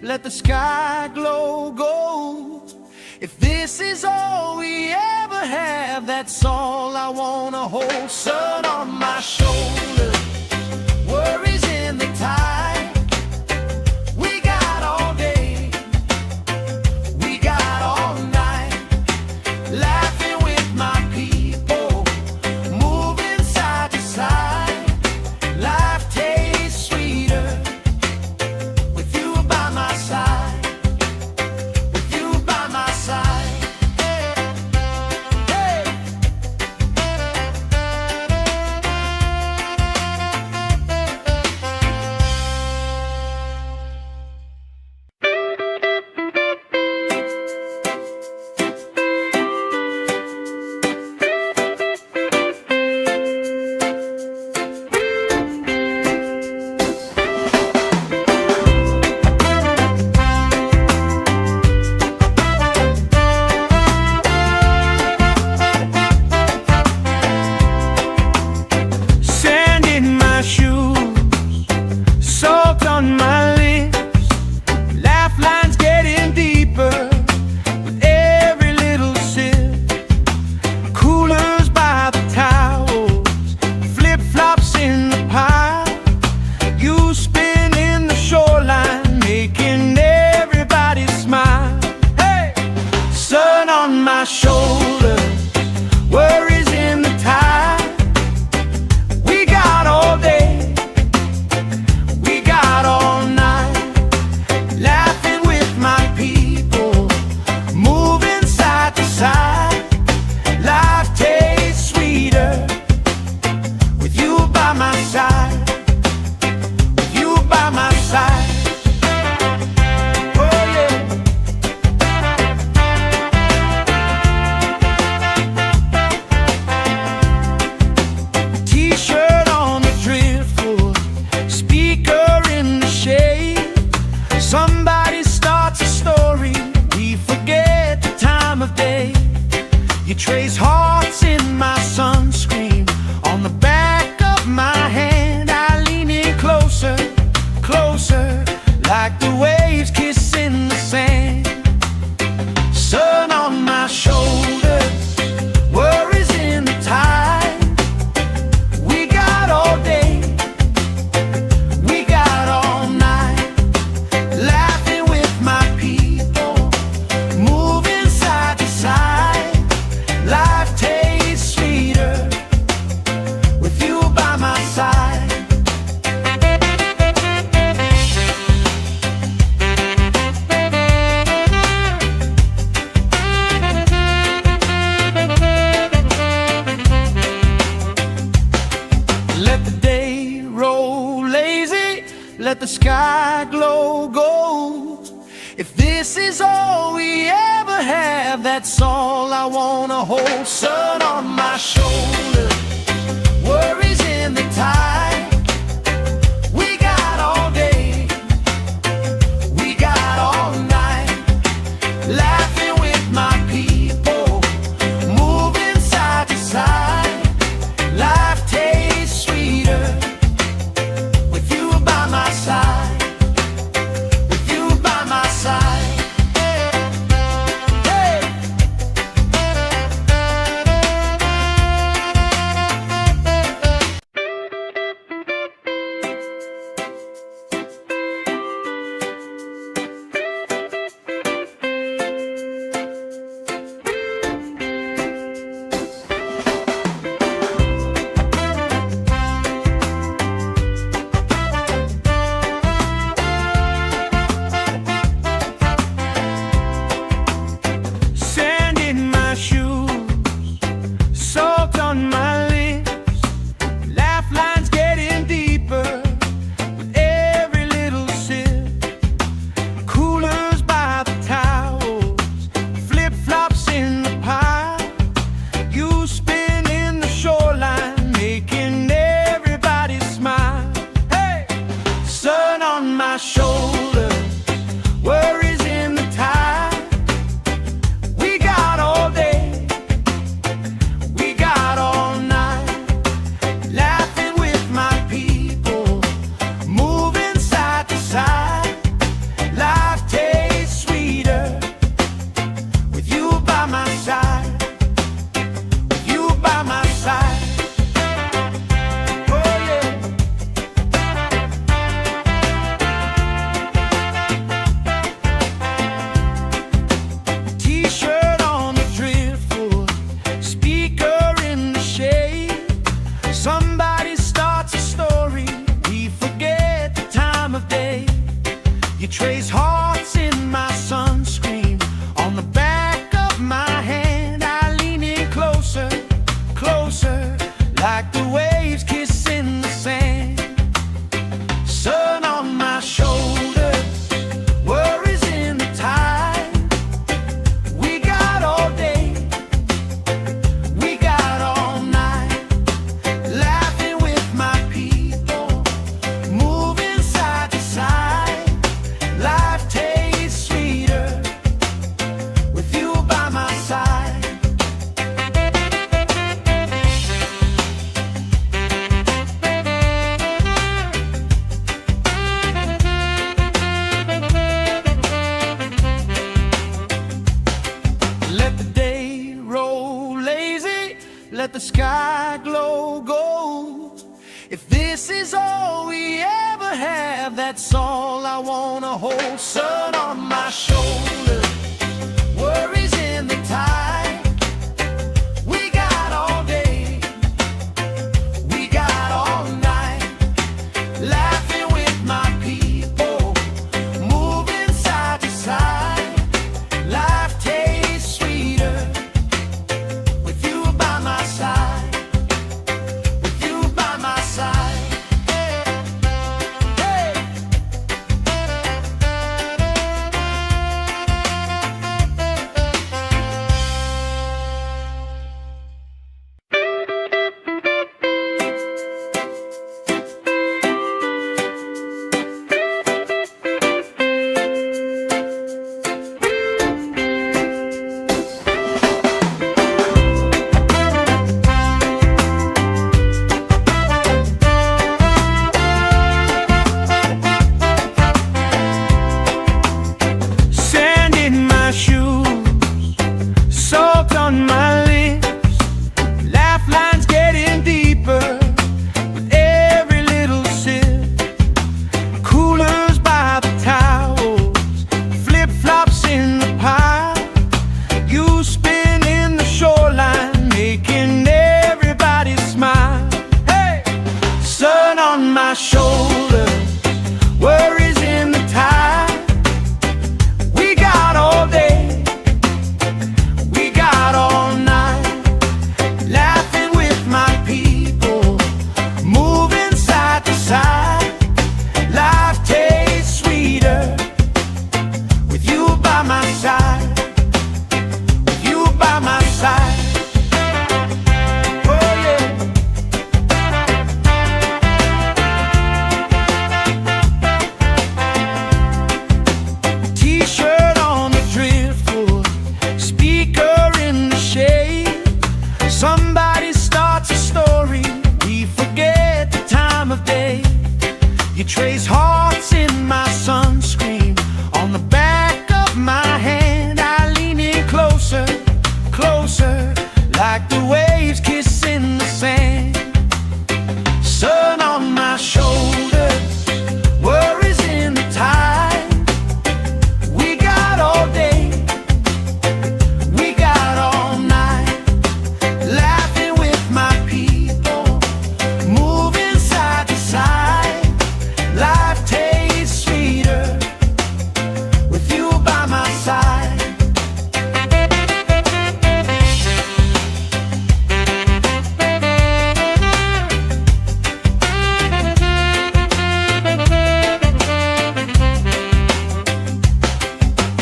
let the sky glow gold. If this is all we ever have, that's all I wanna hold. Sun on my shoulder, worries in the tide. We got all day, we got all night, laughing with my people, moving side to side. Life tastes sweeter with you by my side, with you by my side. Hey. Sand in my shoes, salt on my lips, laugh lines getting deeper with every little sip. Coolers by the towels, flip-flops in the pile. You spin in the shoreline, making everybody smile. Hey! Sun on my shoulders, worries in the tide. We got all day, we got all night, laughing with my people, moving side to side. Life tastes sweeter with you by my side, with you by my side. Oh yeah. T-shirt on the driftwood, speaker in the shade. Somebody starts a story, we forget the time of day. You trace hearts in my sunscreen, on the back of my hand. I lean in closer, closer, like the waves kissing the sand. Sun on my shoulders, worries in the tide. We got all day, we got all night, laughing with my people, moving side to side. Life tastes sweeter with you by my side. Let the day roll lazy, let the sky glow gold. If this is all we ever have, that's all I wanna hold. Sun on my shoulder, worries in the tide. We got all day, we got all night, laughing with my people, moving side to side. Life tastes sweeter with you by my side, with you by my side. Hey! let the sky glow gold. If this is all we ever have, that's all I wanna hold. Sun on my shoulder, worries in the tide. We got all day, we got all night, laughing with my people, moving side to side. Life tastes sweeter with you by my side, with you by my side. Hey. Sand in my shoes, salt on my lips, laugh lines getting deeper with every little sip. Coolers by the towels, flip-flops in the pile. You spin in the shoreline, making everybody smile. Hey! Sun on my shoulders, worries in the tide. We got all day, we got all night, laughing with my people, moving side to side. Life tastes sweeter with you by my side, with you by my side. Oh yeah. T-shirt on the driftwood, speaker in the shade. Somebody starts a story, we forget the time of day. You trace hearts in my sunscreen, on the back of my hand. I lean in closer, closer, like the waves kissing the sand. Sun on my shoulders, worries in the tide. We got all day, we got all night, laughing with my people, moving side to side. Life tastes sweeter with you by my side.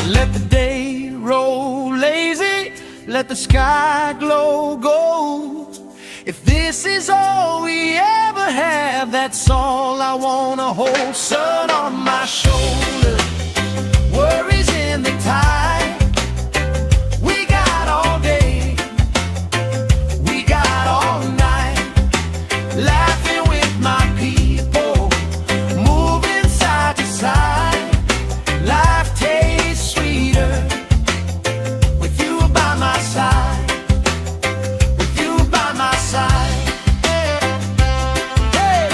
Let the day roll lazy, let the sky glow gold. If this is all we ever have, that's all I wanna hold. Sun on my shoulder, worries in the tide. We got all day, we got all night, laughing with my people, moving side to side. Life tastes sweeter with you by my side, with you by my side. Hey.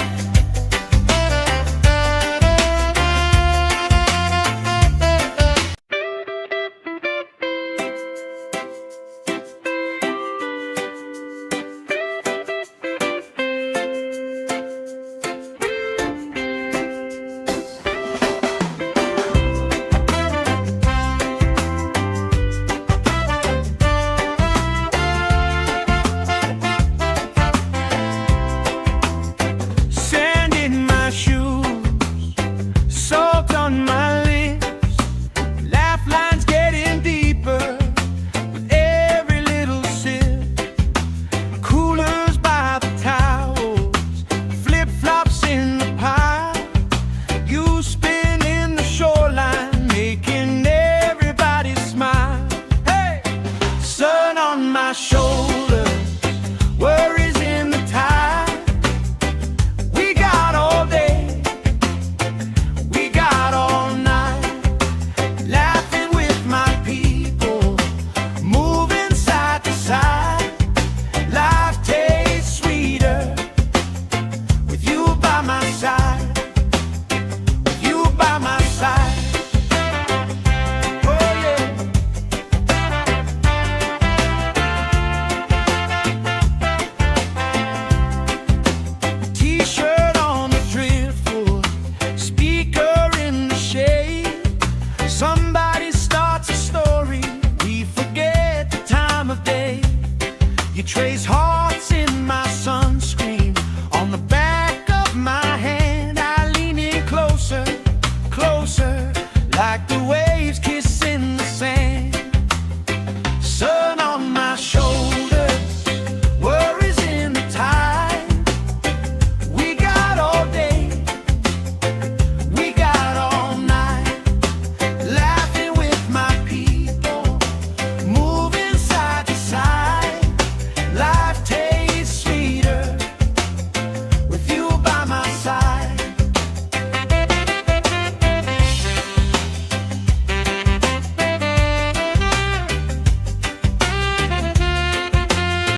Somebody starts a story, we forget the time of day. You trace